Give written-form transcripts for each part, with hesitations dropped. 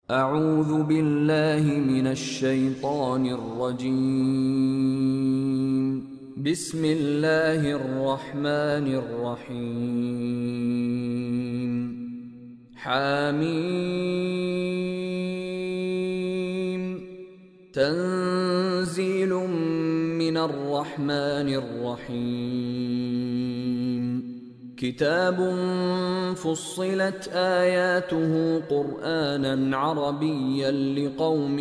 أعوذ بالله من الشيطان الرجيم بسم الله الرحمن الرحيم حميم تنزيل من الرحمن الرحيم كتاب فصلت آياته قرآنا عربيا لقوم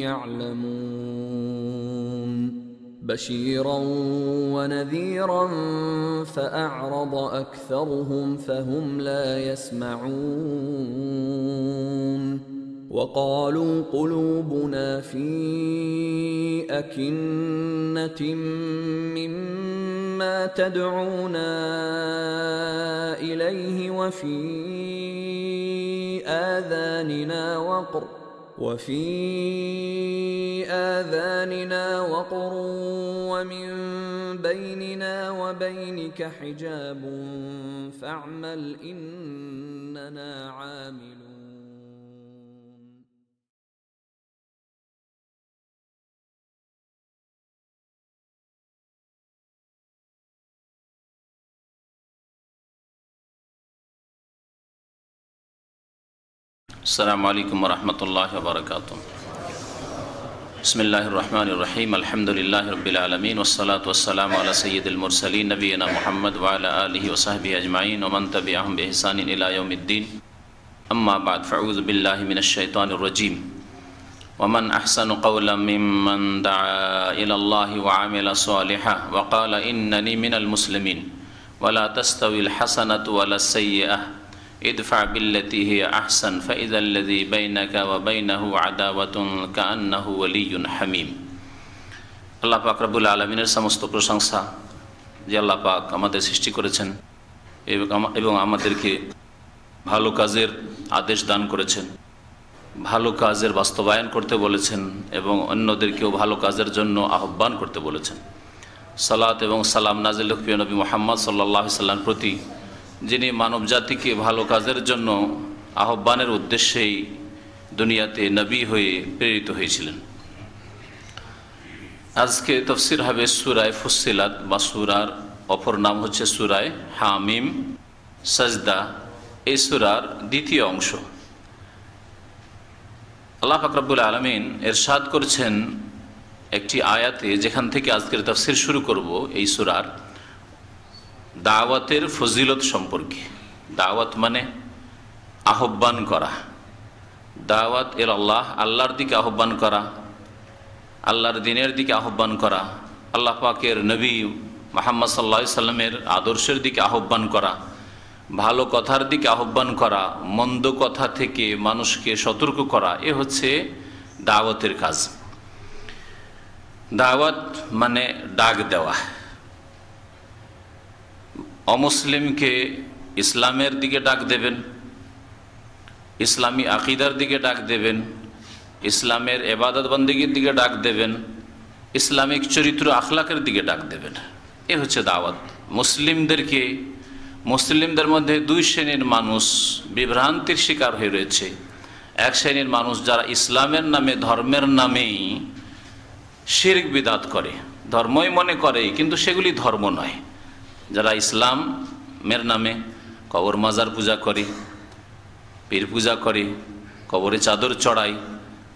يعلمون بشيرا ونذيرا فأعرض أكثرهم فهم لا يسمعون وقالوا قلوبنا في أكنة مما تدعونا إليه وفي آذاننا وقر ومن بيننا وبينك حجاب فاعمل إننا عاملون. السلام عليكم ورحمة الله وبركاته. بسم الله الرحمن الرحيم الحمد لله رب العالمين والصلاة والسلام على سيد المرسلين نبينا محمد وعلى آله وصحبه أجمعين ومن تبعهم بإحسان إلى يوم الدين. أما بعد فأعوذ بالله من الشيطان الرجيم. ومن أحسن قولا ممن دعا إلى الله وعمل صالحا وقال إنني من المسلمين ولا تستوي الحسنة ولا السيئة ادفع بالتي هي أحسن فإذا الذي بينك وبينه عداوة كأنه ولي حميم. আল্লাহ পাক রব্বুল আলামিনের সমস্ত প্রশংসা যে আল্লাহ পাক আমাদের সৃষ্টি করেছেন এবং আমাদেরকে ভালো কাজের আদেশ দান করেছেন, ভালো কাজের বাস্তবায়ন করতে বলেছেন এবং অন্যদেরকেও ভালো কাজের জন্য আহ্বান করতে বলেছেন। সালাত এবং সালাম নাজিল প্রিয় নবী মুহাম্মদ সাল্লাল্লাহু আলাইহি ওয়াসাল্লাম প্রতি, যিনি মানব জাতিকে ভালো কাজের জন্য আহ্বানের উদ্দেশ্যেই দুনিয়াতে নবী হয়ে প্রেরিত হয়েছিলেন। আজকে তাফসীর হবে সূরায়ে ফুসসিলাত বা সূরার অপর নাম হচ্ছে সূরায়ে হামিম সাজদা। এই সূরার দ্বিতীয় অংশ। আল্লাহ পাক রব্বুল আলামিন ইরশাদ করেছেন একটি আয়াতে, যেখান থেকে আজকের তাফসীর শুরু করব, এই সূরার দাওয়াতের ফজিলত সম্পর্কে। দাওয়াত মানে আহ্বান করা, দাওয়াত এল আল্লাহ, আল্লাহর দিকে আহ্বান করা, আল্লাহর দিনের দিকে আহ্বান করা, আল্লাহ পাকের নবী মুহাম্মদ সাল্লাল্লাহু আলাইহি সাল্লামের আদর্শের দিকে আহ্বান করা, ভালো কথার দিকে আহ্বান করা, মন্দ কথা থেকে মানুষকে সতর্ক করা, এ হচ্ছে দাওয়াতের কাজ। দাওয়াত মানে ডাক দেওয়া, অমুসলিমকে ইসলামের দিকে ডাক দেবেন, ইসলামী আকিদার দিকে ডাক দেবেন, ইসলামের ইবাদত বন্দেগীর দিকে ডাক দেবেন, ইসলামিক চরিত্র আখলাকের দিকে ডাক দেবেন। এ হচ্ছে দাওয়াত। মুসলিমদের মধ্যে দুই শ্রেণীর মানুষ বিভ্রান্তির শিকার হয়ে রয়েছে। এক শ্রেণীর মানুষ যারা ইসলামের নামে, ধর্মের নামেই শিরক বিদআত করে, ধর্মই মনে করে কিন্তু সেগুলি ধর্ম নয়। যারা ইসলামের নামে কবর মাজার পূজা করে, পীর পূজা করে, কবরে চাদর চড়ায়,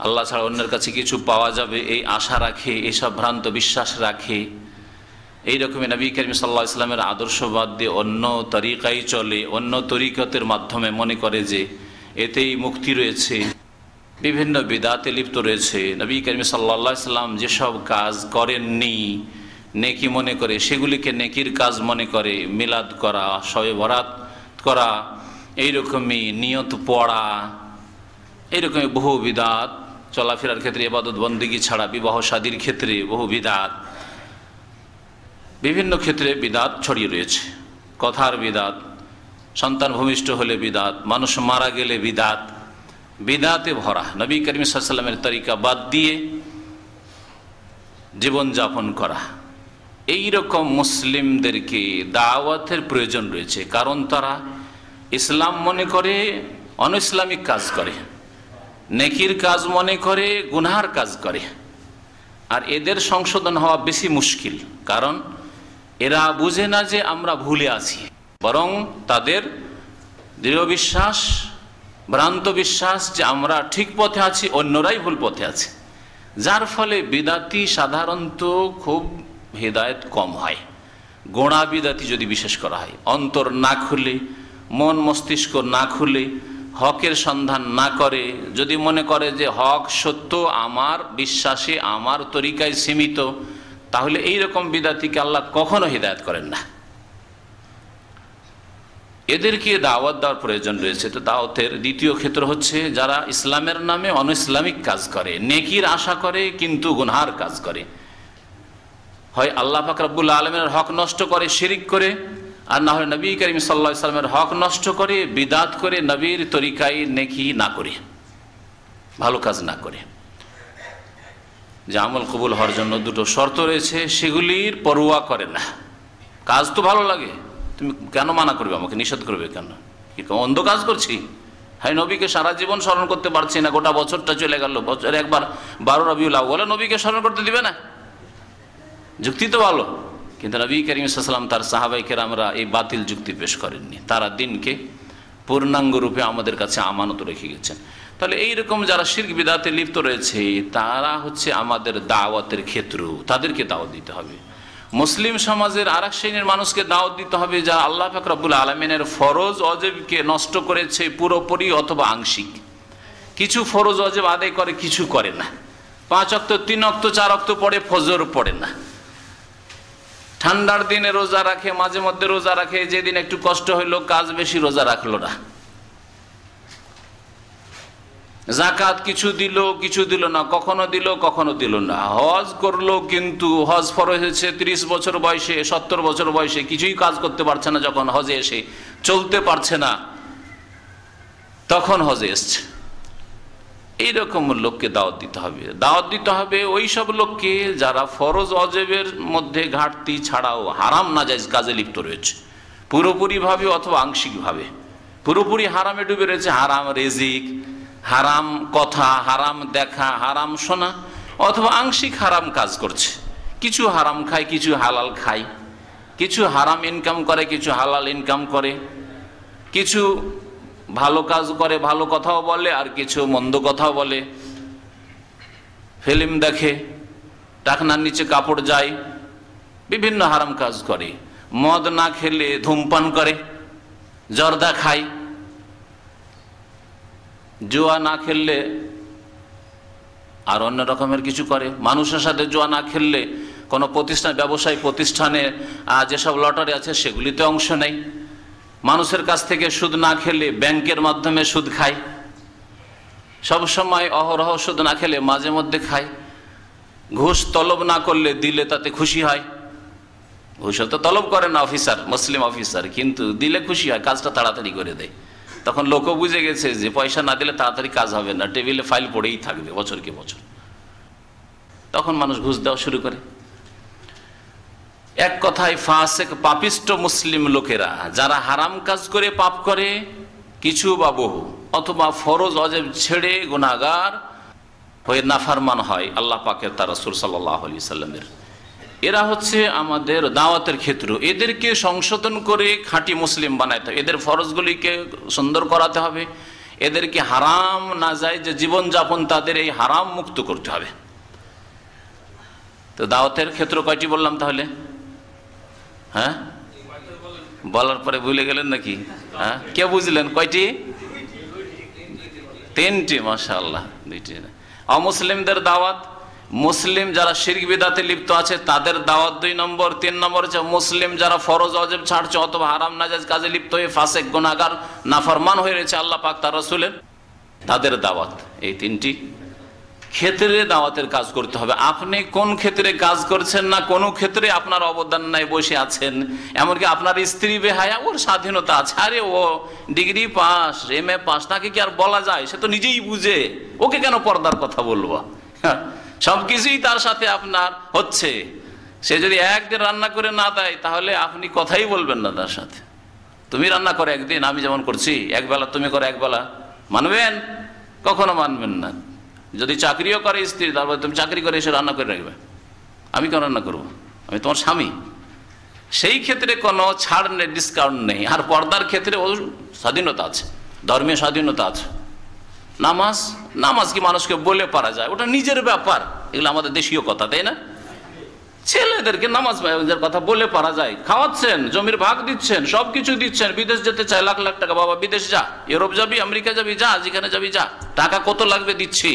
আল্লাহ ছাড়া অন্যের কাছে কিছু পাওয়া যাবে এই আশা রাখে, এইসব ভ্রান্ত বিশ্বাস রাখে, এই রকমের নবী করিম সাল্লাল্লাহু আলাইহি ওয়াসাল্লামের আদর্শবাদ দিয়ে অন্য তরিকায় চলে, অন্য তরিকতের মাধ্যমে মনে করে যে এতেই মুক্তি রয়েছে, বিভিন্ন বিদআতে লিপ্ত রয়েছে। নবী করিম সাল্লাল্লাহু আলাইহি ওয়াসাল্লাম যেসব কাজ করেননি নেকি মনে করে, সেগুলিকে নেকির কাজ মনে করে। মিলাদ করা, শবে বরাত করা, এইরকমই নিয়ত পড়া, এইরকমই বহু বিদআত। চলাফেরার ক্ষেত্রে, ইবাদত বন্দেগী ছাড়া বিবাহ শাদীর ক্ষেত্রে বহু বিদআত, বিভিন্ন ক্ষেত্রে বিদআত ছড়িয়ে রয়েছে। কথার বিদআত, সন্তান ভূমিষ্ঠ হলে বিদআত, মানুষ মারা গেলে বিদআত, বিদআতে ভরা। নবী করিম সাল্লাল্লাহু আলাইহি ওয়াসাল্লামের তরিকা বাদ দিয়ে জীবনযাপন করা, এই রকম মুসলিমদেরকে দাওয়াতের প্রয়োজন রয়েছে। কারণ তারা ইসলাম মনে করে অনইসলামিক কাজ করে, নেকির কাজ মনে করে গুনার কাজ করে। আর এদের সংশোধন হওয়া বেশি মুশকিল, কারণ এরা বুঝে না যে আমরা ভুলে আছি, বরং তাদের দৃঢ় বিশ্বাস, ভ্রান্ত বিশ্বাস যে আমরা ঠিক পথে আছি, অন্যরাই ভুল পথে আছে, যার ফলে বিদাতি সাধারণত খুব হেদায়েত কম হয়। গোড়া বিদাতি যদি বিশেষ করা হয়, অন্তর না খুলে, মন মস্তিষ্ক না খুলে, হকের সন্ধান না করে, যদি মনে করে যে হক সত্য আমার বিশ্বাসে আমার তরিকায় সীমিত, তাহলে এইরকম বিদাতিকে আল্লাহ কখনো হিদায়াত করেন না। এদেরকে দাওয়াত দেওয়ার প্রয়োজন রয়েছে। তো দাওয়াতের দ্বিতীয় ক্ষেত্র হচ্ছে যারা ইসলামের নামে অনইসলামিক কাজ করে, নেকির আশা করে কিন্তু গুনহার কাজ করে, হয় আল্লাহ পাক রব্বুল আলামিনের হক নষ্ট করে শিরিক করে, আর না হয় নবী করিম সাল্লাল্লাহু আলাইহি ওয়াসাল্লামের হক নষ্ট করে বিদাত করে, নবীর তরিকায় নেকি না করে, ভালো কাজ না করে। যে আমল কবুল হওয়ার জন্য দুটো শর্ত রয়েছে, সেগুলির পরোয়া করে না। কাজ তো ভালো লাগে, তুমি কেন মানা করবে, আমাকে নিষেধ করবে কেন, কি অন্ধ কাজ করছি? হ্যাঁ, নবীকে সারা জীবন স্মরণ করতে পারছি না, গোটা বছরটা চলে গেল, বছরে একবার 12 রবিউল আউয়াল নবীকে স্মরণ করতে দিবে না? যুক্তি তো ভালো, কিন্তু নবী করিম সাল্লাল্লাহু আলাইহি ওয়াসাল্লাম তার সাহাবায়ে কেরামরা এই বাতিল যুক্তি পেশ করেননি। তারা দিনকে পূর্ণাঙ্গ রূপে আমাদের কাছে আমানত রেখে গেছেন। তাহলে এইরকম যারা শিরক বিদআতে লিপ্ত রয়েছে, তারা হচ্ছে আমাদের দাওয়াতের ক্ষেত্র, তাদেরকে দাওয়াত দিতে হবে। মুসলিম সমাজের আর এক শ্রেণীর মানুষকে দাওয়াত দিতে হবে যারা আল্লাহ পাক রব্বুল আলামিনের ফরজ অজেবকে নষ্ট করেছে পুরোপুরি অথবা আংশিক। কিছু ফরজ অজেব আদায় করে, কিছু করে না। 5 ওয়াক্ত, 3 ওয়াক্ত, 4 ওয়াক্ত পড়ে, ফজর পড়ে না। ঠান্ডার দিনে রোজা রাখে, মাঝে মধ্যে রোজা রাখে, যেদিন একটু কষ্ট হইলো কাজ বেশি, রোজা রাখলো না। যাকাত কিছু দিল, কিছু দিল না, কখনো দিল, কখনো দিল না। হজ করলো, কিন্তু হজ ফরজ হয়েছে 30 বছর বয়সে, 70 বছর বয়সে, কিছুই কাজ করতে পারছে না। যখন হজে এসে চলতে পারছে না, তখন হজে এসছে। এইরকম লোককে দাওয়াত দিতে হবে। দাওয়াত দিতে হবে ওই সব লোককে যারা ফরজ অজেবের মধ্যে ঘাটতি ছাড়াও হারাম নাজায়েজ কাজে লিপ্ত রয়েছে, পুরোপুরিভাবে অথবা আংশিকভাবে। পুরোপুরি হারামে ডুবে রয়েছে, হারাম রিজিক, হারাম কথা, হারাম দেখা, হারাম শোনা, অথবা আংশিক হারাম কাজ করছে। কিছু হারাম খায়, কিছু হালাল খায়, কিছু হারাম ইনকাম করে, কিছু হালাল ইনকাম করে, কিছু ভালো কাজ করে, ভালো কথাও বলে, আর কিছু মন্দ কথাও বলে। ফিল্ম দেখে, টাকনার নিচে কাপড় যায়, বিভিন্ন হারাম কাজ করে। মদ না খেলে ধূমপান করে, জর্দা খায়। জুয়া না খেললে আর অন্য রকমের কিছু করে। মানুষের সাথে জুয়া না খেললে কোনো প্রতিষ্ঠান, ব্যবসায়ী প্রতিষ্ঠানে যেসব লটারি আছে সেগুলিতে অংশ নেয়। মানুষের কাছ থেকে সুদ না খেলে ব্যাংকের মাধ্যমে সুদ খায়। সবসময় অহরহ সুদ না খেলে মাঝে মধ্যে খায়। ঘুষ তলব না করলে দিলে তাতে খুশি হয়। ঘুষ তো তলব করে না অফিসার, মুসলিম অফিসার, কিন্তু দিলে খুশি হয়, কাজটা তাড়াতাড়ি করে দেয়। তখন লোকও বুঝে গেছে যে পয়সা না দিলে তাড়াতাড়ি কাজ হবে না, টেবিলে ফাইল পড়েই থাকবে বছরকে বছর। তখন মানুষ ঘুষ দেওয়া শুরু করে। এক কথায় ফাসেক, পাপিষ্ট মুসলিম লোকেরা যারা হারাম কাজ করে পাপ করে, কিছু বা বহু, অথবা ফরজ অজেব ছেড়ে গুনাহগার হয়ে নাফরমান হয় আল্লাহ পাকের, তার রাসূল সাল্লাল্লাহু আলাইহি ওয়াসাল্লামের, এরা হচ্ছে আমাদের দাওয়াতের ক্ষেত্র। এদেরকে সংশোধন করে খাঁটি মুসলিম বানাইতে হবে। এদের ফরজগুলিকে সুন্দর করাতে হবে। এদেরকে হারাম না যায় যে জীবনযাপন, তাদের এই হারাম মুক্ত করতে হবে। তো দাওয়াতের ক্ষেত্র কয়টি বললাম তাহলে? হ্যাঁ, বলার পরে ভুলে গেলেন নাকি? হ্যাঁ, কে বুঝলেন? কয়টি? 3টি। মাশাআল্লাহ, 2টি। অমুসলিমদের দাওয়াত, মুসলিম যারা শিরক বিদআতে লিপ্ত আছে তাদের দাওয়াত 2 নম্বর। 3 নম্বর হচ্ছে মুসলিম যারা ফরজ ওয়াজিব ছাড়ছে অথবা হারাম নাজায়েজ কাজে লিপ্ত হয়ে ফাসিক, গুনাহগার, নাফরমান হয়ে রয়েছে আল্লাহ পাক তার রাসূলের, তাদের দাওয়াত। এই 3টি ক্ষেত্রে দাওয়াতের কাজ করতে হবে। আপনি কোন ক্ষেত্রে কাজ করছেন না, কোন ক্ষেত্রে আপনার অবদান নাই, বসে আছেন, এমনকি আপনার স্ত্রী বেহায়া, ওর স্বাধীনতা আছে। আরে ও ডিগ্রি পাস, MA পাস, তাকে কি আর বলা যায়? সে তো নিজেই বুঝে, ওকে কেন পর্দার কথা বলবো? সবকিছুই তার সাথে আপনার হচ্ছে। সে যদি একদিন রান্না করে না দেয় তাহলে আপনি কথাই বলবেন না তার সাথে। তুমি রান্না করো একদিন, আমি যেমন করছি একবেলা, তুমি করো একবেলা, মানবেন? কখনো মানবেন না। যদি চাকরিও করে স্ত্রী, তারপরে তুমি চাকরি করে এসে রান্না করে রাখবে, আমি কেন রান্না করবো, আমি তোমার স্বামী। সেই ক্ষেত্রে কোনো ছাড় নেই, ডিসকাউন্ট নেই। আর পর্দার ক্ষেত্রে ও স্বাধীনতা আছে, ধর্মীয় স্বাধীনতা আছে। নামাজ কি মানুষকে বলে পারা যায়, ওটা নিজের ব্যাপার। এগুলো আমাদের দেশীয় কথা, তাই না? ছেলেদেরকে নামাজের কথা বলে পারা যায়। খাওয়াচ্ছেন, জমির ভাগ দিচ্ছেন, সবকিছু দিচ্ছেন। বিদেশ যেতে চায়, লাখ লাখ টাকা, বাবা বিদেশ যা, ইউরোপ যাবি, আমেরিকা যাবি, যা, যেখানে যাবি যা, টাকা কত লাগবে দিচ্ছি।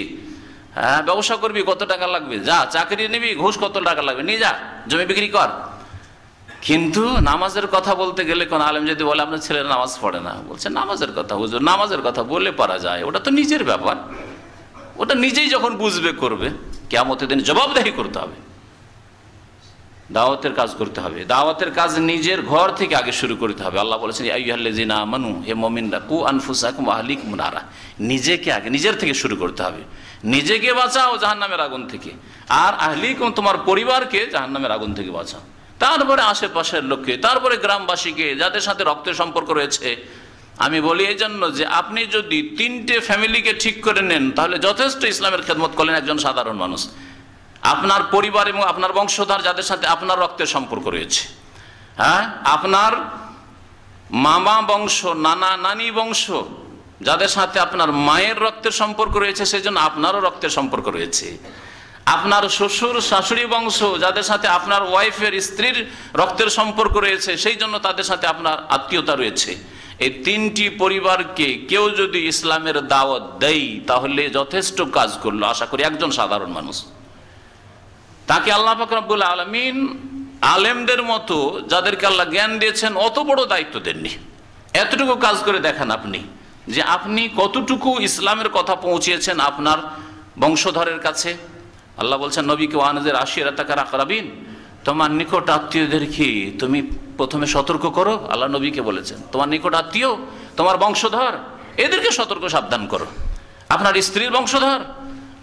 হ্যাঁ, ব্যবসা করবি, কত টাকা লাগবে, যা, চাকরি নিবি, ঘুষ কত টাকা লাগবে, নিয়ে যা, জমি বিক্রি কর। কিন্তু নামাজের কথা বলতে গেলে কোন আলেম যদি বলে আপনার ছেলে নামাজ পড়ে না, বলছে নামাজের কথা, হুজুর নামাজের কথা বলে পারা যায়, ওটা তো নিজের ব্যাপার, ওটা নিজেই যখন বুঝবে করবে। কিয়ামতের দিন জবাবদেহি করতে হবে, দাওয়াতের কাজ করতে হবে। দাওয়াতের কাজ নিজের ঘর থেকে আগে শুরু করতে হবে। আল্লাহ বলেছেন আইয়ুহাল্লাযিনা আমানু, হে মুমিনরা, কু আনফুসাকুম ওয়া আহলিকুম নারা, নিজেকে আগে নিজের থেকে শুরু করতে হবে। নিজেকে বাঁচাও জাহান্নামের আগুন থেকে, আর আহলিকুম তোমার পরিবারকে জাহান্নামের আগুন থেকে বাঁচাও। তারপরে আশেপাশের লোককে, তারপরে গ্রামবাসীকে, যাদের সাথে রক্তের সম্পর্ক রয়েছে। আমি বলি এই জন্য যে আপনি যদি 3টে ফ্যামিলিকে ঠিক করে নেন, তাহলে যথেষ্ট ইসলামের খেদমত করলেন একজন সাধারণ মানুষ। আপনার পরিবার এবং আপনার বংশধর যাদের সাথে আপনার রক্তের সম্পর্ক রয়েছে, হ্যাঁ, আপনার মামা বংশ, নানা নানি বংশ যাদের সাথে আপনার মায়ের রক্তের সম্পর্ক রয়েছে, সেজন্য আপনারও রক্তের সম্পর্ক রয়েছে। আপনার শ্বশুর শাশুড়ি বংশ যাদের সাথে আপনার ওয়াইফের, স্ত্রীর রক্তের সম্পর্ক রয়েছে, সেই জন্য তাদের সাথে আপনার আত্মীয়তা রয়েছে। এই 3টি পরিবারকে কেউ যদি ইসলামের দাওয়াত দেয়, তাহলে যথেষ্ট কাজ করলো আশা করি একজন সাধারণ মানুষ। তাকে আল্লাহ পাক রব্বুল আলামিন আলেমদের মতো যাদেরকে আল্লাহ জ্ঞান দিয়েছেন অত বড় দায়িত্ব দেননি। এতটুকু কাজ করে দেখান আপনি যে আপনি কতটুকু ইসলামের কথা পৌঁছিয়েছেন আপনার বংশধরের কাছে। আল্লাহ বলছেন নবীকে ওয়ানজের আশিরাতাকার আকরাবিন, তোমার নিকট আত্মীয়দেরকে তুমি প্রথমে সতর্ক করো। আল্লাহ নবীকে বলেছেন তোমার নিকট আত্মীয়, তোমার বংশধর, এদেরকে সতর্ক সাবধান করো। আপনার স্ত্রীর বংশধর,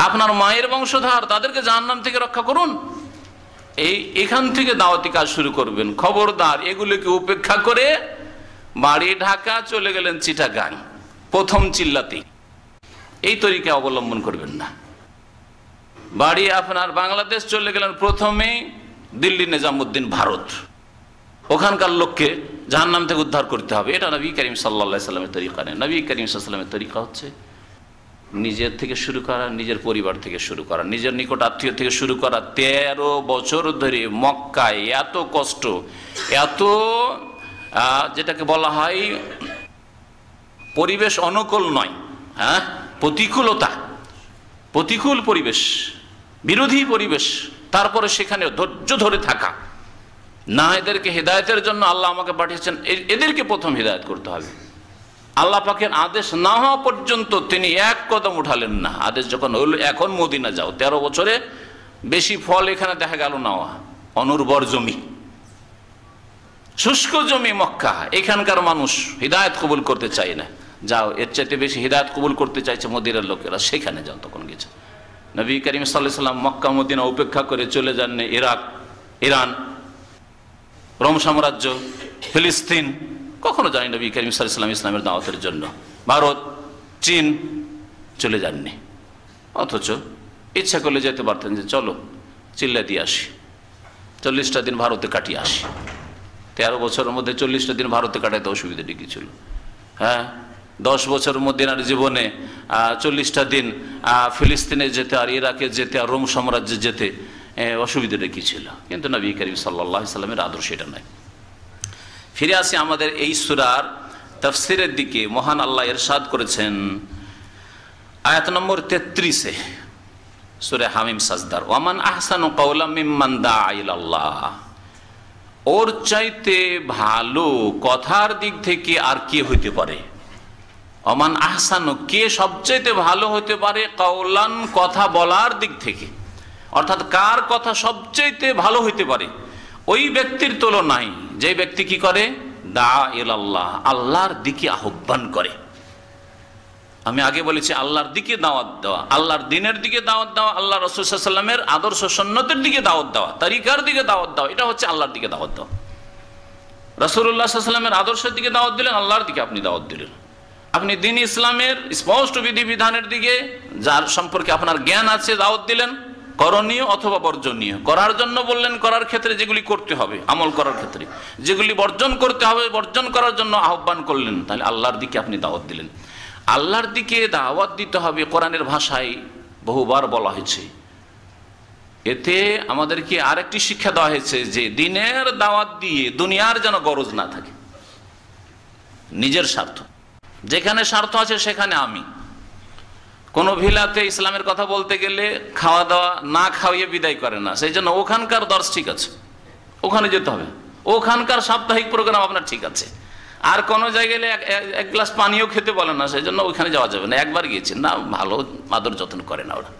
আপনার মায়ের বংশধর, তাদেরকে জাহান্নাম থেকে রক্ষা করুন। এখান থেকে দাওয়াতি কাজ শুরু করবেন। খবরদার এগুলোকে উপেক্ষা করে বাড়ি ঢাকা চলে গেলেন চিটাগাং, প্রথম চিল্লাতি, এই তরিকা অবলম্বন করবেন না। বাড়ি আপনার বাংলাদেশ চলে গেলেন, প্রথমে দিল্লি নিজামুদ্দিন ভারত, ওখানকার লোককে জাহান্নাম থেকে উদ্ধার করতে হবে। এটা নবী করিম সাল্লাল্লাহু আলাইহি সাল্লামের তরিকা নেই। নবী করিম সাল্লাল্লাহু আলাইহি সাল্লামের তরিকা হচ্ছে নিজের থেকে শুরু করা, নিজের পরিবার থেকে শুরু করা, নিজের নিকট আত্মীয় থেকে শুরু করা। 13 বছর ধরে মক্কায় এত কষ্ট, এত যেটাকে বলা হয় পরিবেশ অনুকূল নয়, হ্যাঁ, প্রতিকূলতা, প্রতিকূল পরিবেশ, বিরোধী পরিবেশ, তারপরে সেখানে ধৈর্য ধরে থাকা। না, এদেরকে হেদায়েতের জন্য আল্লাহ আমাকে পাঠিয়েছেন, এদেরকে প্রথম হেদায়েত করতে হবে। আল্লাহ পাকের আদেশ না হওয়া পর্যন্ত তিনি এক কদম উঠালেন না। আদেশ যখন হইল এখন মদিনা যাও, 13 বছরে বেশি ফল এখানে দেখা গেল না। অনুর্বর জমি, শুষ্ক জমি মক্কা, এখানকার মানুষ হিদায়াত কবুল করতে চায় না। যাও, এর চাইতে বেশি হিদায়াত কবুল করতে চাইছে মদিনার লোকেরা, সেখানে যাও। তখন গেছে নবী করিম সাল্লাল্লাহু আলাইহি সাল্লাম মক্কা মদিনা উপেক্ষা করে চলে যান ইরাক, ইরান, রোম সাম্রাজ্য, ফিলিস্তিন, কখনো জানি নবী করিম সাল্লাল্লাহু আলাইহি সাল্লাম ইসলামের দাওয়াতের জন্য ভারত, চীন চলে যাননি। অথচ ইচ্ছা করলে যেতে পারতেন যে চলো চিল্লা দিয়ে আসি, 40টা দিন ভারতে কাটিয়ে আসি। 13 বছরের মধ্যে 40টা দিন ভারতে কাটাইতে অসুবিধা কি ছিল? হ্যাঁ, 10 বছরের মধ্যে আর জীবনে 40টা দিন ফিলিস্তিনে যেতে, আর ইরাকে যেতে, আর রোম সাম্রাজ্যে যেতে অসুবিধাটা কি ছিল? কিন্তু নবী করিম সাল্লাল্লাহু আলাইহি সাল্লামের আদর্শ এটা নয়। ফিরে আসি আমাদের এই সূরার তাফসীরের দিকে। মহান আল্লাহ ইরশাদ করেছেন আয়াত নম্বর 33-এ সূরা হামিম সাজদার, ওয়ামান আহসানু কাওলাম মিম্মান দাআ ইলাল্লাহ, ওর চাইতে ভালো কথার দিক থেকে আর কে হইতে পারে? ওমান আহসানু, কে সবচাইতে ভালো হতে পারে? কাওলান, কথা বলার দিক থেকে, অর্থাৎ কার কথা সবচাইতে ভালো হইতে পারে ওই ব্যক্তির তুলনায় যে ব্যক্তি কি করে? দা ইলাল্লাহ, আল্লাহর দিকে আহ্বান করে। আমি আগে বলেছি আল্লাহর দিকে দাওয়াত দেওয়া, আল্লাহর দিনের দিকে দাওয়াত দেওয়া, আল্লাহ রাসূল সাল্লাল্লাহু আলাইহি ওয়াসাল্লামের আদর্শ সুন্নতের দিকে দাওয়াত দেওয়া, তরিকার দিকে দাওয়াত দেওয়া, এটা হচ্ছে আল্লাহর দিকে দাওয়াত দেওয়া। রাসূলুল্লাহ সাল্লাল্লাহু আলাইহি ওয়াসাল্লামের আদর্শের দিকে দাওয়াত দিলেন, আল্লাহর দিকে আপনি দাওয়াত দিলেন। আপনি দ্বীন ইসলামের স্পষ্ট বিধিবিধানের দিকে যার সম্পর্কে আপনার জ্ঞান আছে দাওয়াত দিলেন, করণীয় অথবা বর্জনীয়। করার জন্য বললেন, করার ক্ষেত্রে যেগুলি করতে হবে আমল করার ক্ষেত্রে, যেগুলি বর্জন করতে হবে বর্জন করার জন্য আহ্বান করলেন, তাহলে আল্লাহর দিকে আপনি দাওয়াত দিলেন। আল্লাহর দিকে দাওয়াত দিতে হবে, কোরআনের ভাষায় বহুবার বলা হয়েছে। এতে আমাদেরকে আরেকটি শিক্ষা দেওয়া হয়েছে যে দ্বীনের দাওয়াত দিয়ে দুনিয়ার যেন গরজ না থাকে, নিজের স্বার্থ, যেখানে স্বার্থ আছে সেখানে আমি। কোনো ভিলাতে ইসলামের কথা বলতে গেলে খাওয়া দাওয়া না খাওয়িয়ে বিদায় করে না, সেই জন্য ওখানকার দর্শ ঠিক আছে, ওখানে যেতে হবে, ওখানকার সাপ্তাহিক প্রোগ্রাম আপনার ঠিক আছে। আর কোনো জায়গায় এক গ্লাস পানিও খেতে বলে না, সেই জন্য ওখানে যাওয়া যাবে না। একবার গিয়েছেন না, ভালো আদর যত্ন করে না ওরা।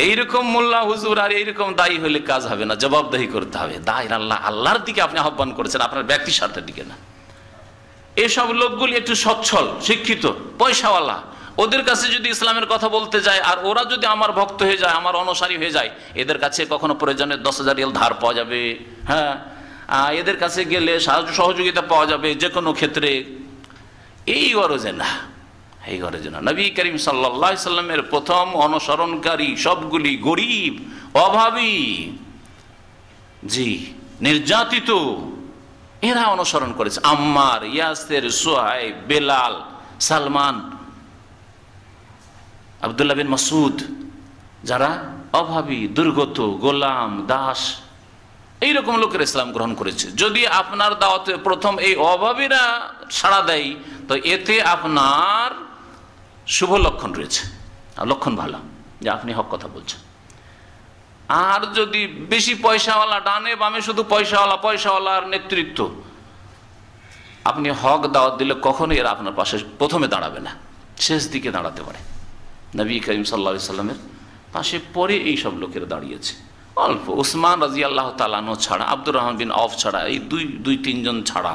এইরকম মোল্লা হুজুর আর এইরকম দায়ী হলে কাজ হবে না, জবাবদাহি করতে হবে। দায় আল্লাহর দিকে আপনি আহ্বান করেছেন, আপনার ব্যক্তি স্বার্থের দিকে না। এসব লোকগুলি একটু সচ্ছল, শিক্ষিত, পয়সাওয়ালা, ওদের কাছে যদি ইসলামের কথা বলতে যায় আর ওরা যদি আমার ভক্ত হয়ে যায়, আমার অনুসারী হয়ে যায়, এদের কাছে কখনো প্রয়োজনে 10,000 রিয়াল ধার পাওয়া যাবে, হ্যাঁ, এদের কাছে গেলে সাহায্য সহযোগিতা পাওয়া যাবে যে কোনো ক্ষেত্রে। এই গরজে না, এই গরজে না। নবী করিম সাল্লাল্লাহু আলাইহি সাল্লামের প্রথম অনুসরণকারী সবগুলি গরিব, অভাবী, জি, নির্যাতিত, এরা অনুসরণ করেছে। আম্মার, ইয়াসের, সুহাইব, বেলাল, সালমান, আব্দুল্লাহ বিন মাসউদ, যারা অভাবী, দুর্গত, গোলাম, দাস, এইরকম লোকের ইসলাম গ্রহণ করেছে। যদি আপনার দাওয়াতে প্রথম এই অভাবীরা সাড়া দেয়, তো এতে আপনার শুভ লক্ষণ রয়েছে, লক্ষণ ভালো যে আপনি হক কথা বলছেন। আর যদি বেশি পয়সাওয়ালা, ডানে বামে শুধু পয়সাওয়ালার নেতৃত্ব, আপনি হক দাওয়াত দিলে কখনোই এরা আপনার পাশে প্রথমে দাঁড়াবে না, শেষ দিকে দাঁড়াতে পারে। নবী করিম সাল্লাল্লাহু আলাইহি সাল্লামের পাশে পরে এই সব লোকেরা দাঁড়িয়েছে অল্প। উসমান রাদিয়াল্লাহু তাআলা আনহু ছাড়া, আব্দুর রহমান বিন আওফ ছাড়া, এই দুই তিনজন ছাড়া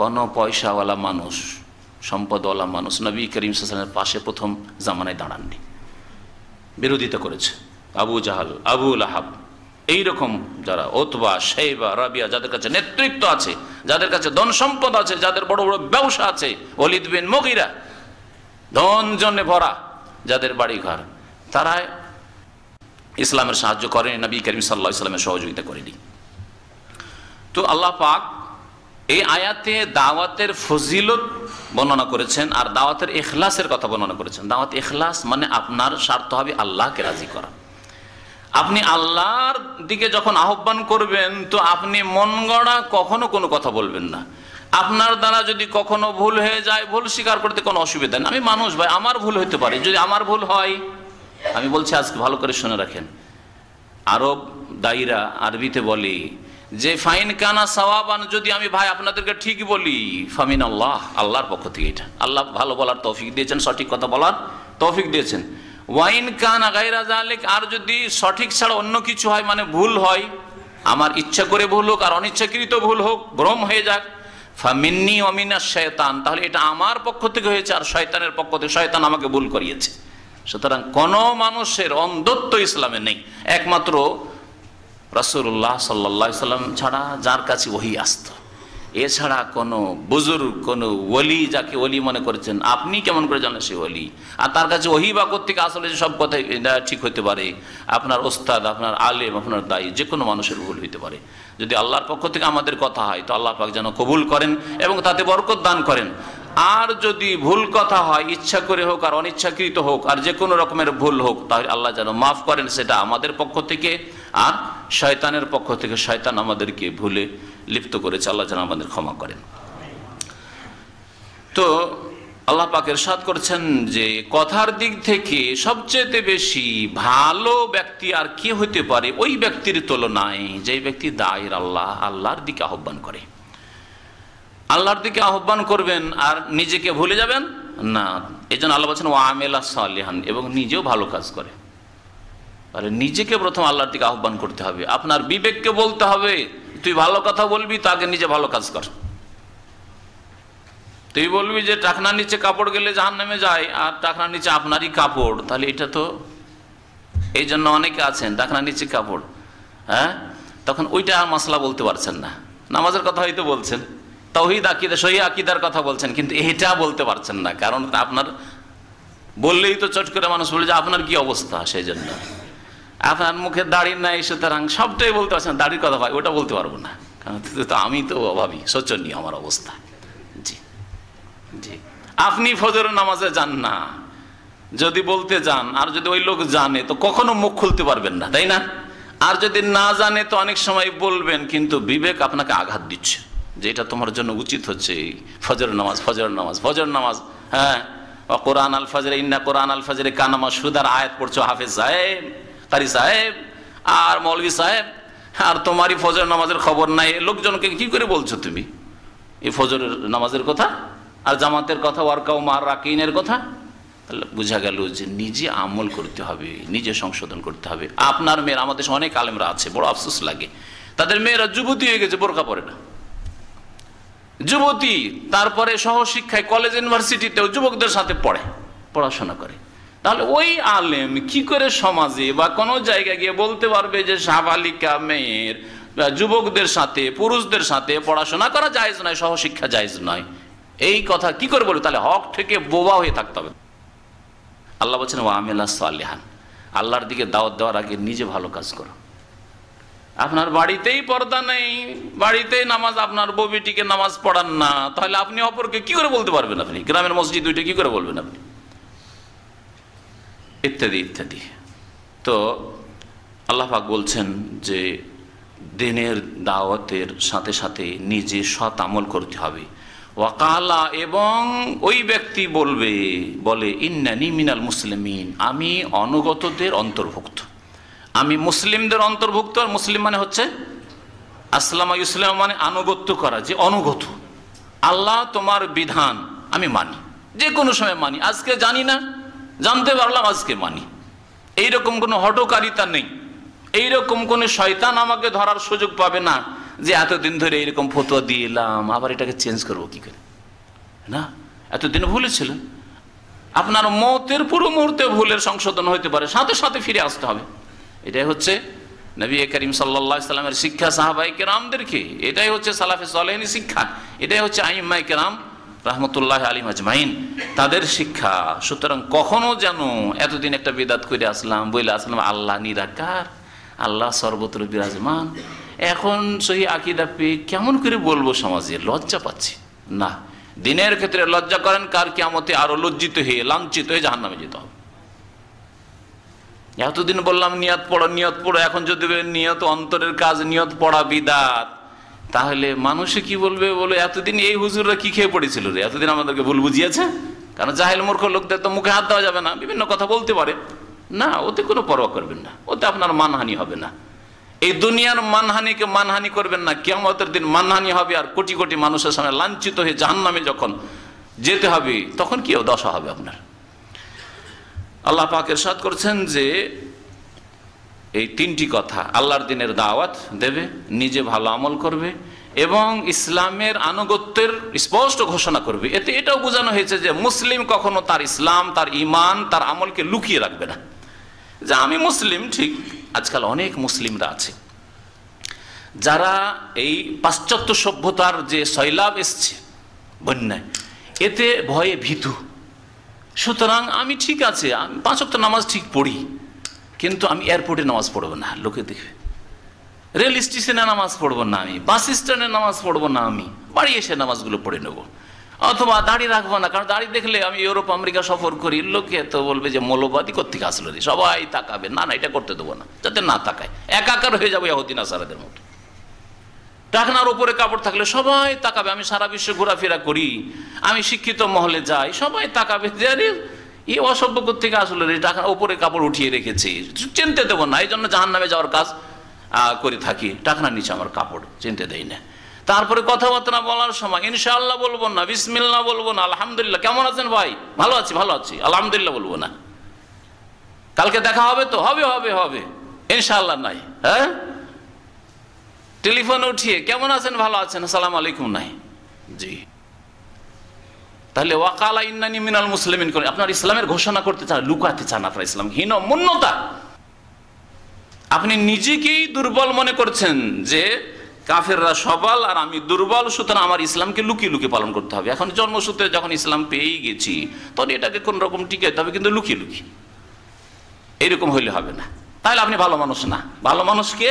কোনো পয়সাওয়ালা মানুষ, সম্পদওয়ালা মানুষ নবী করিম সাল্লাল্লাহু আলাইহি সাল্লামের পাশে প্রথম জামানায় দাঁড়াননি, বিরোধিতা করেছে। আবু জাহাল, আবু লাহাব, এইরকম যারা, ওতবা, শাইবা, রাবিয়া, যাদের কাছে নেতৃত্ব আছে, যাদের কাছে ধন সম্পদ আছে, যাদের বড় বড় ব্যবসা আছে, ওয়ালিদ বিন মুগীরা, ধন জনে ভরা যাদের বাড়ি ঘর, তারা ইসলামের সাহায্য করেনি, নবী করিম সাল্লাল্লাহু আলাইহি সাল্লামের সহযোগিতা করেনি। তো আল্লাহ পাক এই আয়াতে দাওয়াতের ফজিলত বর্ণনা করেছেন আর দাওয়াতের ইখলাসের কথা বর্ণনা করেছেন। দাওয়াত ইখলাস মানে আপনার স্বার্থ হবে আল্লাহকে রাজি করা। আপনি আল্লাহর দিকে যখন আহ্বান করবেন, তো আপনি মন গড়া কখনো কোনো কথা বলবেন না। আপনার দ্বারা যদি কখনো ভুল হয়ে যায়, ভুল স্বীকার করতে কোনো অসুবিধা নেই। আমি মানুষ ভাই, আমার ভুল হতে পারে। যদি আমার ভুল হয়, আমি বলছি আজকে ভালো করে শুনে রাখেন, আরব দায়ীরা আরবিতে বলে যে ফাইন কানা সাওয়াবান, যদি আমি ভাই আপনাদেরকে ঠিক বলি, ফামিন আল্লাহ, আল্লাহর পক্ষ থেকে। এটা আল্লাহ ভালো বলার তৌফিক দিয়েছেন, সঠিক কথা বলার তৌফিক দিয়েছেন। ওয়াইন কানা গায়রা যালিক, আর যদি সঠিক ছাড়া অন্য কিছু হয়, মানে ভুল হয়, আমার ইচ্ছা করে ভুল হোক আর অনিচ্ছাকৃত ভুল হোক, ভ্রম হয়ে যাক, ফামিন্নি ওয়া মিনাশ শায়তান, তাহলে এটা আমার পক্ষ থেকে হয়েছে আর শয়তানের পক্ষ থেকে, শয়তান আমাকে ভুল করিয়েছে। সুতরাং কোন মানুষের অন্ধত্ব ইসলামে নেই, একমাত্র রাসূলুল্লাহ সাল্লাল্লাহু আলাইহি সাল্লাম ছাড়া, যার কাছে ওহী আসতো। এছাড়া কোনো বুজুর্গ, কোনো ওলি, যাকে ওলি মনে করেছেন, আপনি কেমন করে জানেন সে ওলি? আর তার কাছে ওহী বা কোত্থেকে আসলে সব কথা ঠিক হতে পারে? আপনার ওস্তাদ, আপনার আলেম, আপনার দায়ী, যে কোনো মানুষের ভুল হইতে পারে। যদি আল্লাহর পক্ষ থেকে আমাদের কথা হয়, তো আল্লাহ পাক যেন কবুল করেন এবং তাতে বরকত দান করেন। আর যদি ভুল কথা হয়, ইচ্ছা করে হোক আর অনিচ্ছাকৃত হোক, আর যে কোনো রকমের ভুল হোক, তাহলে আল্লাহ যেন মাফ করেন, সেটা আমাদের পক্ষ থেকে আর শয়তানের পক্ষ থেকে। শয়তান আমাদেরকে ভুলে লিপ্ত করেছে, আল্লাহ যেন আমাদের ক্ষমা করেন। তো আল্লাহ পাক ইরশাদ করেছেন যে কথার দিক থেকে সবচেয়ে বেশি ভালো ব্যক্তি আর কে হতে পারে ওই ব্যক্তির তুলনায় যে ব্যক্তি দায়ের আল্লাহ, আল্লাহর দিকে আহ্বান করে। আল্লাহর দিকে আহ্বান করবেন আর নিজেকে ভুলে যাবেন না। এই জন্য আল্লাহ বলছেন ওয়া আমিলা সালিহান, এবং নিজেও ভালো কাজ করে। তাহলে নিজেকে প্রথম আল্লাহর দিকে আহ্বান করতে হবে। আপনার বিবেককে বলতে হবে তুই ভালো কথা বলবি, তাকে নিজে ভালো কাজ কর। তুই বলবি যে টাকনার নিচে কাপড় গেলে জাহান্নামে যায়, আর টাকনার নিচে আপনারই কাপড়, তাহলে এটা তো, এই জন্য অনেকে আছেন টাকনার নিচে কাপড়, হ্যাঁ, তখন ওইটা আর মাসলা বলতে পারছেন না। নামাজের কথা হয়তো বলছেন, তাওহীদ আকীদা সহিহ আকীদার কথা বলছেন, কিন্তু এটা বলতে পারছেন না, কারণ আপনার বললেই তো চট করে মানুষ বলে যে আপনার কি অবস্থা, সেই জন্য আপনার মুখে দাড়ি নাই, সুতরাং সবটাই বলতে পারছেন, দাড়ির কথা ভাই ওটা বলতে পারবো না, কারণ আমি তো অভাবী, শোচনীয় আমার অবস্থা। জি জি, আপনি ফজরের নামাজে যান না, যদি বলতে যান আর যদি ওই লোক জানে তো কখনো মুখ খুলতে পারবেন না, তাই না? আর যদি না জানে তো অনেক সময় বলবেন, কিন্তু বিবেক আপনাকে আঘাত দিচ্ছে যে এটা তোমার জন্য উচিত হচ্ছে ফজর নামাজ, ফজর নামাজ, ফজর নামাজ। হ্যাঁ, কোরআন আল ফজরে ইন্না কোরআন আল ফজরে কানা মাশহুদার আয়াত পড়ছো হাফেজ সাহেব, কারি সাহেব আর মৌলভী সাহেব, আর তোমারই ফজর নামাজের খবর নাই। লোকজনকে কি করে বলছো তুমি এই ফজর নামাজের কথা আর জামাতের কথা, ওয়ারকাউ মার রাকিনের কথা? তাহলে বোঝা গেল যে নিজে আমল করতে হবে, নিজে সংশোধন করতে হবে। আপনার মেয়েরা, আমাদের অনেক আলেমরা আছে, বড় আফসোস লাগে, তাদের মেয়েরা যুবতী হয়ে গেছে, বোরকা পরে না, যুবতী, তারপরে সহশিক্ষায় কলেজ ইউনিভার্সিটিতেও যুবকদের সাথে পড়াশোনা করে। তাহলে ওই আলেম কি করে সমাজে বা কোনো জায়গায় গিয়ে বলতে পারবে যে সাবালিকা মেয়ের, যুবকদের সাথে, পুরুষদের সাথে পড়াশোনা করা জায়েজ নয়, সহশিক্ষা জায়েজ নয়? এই কথা কি করে বলবে? তাহলে হক থেকে বোবা হয়ে থাকতে হবে। আল্লাহ বলছেন ওয়া আমিলা সালিহান, আল্লাহর দিকে দাওয়াত দেওয়ার আগে নিজে ভালো কাজ করো। আপনার বাড়িতেই পর্দা নেই, বাড়িতেই নামাজ, আপনার বউ বেটিকে নামাজ পড়ান না, তাহলে আপনি অপরকে কি করে বলতে পারবেন? আপনি গ্রামের মসজিদ দুইটা কি করে বলবেন আপনি? ইত্যাদি ইত্যাদি। তো আল্লাহ পাক বলছেন যে দিনের দাওয়াতের সাথে সাথে নিজে সৎ আমল করতে হবে। ওয়াকালা, এবং ওই ব্যক্তি বলে ইন্নানি মিনাল মুসলিমিন, আমি অনুগতদের অন্তর্ভুক্ত, আমি মুসলিমদের অন্তর্ভুক্ত। আর মুসলিম মানে হচ্ছে আসলামা ইসলাম, মানে আনুগত্য করা, যে অনুগত। আল্লাহ তোমার বিধান আমি মানি, যে কোনো সময় মানি, আজকে জানি না, জানতে পারলাম আজকে মানি। এইরকম কোনো হঠকারিতা নেই, এইরকম কোনো শয়তান আমাকে ধরার সুযোগ পাবে না যে এতদিন ধরে এইরকম ফতোয়া দিয়ে এলাম, আবার এটাকে চেঞ্জ করবো কি করে? না, এতদিন ভুলে ছিল, আপনার মতের পুরো মুহূর্তে ভুলের সংশোধন হইতে পারে, সাথে সাথে ফিরে আসতে হবে। এটাই হচ্ছে নবী করিম সাল্লাল্লাহু আলাইহি সাল্লামের শিক্ষা, সাহাবায়ে কেরামদেরকে, এটাই হচ্ছে সালাফে সালেহিনের শিক্ষা, এটাই হচ্ছে আইম্মায়ে কেরাম রাহমাতুল্লাহি আলাইহিম আজমাইন তাদের শিক্ষা। সুতরাং কখনো যেন এতদিন একটা বিদআত করে আসলাম, বলে আসলাম আল্লাহ নিরাকার, আল্লাহ সর্বত্র বিরাজমান, এখন সহি আকীদা পেয়ে কেমন করে বলবো সমাজে, লজ্জা পাচ্ছি না। দিনের ক্ষেত্রে লজ্জা করেন, কার কিয়ামতে আরো লজ্জিত হয়ে লাঞ্ছিত হয়ে জাহান্নামে যেতে হবে। এতদিন বললাম নিয়ত পড়ো, নিয়ত পড়ো, এখন যদি নিয়ত অন্তরের কাজ, নিয়ত পড়া বিদআত, তাহলে মানুষে কি বলবে? বলে এতদিন এই হুজুররা কি খেয়ে পড়েছিল রে, এতদিন আমাদেরকে ভুল বুঝিয়েছে। কারণ জাহেল মূর্খ লোকদের তো মুখে হাত দেওয়া যাবে না, বিভিন্ন কথা বলতে পারে না, ওতে কোনো পরোয়া করবেন না, ওতে আপনার মানহানি হবে না। এই দুনিয়ার মানহানিকে মানহানি করবেন না, কিয়ামতের দিন মানহানি হবে। আর কোটি কোটি মানুষের সামনে লাঞ্ছিত হয়ে জাহান্নামে যখন যেতে হবে, তখন কি দশা হবে আপনার? আল্লাহ পাক ইরশাদ করছেন যে এই তিনটি কথা, আল্লাহর দিনের দাওয়াত দেবে, নিজে ভালো আমল করবে এবং ইসলামের আনুগত্যের স্পষ্ট ঘোষণা করবে। এতে এটাও বোঝানো হয়েছে যে মুসলিম কখনো তার ইসলাম, তার ঈমান, তার আমলকে লুকিয়ে রাখবে না, যে আমি মুসলিম ঠিক। আজকাল অনেক মুসলিমরা আছে যারা এই পাশ্চাত্য সভ্যতার যে সয়লাব এসছে, বন্যায়, এতে ভয়ে ভীতু। সুতরাং আমি ঠিক আছে, আমি 5 ওয়াক্ত নামাজ ঠিক পড়ি, কিন্তু আমি এয়ারপোর্টে নামাজ পড়বো না, লোকে দেখবে। রেল স্টেশনে নামাজ পড়বো না আমি, বাস স্ট্যান্ডে নামাজ পড়বো না আমি, বাড়ি এসে নামাজগুলো পড়ে নেবো। অথবা দাড়ি রাখবো না, কারণ দাড়ি দেখলে আমি ইউরোপ আমেরিকা সফর করি, লোকে তো বলবে যে মৌলবাদী কোত্থেকে আসলো রে, সবাই তাকাবে। না না, এটা করতে দেবো না, যাতে না তাকায়, একাকার হয়ে যাবো ইহুদি নাসারাদের মতো। টাকনার উপরে কাপড় থাকলে সবাই তাকাবে। আমি সারা বিশ্বে ঘোরাফেরা করি, আমি শিক্ষিত মহলে যাই, সবাই তাকাবে যে আরে এই অসভ্য কোত্থেকে আসলো রে, টাকনার উপরে কাপড় উঠিয়ে রেখেছি, চিনতে দেবো না। এই জন্য জাহান্নামে যাওয়ার কাজ করে থাকি, টাকনার নিচে আমার কাপড় চিনতে দেই না। তারপরে কথাবার্তা বলার সময় ইনশাআল্লাহ বলবো না, বিসমিল্লাহ বলবো না, আলহামদুলিল্লাহ, কেমন আছেন ভাই, ভালো আছি ভালো আছি, আলহামদুলিল্লাহ বলবো না। কালকে দেখা হবে তো, হবে হবে হবে, ইনশাআল্লাহ নাই। হ্যাঁ, টেলিফোন উঠিয়ে কেমন আছেন, ভালো আছেন, আসসালামু আলাইকুম নাই। জি, তাহলে ওয়াকালা ইন্নানি মিনাল মুসলিমিন করে আপনার ইসলামের ঘোষণা করতে চান, লুকাতে চান আপনার ইসলাম, হীনমন্যতা। আপনি নিজেকেই দুর্বল মনে করছেন যে কাফেররা সবল আর আমি দুর্বল, সুতরাং আমার ইসলামকে লুকিয়ে লুকিয়ে পালন করতে হবে। এখন জন্মসূত্রে যখন ইসলাম পেয়েই গেছি তখন এটাকে কোন রকম টিকাইতে হবে, কিন্তু লুকিয়ে লুকিয়ে। এইরকম হইলে হবে না, তাহলে আপনি ভালো মানুষ না। ভালো মানুষকে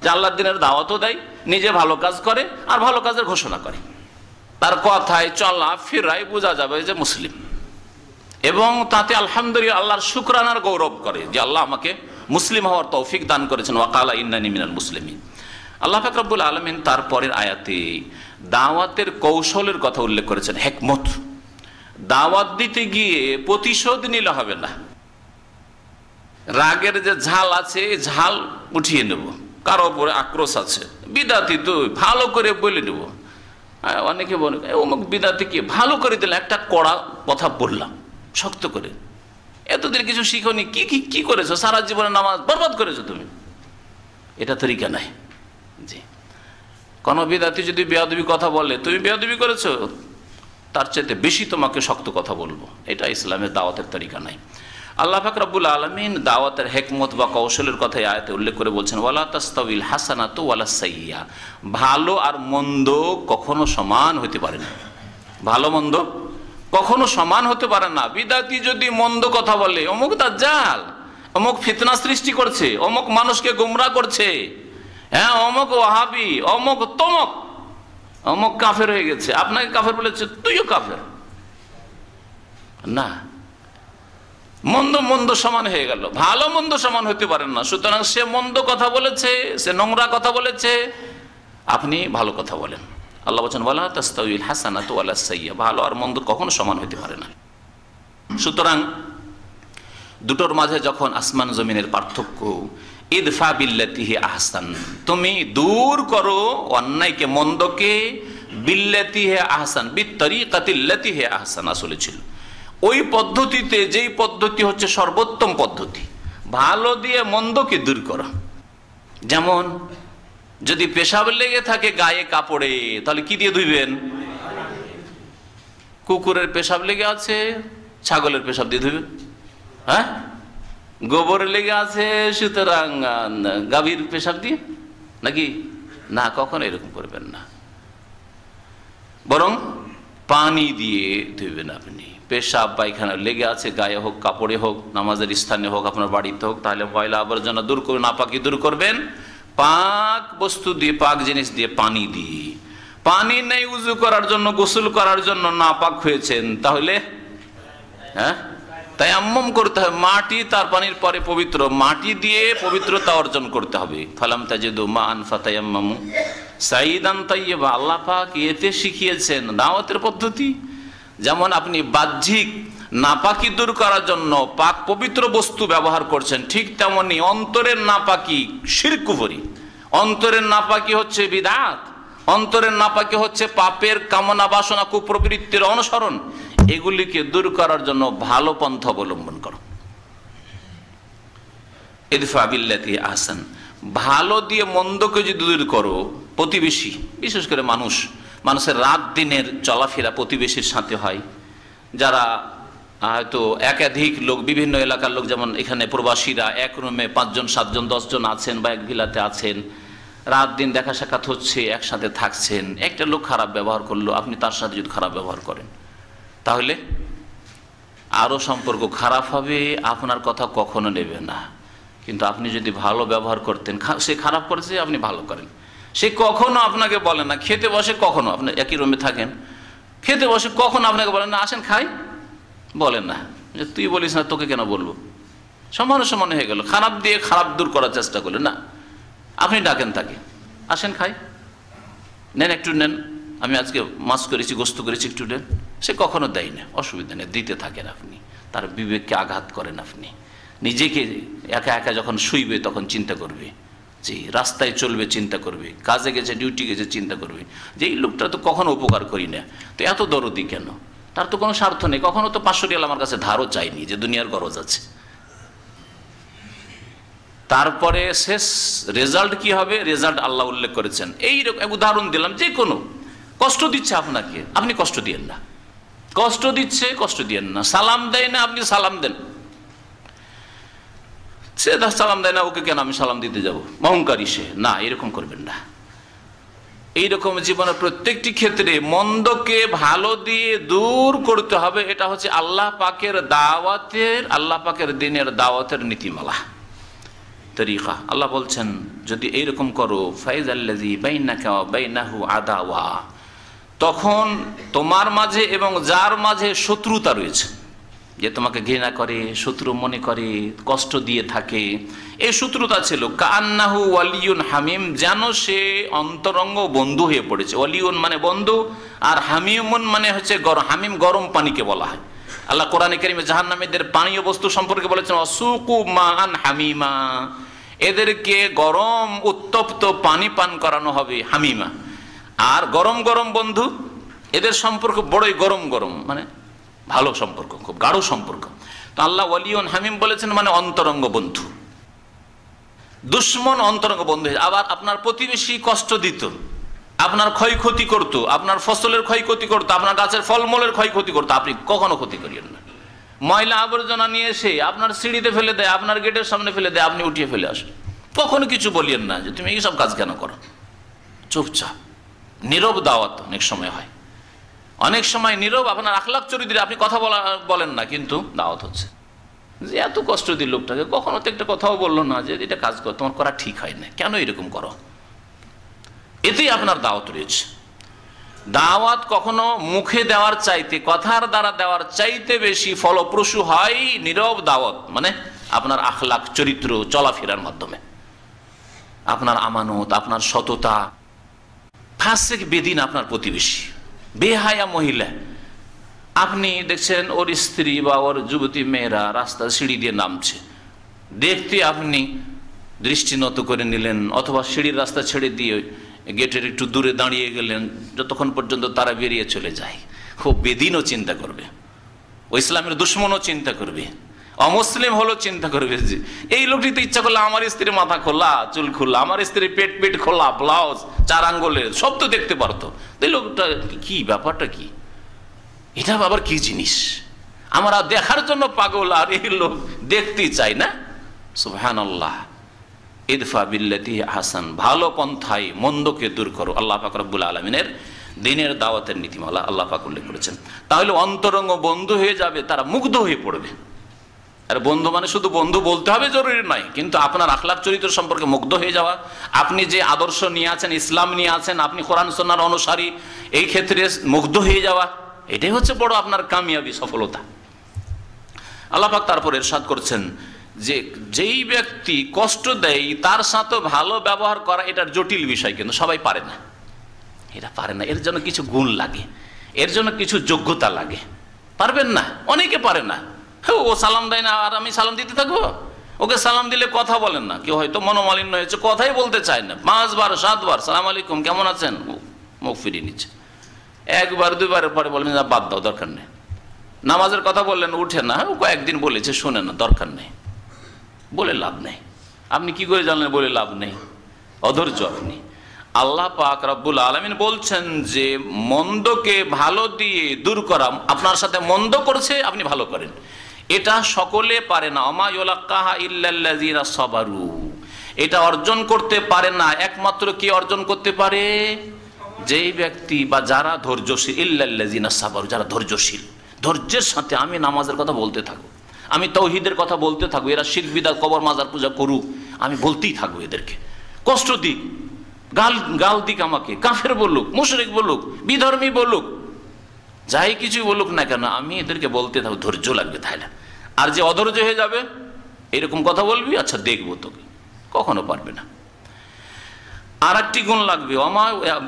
যে আল্লাহর দিনের দাওয়াতও দেয়, নিজে ভালো কাজ করে আর ভালো কাজের ঘোষণা করে, তার কথায় চলা ফিরাই বোঝা যাবে যে মুসলিম, এবং তাতে আলহামদুলিল্লাহ আল্লাহর শুকরানার গৌরব করে যে আল্লাহ আমাকে মুসলিম হওয়ার তৌফিক দান করেছেন। ওয়াকালা ইন্নানি মিনাল মুসলিমিন। আল্লাহ পাক রব্বুল আলামিন তার পরের আয়াতে দাওয়াতের কৌশলের কথা উল্লেখ করেছেন, হিকমত। দাওয়াত দিতে গিয়ে প্রতিশোধ নিলে হবে না। রাগের যে ঝাল আছে এই ঝাল উঠিয়ে নেব, কারো উপরে আক্রোশ আছে, বিদাতি তো ভালো করে বলে নেব। অনেকে বলে অমুক বিদাতি কি ভালো করে দিলে, একটা কড়া কথা বললাম শক্ত করে, এতদিন কিছু শিখনি, কি কি কি করেছো, সারা জীবনে নামাজ বরবাদ করেছো তুমি, এটা তরিকা নাই। জি, কোন বিদাতি যদি বেয়াদবি কথা বলে, তুমি বেয়াদবি করেছো, তার চাইতে বেশি তোমাকে শক্ত কথা বলবো, এটা ইসলামের দাওয়াতের তরিকা নাই। আল্লাহ পাক রব্বুল আলামিন দাওয়াতের হিকমত বা কৌশলের কথা আয়াতে উল্লেখ করে বলছেন, ওয়ালা তাস্তাউল হাসানাতু ওয়ালা সাইয়্যা। ভালো আর মন্দ কখনো সমান হতে পারে না। ভালো মন্দ কখনো সমান হতে পারে না। বিদাতি যদি মন্দ কথা বলে, অমুক দাজ্জাল, অমুক ফিতনা সৃষ্টি করছে, অমুক মানুষকে গুমরাহ করছে, হ্যাঁ অমুক ওয়াহাবি, অমুক তমক, অমুক কাফের হয়ে গেছে, আপনাকে কাফের বলেছে, তুইও কাফের না। মন্দ মন্দ সমান হয়ে গেল, ভালো মন্দ সমান হতে পারেন না। সুতরাং সে মন্দ কথা বলেছে, সে নোংরা কথা বলেছে, আপনি ভালো কথা বলেন। আল্লাহ বলেন ওয়ালা তাস্তাউল হাসানাতু ওয়ালা সাইয়্যা। ভালো আর মন্দ কখনো সমান হতে পারে না। সুতরাং দুটোর মাঝে যখন আসমান জমিনের পার্থক্য, ইদফা বিল্লাতি হি আহসান, তুমি দূর করো অন্যায়কে মন্দকে, বিল্লাতি হি আহসান, বিত্তরিকাতিল্লাতি হি আহসান আসলে ছিল ওই পদ্ধতিতে, যেই পদ্ধতি হচ্ছে সর্বোত্তম পদ্ধতি, ভালো দিয়ে মন্দকে দূর করা। যেমন যদি পেশাব লেগে থাকে গায়ে কাপড়ে, তাহলে কি দিয়ে ধুইবেন? কুকুরের পেশাব লেগে আছে, ছাগলের পেশাব দিয়ে ধুইবেন। হ্যাঁ, গোবর লেগে আছে, সুতরাং গাভীর পেশাব দিয়ে, নাকি? না, কখনো এরকম করবেন না। বরং পানি দিয়ে ধুইবেন। আপনি পেশাব পায়খানা লেগে আছে গায়ে হোক, কাপড়ে হোক, নামাজের স্থানে হোক, আপনার বাড়িতে হোক, তাহলে ময়লা আবর্জনা দূর করে নাপাকি দূর করবেন পাক বস্তু দিয়ে, পাক জিনিস দিয়ে, পানি দিয়ে। পানি নেই উযু করার জন্য, গোসল করার জন্য, নাপাক হয়েছেন, তাহলে হ্যাঁ তায়াম্মুম করতে হবে। মাটি তার পানির পরে পবিত্র, মাটি দিয়ে পবিত্রতা অর্জন করতে হবে। ফালাম তাজিদু মাআন ফাতায়াম্মামু সাইয়্যিদান তাইয়্যিবা। আল্লাহ পাক এতে শিখিয়েছেন দাওয়াতের পদ্ধতি। যেমন আপনি বাহ্যিক নাপাকি দূর করার জন্য পাক পবিত্র বস্তু ব্যবহার করছেন, ঠিক তেমনি অন্তরের নাপাকি শিরক কুফরি, অন্তরের নাপাকি হচ্ছে বিদআত, অন্তরের নাপাকি হচ্ছে পাপের কামনা বাসনা কুপ্রবৃত্তির অনুসরণ। এগুলিকে দূর করার জন্য ভালো পন্থা অবলম্বন করো। ইদফা বিল্লাতি আহসান, ভালো দিয়ে মন্দকে যদি দূর করো, প্রতিবেশী, বিশেষ করে মানুষের রাত দিনের চলাফেরা প্রতিবেশীর সাথে হয়। যারা হয়তো একাধিক লোক, বিভিন্ন এলাকার লোক, যেমন এখানে প্রবাসীরা এক রুমে 5 জন 7 জন 10 জন আছেন, বা এক ভিলাতে আছেন, রাত দিন দেখা সাক্ষাৎ হচ্ছে, একসাথে থাকছেন। একটা লোক খারাপ ব্যবহার করলো, আপনি তার সাথে যদি খারাপ ব্যবহার করেন, তাহলে আরও সম্পর্ক খারাপ হবে, আপনার কথা কখনো নেবে না। কিন্তু আপনি যদি ভালো ব্যবহার করতেন, সে খারাপ করেছে, আপনি ভালো করেন, সে কখনো আপনাকে বলে না। খেতে বসে কখনো, আপনি একই রুমে থাকেন, খেতে বসে কখনো আপনাকে বলেন না আসেন খাই, বলেন না যে তুই বলিস না, তোকে কেন বলবো, সমানে সমানে হয়ে গেল। খারাপ দিয়ে খারাপ দূর করার চেষ্টা করলেন না, আপনি ডাকেন তাকে, আসেন খাই, নেন একটু নেন, আমি আজকে মাছ করেছি, গোস্ত করেছি, একটু নেন। সে কখনো দেয় না, অসুবিধা নেই, দিতে থাকেন। আপনি তার বিবেককে আঘাত করেন। আপনি নিজেকে একা একা যখন শুইবে তখন চিন্তা করবে, যে রাস্তায় চলবে চিন্তা করবে, কাজে গেছে, ডিউটি গেছে চিন্তা করবে, যে এই লোকটা তো কখনো উপকার করি না, তো এত দরদি কেন, তার তো কোনো স্বার্থ নেই, কখনো তো 500 রিয়াল আমার কাছে ধারও চাইনি, যে দুনিয়ার গরজ আছে। তারপরে শেষ রেজাল্ট কি হবে, রেজাল্ট আল্লাহ উল্লেখ করেছেন। এই উদাহরণ দিলাম, যে কোনো কষ্ট দিচ্ছে আপনাকে, আপনি কষ্ট দিয়েন না। কষ্ট দিচ্ছে, কষ্ট দিয়েন না। সালাম দেয় না, আপনি সালাম দেন। সে সালাম দেয় না, ওকে কেন আমি সালাম দিতে যাব, অহংকারী সে, না, এরকম করবেন না। এইরকম জীবনের প্রত্যেকটি ক্ষেত্রে মন্দকে ভালো দিয়ে দূর করতে হবে। এটা হচ্ছে আল্লাহ পাকের দাওয়াতের, আল্লাহ পাকের দিনের দাওয়াতের নীতিমালা, তরিকা। আল্লাহ বলছেন যদি এইরকম করো, ফাইজাল্লাযী বাইনাকা ওয়া বাইনাহু আদাওয়া, তখন তোমার মাঝে এবং যার মাঝে শত্রুতা রয়েছে, যে তোমাকে ঘৃণা করে, শত্রু মনে করে, কষ্ট দিয়ে থাকে, এই শত্রুতা ছিল কান্নাহু ওয়ালিউন হামিম, যেন সে অন্তরঙ্গ বন্ধু হয়ে পড়েছে। ওয়ালিউন মানে বন্ধু, আর হামিমুন মানে হচ্ছে গরম। হামিম গরম পানিকে বলা হয়। আল্লাহ কোরআনে কারিমে জাহান্নামীদের পানীয় বস্তু সম্পর্কে বলেছেন ওয়াসুকু মান হামিমা, এদেরকে গরম উত্তপ্ত পানি পান করানো হবে, হামিমা। আর গরম গরম বন্ধু, এদের সম্পর্ক বড়ই গরম গরম, মানে ভালো সম্পর্ক, খুব গাঢ় সম্পর্ক। তো আল্লাহ ওয়ালিউন হামিম বলেছেন মানে অন্তরঙ্গ বন্ধু। দুশ্মন অন্তরঙ্গ বন্ধু। আবার আপনার প্রতিবেশী কষ্ট দিত, আপনার ক্ষয়ক্ষতি করত, আপনার ফসলের ক্ষয়ক্ষতি করতো, আপনার গাছের ফলমূলের ক্ষয়ক্ষতি করতো, আপনি কখনো ক্ষতি করিয়েন না। ময়লা আবর্জনা নিয়ে এসে আপনার সিঁড়িতে ফেলে দেয়, আপনার গেটের সামনে ফেলে দেয়, আপনি উঠিয়ে ফেলে আসেন, কখনো কিছু বলিয়েন না যে তুমি এইসব কাজ কেন করো। চুপচাপ নীরব দাওয়াত অনেক সময় হয়, অনেক সময় নীরব আপনার আখলাক চরিত্রে আপনি কথা বলেন না, কিন্তু দাওয়াত হচ্ছে। যে এত কষ্ট দিল লোকটাকে, কখনো তো একটা কথাও বললো না যে এটা কাজ কর, তোমার করা ঠিক হয় না, কেন এরকম করো। এতেই আপনার দাওয়াত রয়েছে। দাওয়াত কখনো মুখে দেওয়ার চাইতে, কথার দ্বারা দেওয়ার চাইতে বেশি ফলপ্রসূ হয় নীরব দাওয়াত, মানে আপনার আখলাক চরিত্র চলাফেরার মাধ্যমে, আপনার আমানত, আপনার সততা। ফাসিক বেদিন আপনার প্রতিবেশী, বেহায়া মহিলা, আপনি দেখছেন ওর স্ত্রী বা ওর যুবতী মেয়েরা রাস্তা সিঁড়ি দিয়ে নামছে, দেখতে আপনি দৃষ্টি নত করে নিলেন, অথবা সিঁড়ির রাস্তা ছেড়ে দিয়ে গেটের একটু দূরে দাঁড়িয়ে গেলেন যতক্ষণ পর্যন্ত তারা বেরিয়ে চলে যায়। খুব বেদিনও চিন্তা করবে, ও ইসলামের দুশ্মনও চিন্তা করবে, অমুসলিম হলো চিন্তা করবে যে এই লোকটি তো ইচ্ছা করলো আমার স্ত্রীর মাথা খোলা, চুল খোলা, আমার স্ত্রীর পেট খোলা, ব্লাউজ 4 আঙ্গুলের সব তো দেখতে পারতো, এই লোকটা কি, ব্যাপারটা কি, এটা আবার কি জিনিস, আমরা দেখার জন্য পাগল, আর এই লোক দেখতেই চাই না। সুবহানাল্লাহ। ইদফা বিল্লাতি আহসান, ভালো পন্থায় মন্দকে দূর করো। আল্লাহ পাক রব্বুল আলামিনের দিনের দাওয়াতের নীতিমালা আল্লাহ পাক উল্লেখ করেছেন। তাহলে অন্তরঙ্গ বন্ধু হয়ে যাবে, তারা মুগ্ধ হয়ে পড়বে। আর বন্ধু মানে শুধু বন্ধু বলতে হবে জরুরি নয়, কিন্তু আপনার আখলাক চরিত্র সম্পর্কে মুগ্ধ হয়ে যাওয়া, আপনি যে আদর্শ নিয়ে আছেন, ইসলাম নিয়ে আছেন, আপনি কোরআন সুন্নাহর অনুসারী, এই ক্ষেত্রে মুগ্ধ হয়ে যাওয়া, এটাই হচ্ছে বড় আপনার কামিয়াবি, সফলতা। আল্লাহ পাক তারপর ইরশাদ করছেন যে যেই ব্যক্তি কষ্ট দেয় তার সাথে ভালো ব্যবহার করা এটার জটিল বিষয়, কিন্তু সবাই পারে না, এটা পারে না, এর জন্য কিছু গুণ লাগে, এর জন্য কিছু যোগ্যতা লাগে, পারবেন না, অনেকে পারে না। হ্যাঁ, ও সালাম দেয় না আর আমি সালাম দিতে থাকবো, ওকে সালাম দিলে কথা বলেন না, কেউ হয়তো মনোমালিন্য হয়েছে, কথাই বলতে চায় না, 5 বার 7 বার সালাম আলাইকুম কেমন আছেন, মুখ ফিরিয়ে নিচ্ছে, 1 বার 2 বারের পরে বলেন বাদ দাও, দরকার নেই। নামাজের কথা বললেন, উঠে না, ও কয়েকদিন বলেছে, শোনে না, দরকার নেই, বলে লাভ নেই। আপনি কি করে জানলেন বলে লাভ নেই? অধৈর্য আপনি। আল্লাহ পাক রব্বুল আলামিন বলছেন যে মন্দকে ভালো দিয়ে দূর করা, আপনার সাথে মন্দ করছে আপনি ভালো করেন, এটা সকলে পারে না। ওমা ইউলাক্কাহা ইল্লাল্লাযিনা সাবারু, এটা অর্জন করতে পারে না, একমাত্র কি অর্জন করতে পারে? যেই ব্যক্তি বা যারা ধৈর্যশীল, ইল্লাল্লাযিনা সাবারু, যারা ধৈর্যশীল, ধৈর্যের সাথে আমি নামাজের কথা বলতে থাকবো, আমি তাওহীদের কথা বলতে থাকবো, এরা শিরক বিদআত কবর মাজার পূজা করুক, আমি বলতেই থাকবো, এদেরকে কষ্ট দিক, গাল দিক, আমাকে কাফের বলুক, মুশরিক বলুক, বিধর্মী বলুক, যাই কিছু বলুক না কেন, আমি এদেরকে বলতে থাকবো, ধৈর্য লাগবে তাহলে। আর যে অধৈর্য হয়ে যাবে, এরকম কথা বলবি, আচ্ছা দেখবো তোকে, কখনো পারবে না। আর একটি গুণ লাগবে,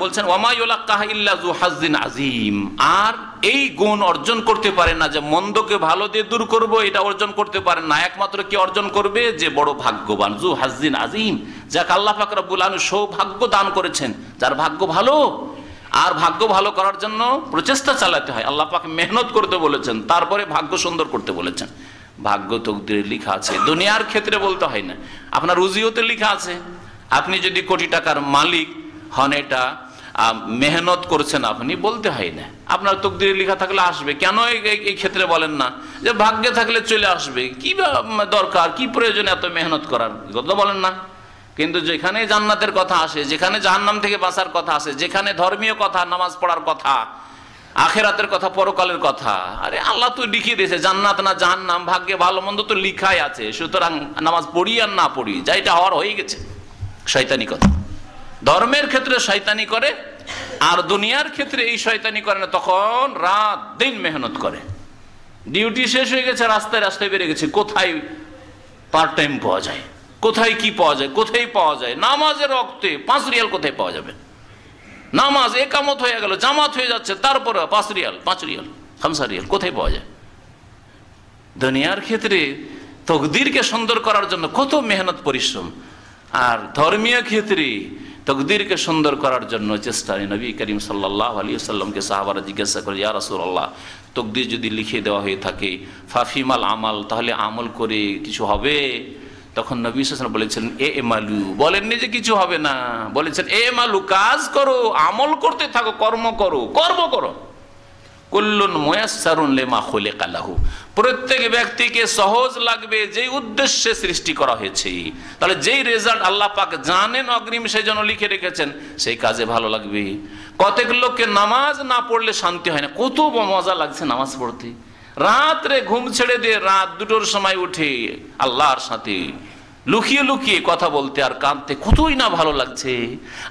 বলছেন ওয়ামা ইউলাক্কাহা ইল্লা যু হাজ্জিন আযীম, আর এই গুণ অর্জন করতে পারে না যে মন্দকে ভালো দিয়ে দূর করব, এটা অর্জন করতে পারে না, একমাত্র কি অর্জন করবে? যে বড় ভাগ্যবান, যু হাজ্জিন আযীম, যাকে আল্লাহ পাক রব্বুল আলামিন সৌভাগ্য দান করেছেন, যার ভাগ্য ভালো। আর ভাগ্য ভালো করার জন্য প্রচেষ্টা চালাতে হয়, আল্লাহ পাক মেহনত করতে বলেছেন, তারপরে ভাগ্য সুন্দর করতে বলেছেন। ভাগ্য তকদিরে লেখা আছে, দুনিয়ার ক্ষেত্রে বলতে হয় না, আপনার রুজিওতে লেখা আছে। আপনি যদি কোটি টাকার মালিক হন, এটা মেহনত করছেন আপনি, বলতে হয় না, আপনার তকদিরে লেখা থাকলে আসবে। কেন এই ক্ষেত্রে বলেন না যে ভাগ্যে থাকলে চলে আসবে? কি দরকার, কি প্রয়োজন এত মেহনত করার? কথা বলেন না, কিন্তু যেখানে জান্নাতের কথা আসে, যেখানে জাহান্নাম থেকে বাঁচার কথা আসে, যেখানে ধর্মীয় কথা, নামাজ পড়ার কথা, আখেরাতের কথা, পরকালের কথা, আরে আল্লাহ তো লিখে দিয়েছে জান্নাত না জাহান্নাম, ভাগ্যে ভালো মন্দ তো লিখাই আছে, সুতরাং নামাজ পড়ি আর না পড়ি, যা এটা হওয়ার হয়ে গেছে। শয়তানি কথা। ধর্মের ক্ষেত্রে শয়তানি করে, আর দুনিয়ার ক্ষেত্রে এই শয়তানি করে না, তখন রাত দিন মেহনত করে। ডিউটি শেষ হয়ে গেছে, রাস্তায় রাস্তায় বেরিয়ে গেছে, কোথায় পার্ট টাইম পাওয়া যায়, কোথায় কি পাওয়া যায়, কোথায় পাওয়া যায়। নামাজের রক্তে 5 রিয়াল কোথায় পাওয়া যাবে? নামাজ একামত হয়ে গেল, জামাত হয়ে যাচ্ছে, তারপরে 5 রিয়াল 5 রিয়াল 5 রিয়াল কোথায় পাওয়া যায়? দুনিয়ার ক্ষেত্রে তকদিরকে সুন্দর করার জন্য কত মেহনত পরিশ্রম, আর ধর্মীয় ক্ষেত্রে তকদিরকে সুন্দর করার জন্য চেষ্টা। নবী করিম সাল্লাল্লাহু আলাইহি ওয়াসাল্লামকে সাহাবারা জিজ্ঞাসা করে, ইয়া রাসূলুল্লাহ, তকদির যদি লিখে দেওয়া হয়ে থাকে, ফাফিমাল আমাল, তাহলে আমল করে কিছু হবে? তখন নবী সাল্লাল্লাহু আলাইহি ওয়াসাল্লাম বলেছেন, এ মালু, বলেননি যে কিছু হবে না, বলেছেন এ মালু, কাজ করো, আমল করতে থাকো, কর্ম করো, কর্ম করো। কুল্লুন মুয়াসসারুন লিমা খুলিকা লাহু, প্রত্যেক ব্যক্তিকে সহজ লাগবে যেই উদ্দেশ্যে সৃষ্টি করা হয়েছে। তাহলে যেই রেজাল্ট আল্লাহ পাক জানেন অগ্রিম, সেই জন্য লিখে রেখেছেন, সেই কাজে ভালো লাগবে। কতক লোককে নামাজ না পড়লে শান্তি হয় না, কত মজা লাগছে নামাজ পড়তে, রাত্রে ঘুম ছেড়ে দিয়ে রাত 2টোর সময় উঠে আল্লাহর সাথে লুকিয়ে লুকিয়ে কথা বলতে আর কাঁদতে কতই না ভালো লাগছে।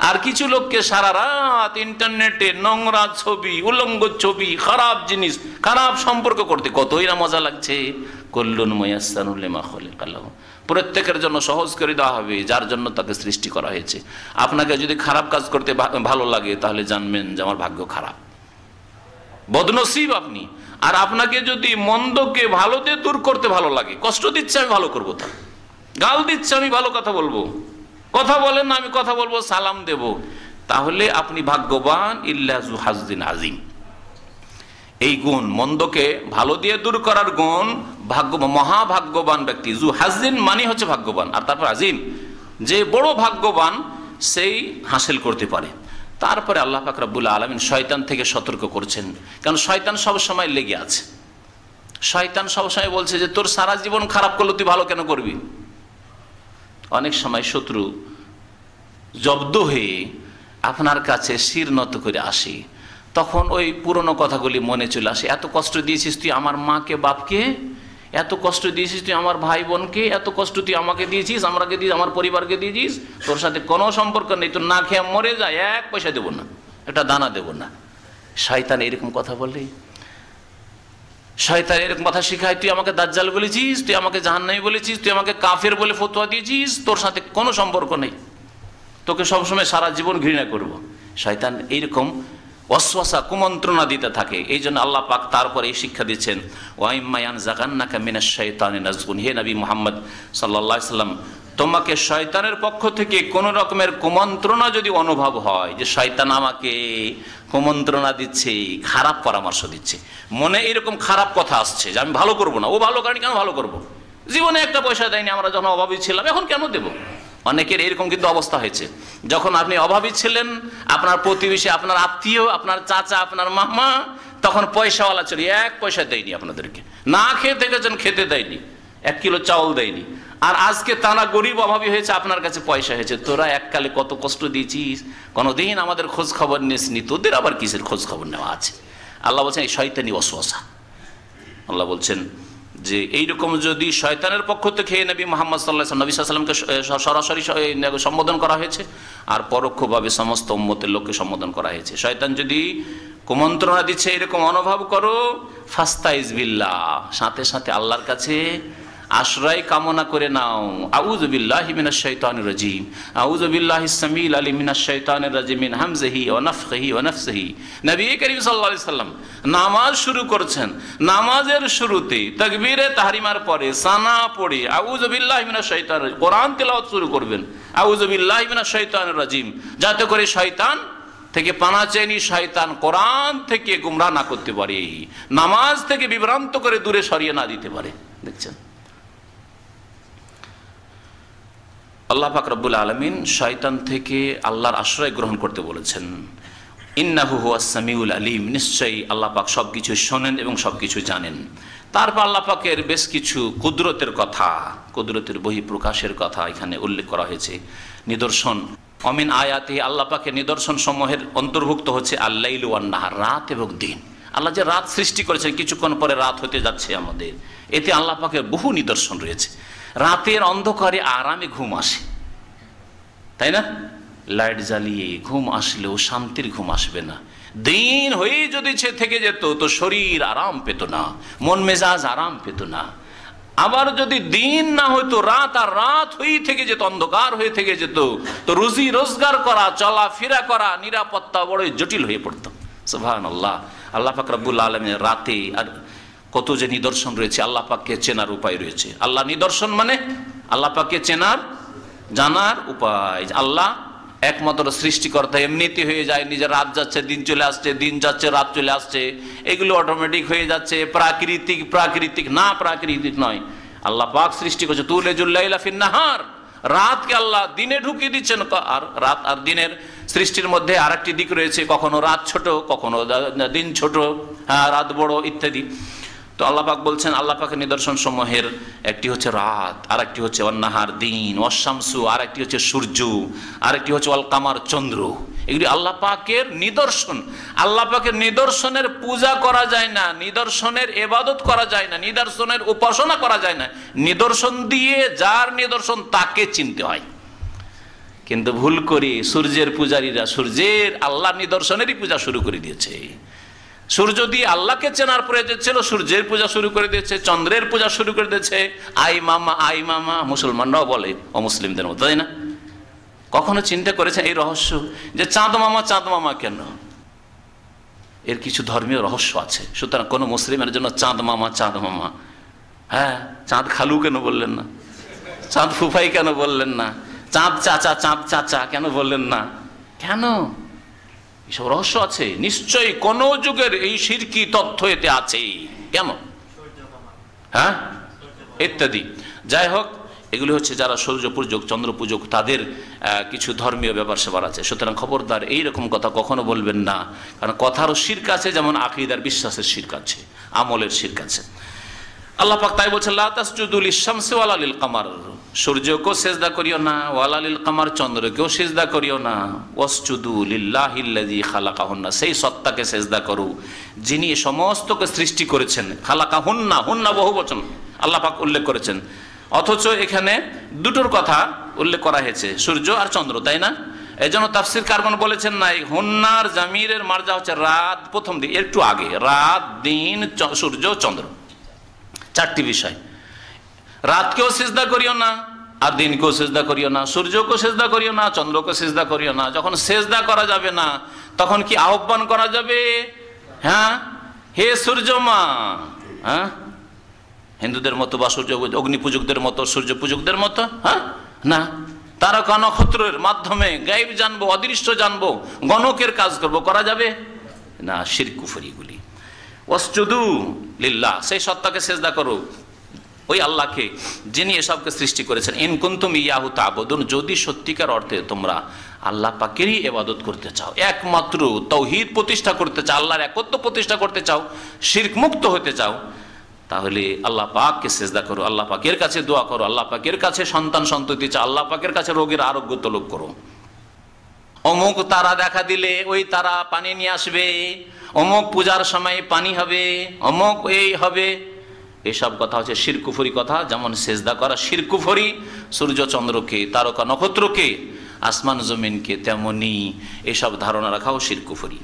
আর কিছু লোককে সারা রাত ইন্টারনেটে নোংরা ছবি, উলঙ্গ ছবি, খারাপ জিনিস, খারাপ সম্পর্ক করতে কতই না মজা লাগছে। কুল্লুন মুয়াসসারুন লিমা খুলিকা লাহু, প্রত্যেকের জন্য সহজ করে দেওয়া হবে যার জন্য তাকে সৃষ্টি করা হয়েছে। আপনাকে যদি খারাপ কাজ করতে ভালো লাগে, তাহলে জানবেন যে আমার ভাগ্য খারাপ, বদনসিব আপনি। আর আপনাকে যদি মন্দকে ভালো দিয়ে দূর করতে ভালো লাগে, কষ্ট দিচ্ছে আমি ভালো করবো, তা গাল দিচ্ছে আমি ভালো কথা বলবো, কথা বলেন না আমি কথা বলবো, সালাম দেব, তাহলে আপনি ভাগ্যবান। ইল্লা যু হাজ্জিন আযীম, এই গুণ, মন্দকে ভালো দিয়ে দূর করার গুণ, মহাভাগ্যবান ব্যক্তি। যু হাজ্জিন মানে হচ্ছে ভাগ্যবান, আর তারপর আযীম, যে বড় ভাগ্যবান সেই হাসিল করতে পারে। তারপরে আল্লাহ পাক রব্বুল আলামিন শয়তান থেকে সতর্ক করছেন, কারণ শয়তান সব সময় লেগে আছে। শয়তান সবসময় বলছে যে তোর সারা জীবন খারাপ করলে তুই ভালো কেন করবি? অনেক সময় শত্রু জব্দ হয়ে আপনার কাছে শির নত করে আসে, তখন ওই পুরনো কথাগুলি মনে চলে আসে। এত কষ্ট দিয়েছিস তুই আমার মাকে বাপকে, এত কষ্ট দিয়েছিস তুই আমার ভাই বোনকে, এত কষ্ট তুই আমাকে দিয়েছিস, আমাকে দিয়ে, আমার পরিবারকে দিয়েছিস, তোর সাথে কোনো সম্পর্ক নেই, তোর না খেয়ে মরে যায়, 1 পয়সা দেবো না, একটা দানা দেবো না। শয়তান এরকম কথা বলে, শয়তান এরকম কথা শিখায়, তুই আমাকে দাজ্জাল বলেছিস, তুই আমাকে জাহান্নামী বলেছিস, তুই আমাকে কাফের বলে ফতোয়া দিয়েছিস, তোর সাথে কোনো সম্পর্ক নেই, তোকে সবসময় সারা জীবন ঘৃণা করব। শয়তান এইরকম ওয়াসওয়াসা, কুমন্ত্রণা দিতে থাকে। এই জন্য আল্লাহ পাক তারপরে এই শিক্ষা দিচ্ছেন, ওয়াইম্মা ইয়ানজাগান্নাকা মিনাশ শাইতানি নাজগুন, হে নবী মুহাম্মদ সাল্লাল্লাহু আলাইহি সাল্লাম, তোমাকে শয়তানের পক্ষ থেকে কোন রকমের কুমন্ত্রণা যদি অনুভব হয়, যে শয়তান আমাকে কুমন্ত্রণা দিচ্ছে, খারাপ পরামর্শ দিচ্ছে, মনে এরকম খারাপ কথা আসছে যে আমি ভালো করবো না, ও ভালো করেনি কেন ভালো করবো, জীবনে একটা পয়সা দেয়নি, আমরা যখন অভাবী ছিলাম এখন কেন দেব। অনেকের এরকম কিন্তু অবস্থা হয়েছে, যখন আপনি অভাবী ছিলেন, আপনার প্রতিবেশী, আপনার আত্মীয়, আপনার চাচা, আপনার মামা তখন পয়সাওয়ালা ছিল, 1 পয়সা দেয়নি আপনাদেরকে, না খেয়ে দেখেছেন খেতে দেয়নি, 1 কিলো চাউল দেয়নি। আর আজকে তারা গরিব অভাবী হয়েছে, আপনার কাছে পয়সা হয়েছে, তোরা এককালে কত কষ্ট দিয়েছিস, কোনোদিন আমাদের খোঁজ খবর নিসনি, তোদের আবার কিসের খোঁজ খবর নেওয়া আছে। আল্লাহ বলছেন এই শয়তানি ওয়াসওয়াসা। আল্লাহ বলছেন যে এইরকম যদি শয়তানের পক্ষ থেকে নবী মুহাম্মদ সাল্লাল্লাহু আলাইহি ওয়াসাল্লাম, নবী সাল্লাল্লাহু আলাইহি ওয়াসাল্লামকে সরাসরি সম্বোধন করা হয়েছে, আর পরোক্ষভাবে সমস্ত উম্মতের লোককে সম্বোধন করা হয়েছে। শয়তান যদি কুমন্ত্রণা দিচ্ছে এরকম অনুভব করো, ফাস্তাইজ বিল্লাহ, সাথে সাথে আল্লাহর কাছে আশ্রয় কামনা করে নাও। আউযু বিল্লাহি মিনাশ শাইতানির রাজিম, আউযু বিল্লাহিস সামিল আলিম মিনাশ শাইতানির রাজিম মিন হামজিহি ওয়া নাফখিহি ওয়া নাফসিহি। নবী করিম সাল্লাল্লাহু আলাইহি সাল্লাম নামাজ শুরু করছেন, নামাজের শুরুতে তাকবীরে তাহরিমার পরে সানা পড়ে আউযু বিল্লাহি মিনাশ শাইতানির রাজিম, কোরআন তেলাওয়াত শুরু করবেন আউযু বিল্লাহি মিনাশ শাইতানির রাজিম, যাতে করে শয়তান থেকে পানা চাইনি, শয়তান কোরআন থেকে গুমরাহ না করতে পারে, নামাজ থেকে বিভ্রান্ত করে দূরে সরিয়ে না দিতে পারে। দেখছেন আল্লাহ পাক রব্বুল আলামিন শয়তান থেকে আল্লাহর আশ্রয় গ্রহণ করতে বলেছেন। ইন্নাহু হুয়াস সামিউল আলিম, নিশ্চয়ই আল্লাহ পাক সবকিছু শোনেন এবং সবকিছু জানেন। তারপর আল্লাহ পাকের বেশ কিছু কুদরতের কথা, কুদরতের বহিঃপ্রকাশের কথা এখানে উল্লেখ করা হয়েছে। নিদর্শন, অমিন আয়াতে, আল্লাহ পাকের নিদর্শন সমূহের অন্তর্ভুক্ত হচ্ছে আল-লাইল ওয়ান নাহার, রাত এবং দিন। আল্লাহ যে রাত সৃষ্টি করেছেন, কিছুক্ষণ পরে রাত হতে যাচ্ছে আমাদের, এতে আল্লাহ পাকের বহু নিদর্শন রয়েছে। রাতের অন্ধকারে আরামে ঘুম আসে, তাই না? লাইট জ্বালিয়ে ঘুম আসলেও শান্তির ঘুম আসবে না। দিন হয়ে যদি থেকে যেত তো শরীর আরাম পেত না, মন মেজাজ আরাম পেত না। আবার যদি দিন না হইতো, রাত আর রাত হয়ে থেকে যেত, অন্ধকার হয়ে থেকে যেত, তো রুজি রোজগার করা, চলাফেরা করা, নিরাপত্তা বড়ই জটিল হয়ে পড়তো। সুবহানাল্লাহ। আল্লাহ পাক রব্বুল আলামিনের রাতে আর কত যে নিদর্শন রয়েছে, আল্লাহ পাককে চেনার উপায় রয়েছে। আল্লাহ নিদর্শন মানে আল্লাহ পাককে চেনার, জানার উপায়। আল্লাহ একমাত্র সৃষ্টিকর্তা, এমনিতে হয়ে যায়, নিজের রাত যাচ্ছে দিন চলে আসছে, দিন যাচ্ছে রাত চলে আসছে, এগুলো অটোমেটিক হয়ে যাচ্ছে। প্রাকৃতিক, প্রাকৃতিক না, প্রাকৃতিক নয়। আল্লাহ পাক সৃষ্টি করছে। তুলিজুল লাইলা ফিন নাহার, রাতকে আল্লাহ দিনে ঢুকিয়ে দিচ্ছেন। আর রাত আর দিনের সৃষ্টির মধ্যে আরেকটি দিক রয়েছে, কখনো রাত ছোট, কখনো দিন ছোট, হ্যাঁ রাত বড় ইত্যাদি। তো আল্লাহ পাক বলছেন আল্লাহ পাকের নিদর্শন সমূহের একটি হচ্ছে রাত, আর একটি হচ্ছে অন্নাহার দিন, ওয়াশামসু আর একটি হচ্ছে সূর্য, আর একটি হচ্ছে অল কামার চন্দ্র। এগুলি আল্লাহ পাকের নিদর্শন। আল্লাহ পাকের নিদর্শনের পূজা করা যায় না, নিদর্শনের ইবাদত করা যায় না, নিদর্শনের উপাসনা করা যায় না। নিদর্শন দিয়ে যার নিদর্শন তাকে চিনতে হয়। কিন্তু ভুল করে সূর্যের পূজারীরা সূর্যের আল্লাহ নিদর্শনেরই পূজা শুরু করে দিয়েছে। সূর্য দিয়ে আল্লাহকে চেনার প্রয়োজন ছিল, সূর্যের পূজা শুরু করে দিয়েছে, চন্দ্রের পূজা শুরু করে দিয়েছে। আই মামা, আই মামা মুসলমানরাও বলে, অমুসলিমদের মতো, তাই না? কখনো চিন্তা করেছেন এই রহস্য, যে চাঁদ মামা, চাঁদ মামা কেন? এর কিছু ধর্মীয় রহস্য আছে। সুতরাং কোনো মুসলিমের জন্য চাঁদ মামা, চাঁদ মামা, হ্যাঁ, চাঁদ খালু কেন বললেন না? চাঁদ ফুফাই কেন বললেন না? চাঁদ চাচা, চাঁদ চাচা কেন বললেন না? কেন? এসব রহস্য আছে নিশ্চয়ই, কোন যুগের এই শিরকি তথ্য এতে আছে। কেন? হ্যাঁ, ইত্যাদি। যাই হোক, এগুলি হচ্ছে যারা সূর্য পূজক, চন্দ্র পূজক, তাদের কিছু ধর্মীয় ব্যাপার স্যাপার আছে। সুতরাং খবরদার এইরকম কথা কখনো বলবেন না, কারণ কথারও শিরক আছে, যেমন আকীদার বিশ্বাসের শিরক আছে, আমলের শিরক আছে। আল্লাহ পাক তাই বলছেন, লা তাসজুদু লিশ-শামসি ওয়ালা লিল-কামার, সূর্যকেও সিজদা করিও না, ওয়ালা লিল-কামার, চন্দ্রকেও সিজদা করিও না, ওয়াসজুদু লিল্লাহিল্লাযী খালাকাহুন্না, সেই সত্তাকে সিজদা করো যিনি সমস্তকে সৃষ্টি করেছেন। খালাকাহুন্না, হুন্না বহুবচন আল্লাহ পাক উল্লেখ করেছেন, অথচ এখানে দুটোর কথা উল্লেখ করা হয়েছে, সূর্য আর চন্দ্র, তাই না? এই জন্য তাফসীরকারগণ বলেছেন না, এই হুন্নার জামিরের মারজা হচ্ছে রাত, প্রথম দিকে একটু আগে, রাত, দিন, সূর্য, চন্দ্র, চারটি বিষয়। রাতকেও সিজদা করিও না, আর দিনকেও সিজদা করিও না, সূর্যকেও সিজদা করিও না, চন্দ্রকেও সিজদা করিও না। যখন সিজদা করা যাবে না, তখন কি আহ্বান করা যাবে? হ্যাঁ, হে সূর্য মা, হ্যাঁ, হিন্দুদের মতো বা সূর্য অগ্নি পূজকদের মতো, সূর্য পূজকদের মতো, হ্যাঁ না। তারকা নক্ষত্রের মাধ্যমে গায়েব জানবো, অদৃশ্য জানবো, গণকের কাজ করবো, করা যাবে না। শিরক কুফরি গুলি। ওয়াসজুদু লিল্লাহ, সেই সত্তাকে সিজদা করো, ওই আল্লাহকে যিনি এসবকে সৃষ্টি করেছেন। ইন কুনতুম ইয়াহু তা'বুদুন, যদি সত্যিকার অর্থে তোমরা আল্লাহ পাকেরই ইবাদত করতে চাও, একমাত্র তাওহীদ প্রতিষ্ঠা করতে চাও, আল্লাহর একত্ব প্রতিষ্ঠা করতে চাও, শিরক মুক্ত হতে চাও, তাহলে আল্লাহ পাককে সিজদা করো, আল্লাহ পাকের কাছে দোয়া করো, আল্লাহ পাকের কাছে সন্তান সন্ততি চাও, আল্লাহ পাকের কাছে রোগের আরোগ্য তলব করো। অমুক তারা দেখা দিলে ওই তারা পানি নিয়ে আসবে, অমুক পূজার সময় পানি হবে, অমুক এই হবে, এসব কথা হচ্ছে শিরক কুফরি কথা। যেমন সিজদা করা শিরক কুফরি সূর্য চন্দ্রকে, তারকা নক্ষত্রকে, আসমান জমিনকে, তেমনি এসব ধারণা রাখাও শিরক কুফরি।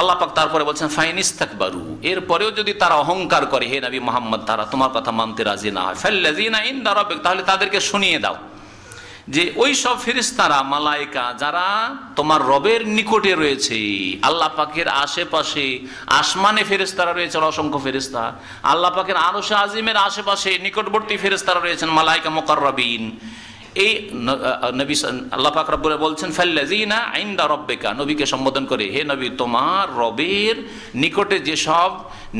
আল্লাহ পাক তারপরে বলছেন ফাইনিস্তাকবারু, এরপরেও যদি তারা অহংকার করে, হে নবী মুহাম্মদ, তারা তোমার কথা মানতে রাজি না হয়, ফাল্লাযিনা ইনদা রাব্বিক, তাহলে তাদেরকে শুনিয়ে দাও যে ওই সব ফেরেশতারা, মালায়েকা যারা তোমার রবের নিকটে রয়েছে, আল্লাহ পাকের আশেপাশে, আসমানে ফেরেশতারা রয়েছে অসংখ্য ফেরেশতা, আল্লাহ পাকের আরশে আজিমের আশেপাশে নিকটবর্তী ফেরেশতারা রয়েছেন মালায়েকা মুকাররাবিন। এই নবী আল্লাহ পাক রব্বুল বলছেন ফাল্লাযিনা ইনদা রাব্বিকা, নবীকে সম্বোধন করে, হে নবী, তোমার রবের নিকটে যেসব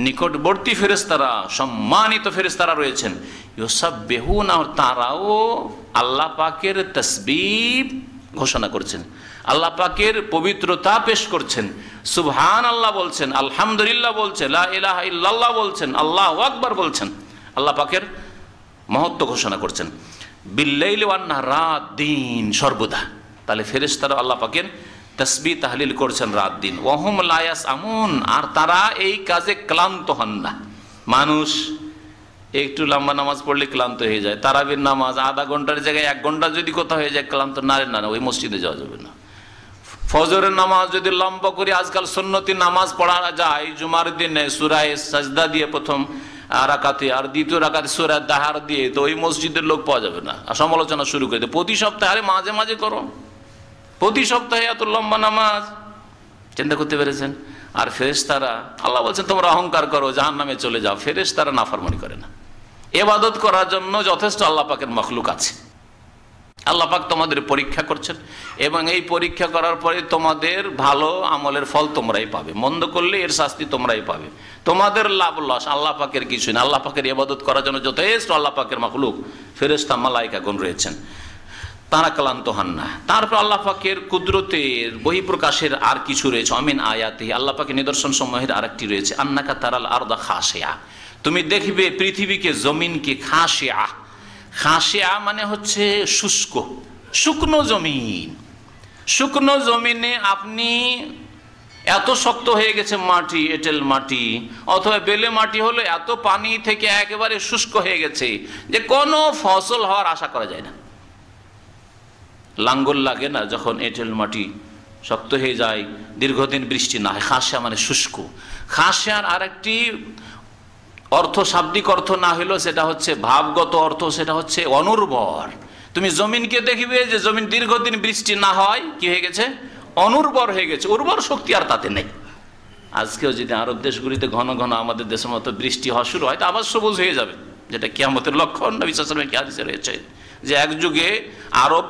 নিকটবর্তী ফেরেশতারা, সম্মানিত ফেরেশতারা রয়েছেন, ইউসাব্বিহুনা, তারাও আল্লাহ পাকের তাসবিহ ঘোষণা করছেন, আল্লাহ পাকের পবিত্রতা পেশ করছেন, সুবহানাল্লাহ বলছেন, আলহামদুলিল্লাহ বলছেন, লা ইলাহা ইল্লাল্লাহ বলছেন, আল্লাহু আকবার বলছেন, আল্লাহ পাকের মহত্ব ঘোষণা করছেন। বিল্লাইলি ওয়ান নাহার, রাত দিন সর্বদা। তাহলে ফেরেশতারা আল্লাহ পাকের তাসবিহ তাহলিল করছেন রাত দিন। ওয়াহুম লা ইয়াসআমুন, আর তারা এই কাজে ক্লান্ত হন না। মানুষ একটু লম্বা নামাজ পড়লে ক্লান্ত হয়ে যায়, তারাবির নামাজ আধা ঘন্টার জায়গায় 1 ঘন্টা যদি কোথাও হয়ে যায় ক্লান্ত, না ওই মসজিদে যাওয়া যাবে না। ফজরের নামাজ যদি লম্বা করে, আজকাল সুন্নতি নামাজ পড়া যায় জুমার দিনে সূরা সাজদা দিয়ে প্রথম রাকাতে, আর দ্বিতীয় রাকাতে সূরা দাহার দিয়ে, তো ওই মসজিদের লোক পাওয়া যাবে না। সমালোচনা শুরু করে দেয়, প্রতি সপ্তাহে মাঝে মাঝে করো, প্রতি সপ্তাহে এত লম্বা নামাজ, চিন্তা করতে পেরেছেন? আর ফেরেশতারা, আল্লাহ বলছেন তোমরা অহংকার করো জাহান্নামে চলে যাও। ফেরেশতারা নাফরমানি করে না, ইবাদত করার জন্য যথেষ্ট আল্লাহ পাকের মাখলুক আছে। আল্লাহ পাক তোমাদের পরীক্ষা করছেন, এবং এই পরীক্ষা করার পরে তোমাদের ভালো আমলের ফল তোমরাই পাবে, মন্দ করলে এর শাস্তি তোমরাই পাবে। তোমাদের লাভ লস আল্লাহ পাকের কিছু না। আল্লাহ পাকের ইবাদত করার জন্য যথেষ্ট আল্লাহ পাকের মাখলুক ফেরেশতা মালায়েকাগণ রয়েছেন, তারা ক্লান্ত হন না। তারপর আল্লাহ পাকের কুদরতের বহিঃপ্রকাশের আর কিছু রয়েছে। আমিন আয়াতি, আল্লাহ পাকের নিদর্শন সমূহের আরেকটি রয়েছে, আন্নাকা তারাল আরদা খাশিয়া, তুমি দেখবে পৃথিবীকে, জমিনকে, খাশিয়া, খাশিয়া মানে হচ্ছে শুষ্ক, শুকনো জমিন। শুকনো জমিনে আপনি এত শক্ত হয়ে গেছে মাটি, এঁটেল মাটি অথবা বেলে মাটি হলো এত পানি থেকে একেবারে শুষ্ক হয়ে গেছে যে কোনো ফসল হওয়ার আশা করা যায় না। লাঙ্গল লাগে না যখন এঁটেল মাটি শক্ত হয়ে যায়, দীর্ঘদিন বৃষ্টি না হয়। খাসিয়া মানে শুষ্ক। খাসিয়ার আরেকটি অর্থ, শাব্দিক অর্থ না হইলেও সেটা হচ্ছে ভাবগত অর্থ, সেটা হচ্ছে অনুর্বর। তুমি জমিনকে দেখবে যে জমিন দীর্ঘদিন বৃষ্টি না হয় কি হয়ে গেছে, অনুর্বর হয়ে গেছে, উর্বর শক্তি আর তাতে নেই। আজকেও যদি আরব দেশগুলিতে ঘন ঘন আমাদের দেশের মতো বৃষ্টি হওয়া শুরু হয়, তো আবার সবুজ হয়ে যাবে, যেটা কিয়ামতের লক্ষণ। নবী সাল্লাল্লাহু আলাইহি ওয়াসাল্লামের হাদিসে রয়েছে যে এক যুগে আরব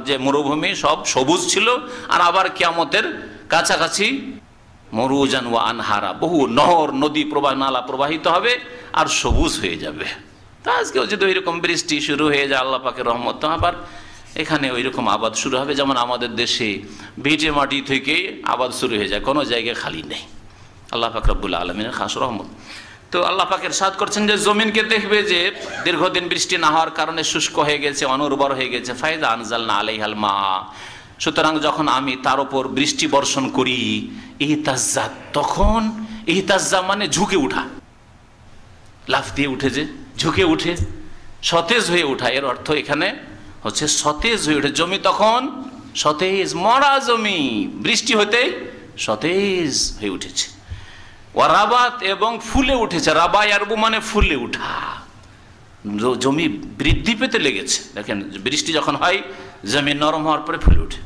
যে মরুভূমি সব সবুজ ছিল, আর আবার কিয়ামতের কাছাকাছি মরুজান ওয়া আনহারা, বহু নহর নদী প্রবাহ নালা প্রবাহিত হবে আর সবুজ হয়ে যাবে। তা আজকেও যদি ওইরকম বৃষ্টি শুরু হয়ে যায় আল্লাহ পাকের রহমত, তো আবার এখানে ওইরকম আবাদ শুরু হবে। যেমন আমাদের দেশে ভিটে মাটি থেকে আবাদ শুরু হয়ে যায়, কোনো জায়গায় খালি নেই। আল্লাহ পাক রব্বুল আলামিনের খাস রহমত। তো আল্লাহ পাক ইরশাদ করছেন যে জমিনকে দেখবে যে দীর্ঘদিন বৃষ্টি না হওয়ার কারণে শুষ্ক হয়ে গেছে, অনুর্বর হয়ে গেছে। ফাইদা আনজালনা আলাইহাল মা, সুতরাং যখন আমি তার উপর বৃষ্টি বর্ষণ করি, ইহতাজ্জা, তখন ইহতাজ্জা মানে ঝুঁকে উঠা, লাফ দিয়ে উঠে, যে ঝুঁকে উঠে, সতেজ হয়ে ওঠা। এর অর্থ এখানে হচ্ছে সতেজ হয়ে ওঠে জমি, তখন সতেজ, মরা জমি বৃষ্টি হতে সতেজ হয়ে উঠেছে। ওয়ারাবাত, এবং ফুলে উঠেছে। রাবা ইয়ারবু মানে ফুলে উঠা, জমি বৃদ্ধি পেতে লেগেছে। দেখেন বৃষ্টি যখন হয় জমি নরম হওয়ার পরে ফুলে ওঠে।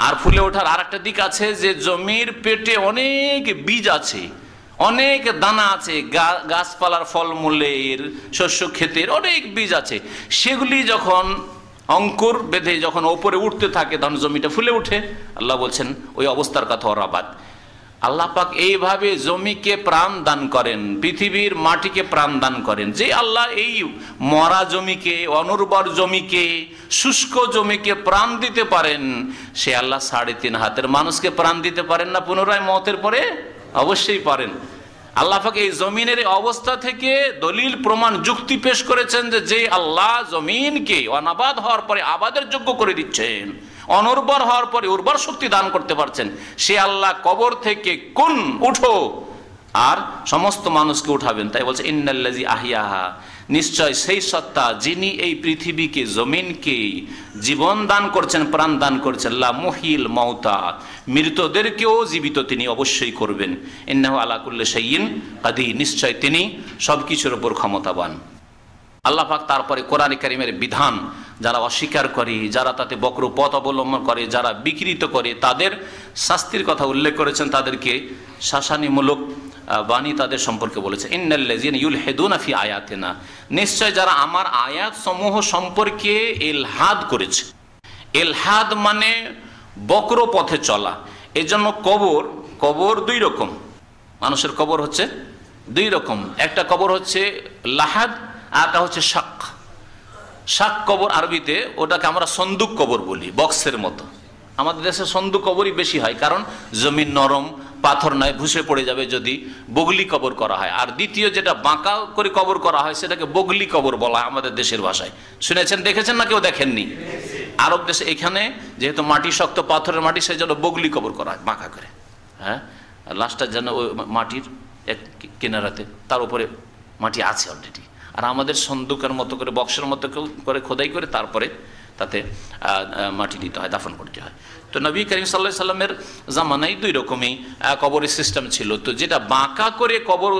আর ফুলে ওঠার আর একটা দিক আছে যে জমির পেটে অনেক বীজ আছে, অনেক দানা আছে, গাছপালার, ফলমূলের, শস্য ক্ষেতের অনেক বীজ আছে। সেগুলি যখন অঙ্কুর বেঁধে যখন ওপরে উঠতে থাকে তখন জমিটা ফুলে উঠে। আল্লাহ বলছেন ওই অবস্থার কথা। ওরাবাত, আল্লাহ পাক এইভাবে জমিকে প্রাণ দান করেন, পৃথিবীর মাটিকে প্রাণ দান করেন। যে আল্লাহ এই মরা জমিকে, অনুর্বর জমিকে, শুষ্ক জমিকে প্রাণ দিতে পারেন, সে আল্লাহ 3.5 হাতের মানুষকে প্রাণ দিতে পারেন না পুনরায় মওতের পরে? অবশ্যই পারেন। আল্লাহ পাক এই জমিনের অবস্থা থেকে দলিল, প্রমাণ, যুক্তি পেশ করেছেন যে আল্লাহ জমিনকে অনাবাদ হওয়ার পরে আবাদের যোগ্য করে দিচ্ছেন, অনুর্বর হওয়ার পরে উর্বর শক্তি দান করতে পারছেন, সে আল্লাহ কবর থেকে কোন উঠো আর সমস্ত মানুষকে উঠাবেন। তাই বলছে ইন্নাল্লাযী আহইয়াহা, নিশ্চয় সেই সত্তা যিনি এই পৃথিবীকে, জমিনকে জীবন দান করছেন, প্রাণ দান করছেন। লা মুহিল মাউতা, মৃতদেরকেও জীবিত তিনি অবশ্যই করবেন। ইন্নাহু আলা কুল্লি শাইইন কাদির, নিশ্চয় তিনি সবকিছুর উপর ক্ষমতাবান। আল্লাহ পাক তারপরে কোরআন কারীমের বিধান যারা অস্বীকার করে, যারা তাতে বক্র পথ অবলম্বন করে, যারা বিকৃত করে, তাদের শাস্তির কথা উল্লেখ করেছেন। তাদেরকে শাসানিমূলক বাণী তাদের সম্পর্কে বলেছে। ইন্নাল্লাযীনা ইউলহিদুনা ফি আয়াতিনা, নিশ্চয় যারা আমার আয়াত সমূহ সম্পর্কে ইলহাদ করেছে। ইলহাদ মানে বক্র পথে চলা। এজন্য কবর 2 রকম। মানুষের কবর হচ্ছে 2 রকম। একটা কবর হচ্ছে লাহাদ, আর একটা হচ্ছে শাক। শাক কবর আরবিতে ওটাকে আমরা সন্দুক কবর বলি, বক্সের মতো। আমাদের দেশে সন্দুক কবরই বেশি হয়, কারণ জমিন নরম, পাথর নয়, ভুসে পড়ে যাবে যদি। বগলি কবর করা হয়। আর দ্বিতীয় যেটা বাঁকা করে কবর করা হয় সেটাকে বগলি কবর বলা হয় আমাদের দেশের ভাষায়। শুনেছেন, দেখেছেন না কেউ দেখেননি? আরব দেশে এখানে যেহেতু মাটি শক্ত, পাথরের মাটি, সেই জন্য বগলি কবর করা হয় বাঁকা করে। হ্যাঁ, লাস্টটা যেন ওই মাটির এক কিনারাতে, তার উপরে মাটি আছে অলরেডি। আর আমাদের সন্দুকের মতো করে, বক্সের মতো করে খোদাই করে তারপরে তাতে মাটি দিতে হয়, দাফন করতে হয়। তো নবী করিম সাল্লাল্লাহু আলাইহি সাল্লামের জামানায় দুই রকমই কবরের সিস্টেম ছিল। তো যেটা বাঁকা করে কবর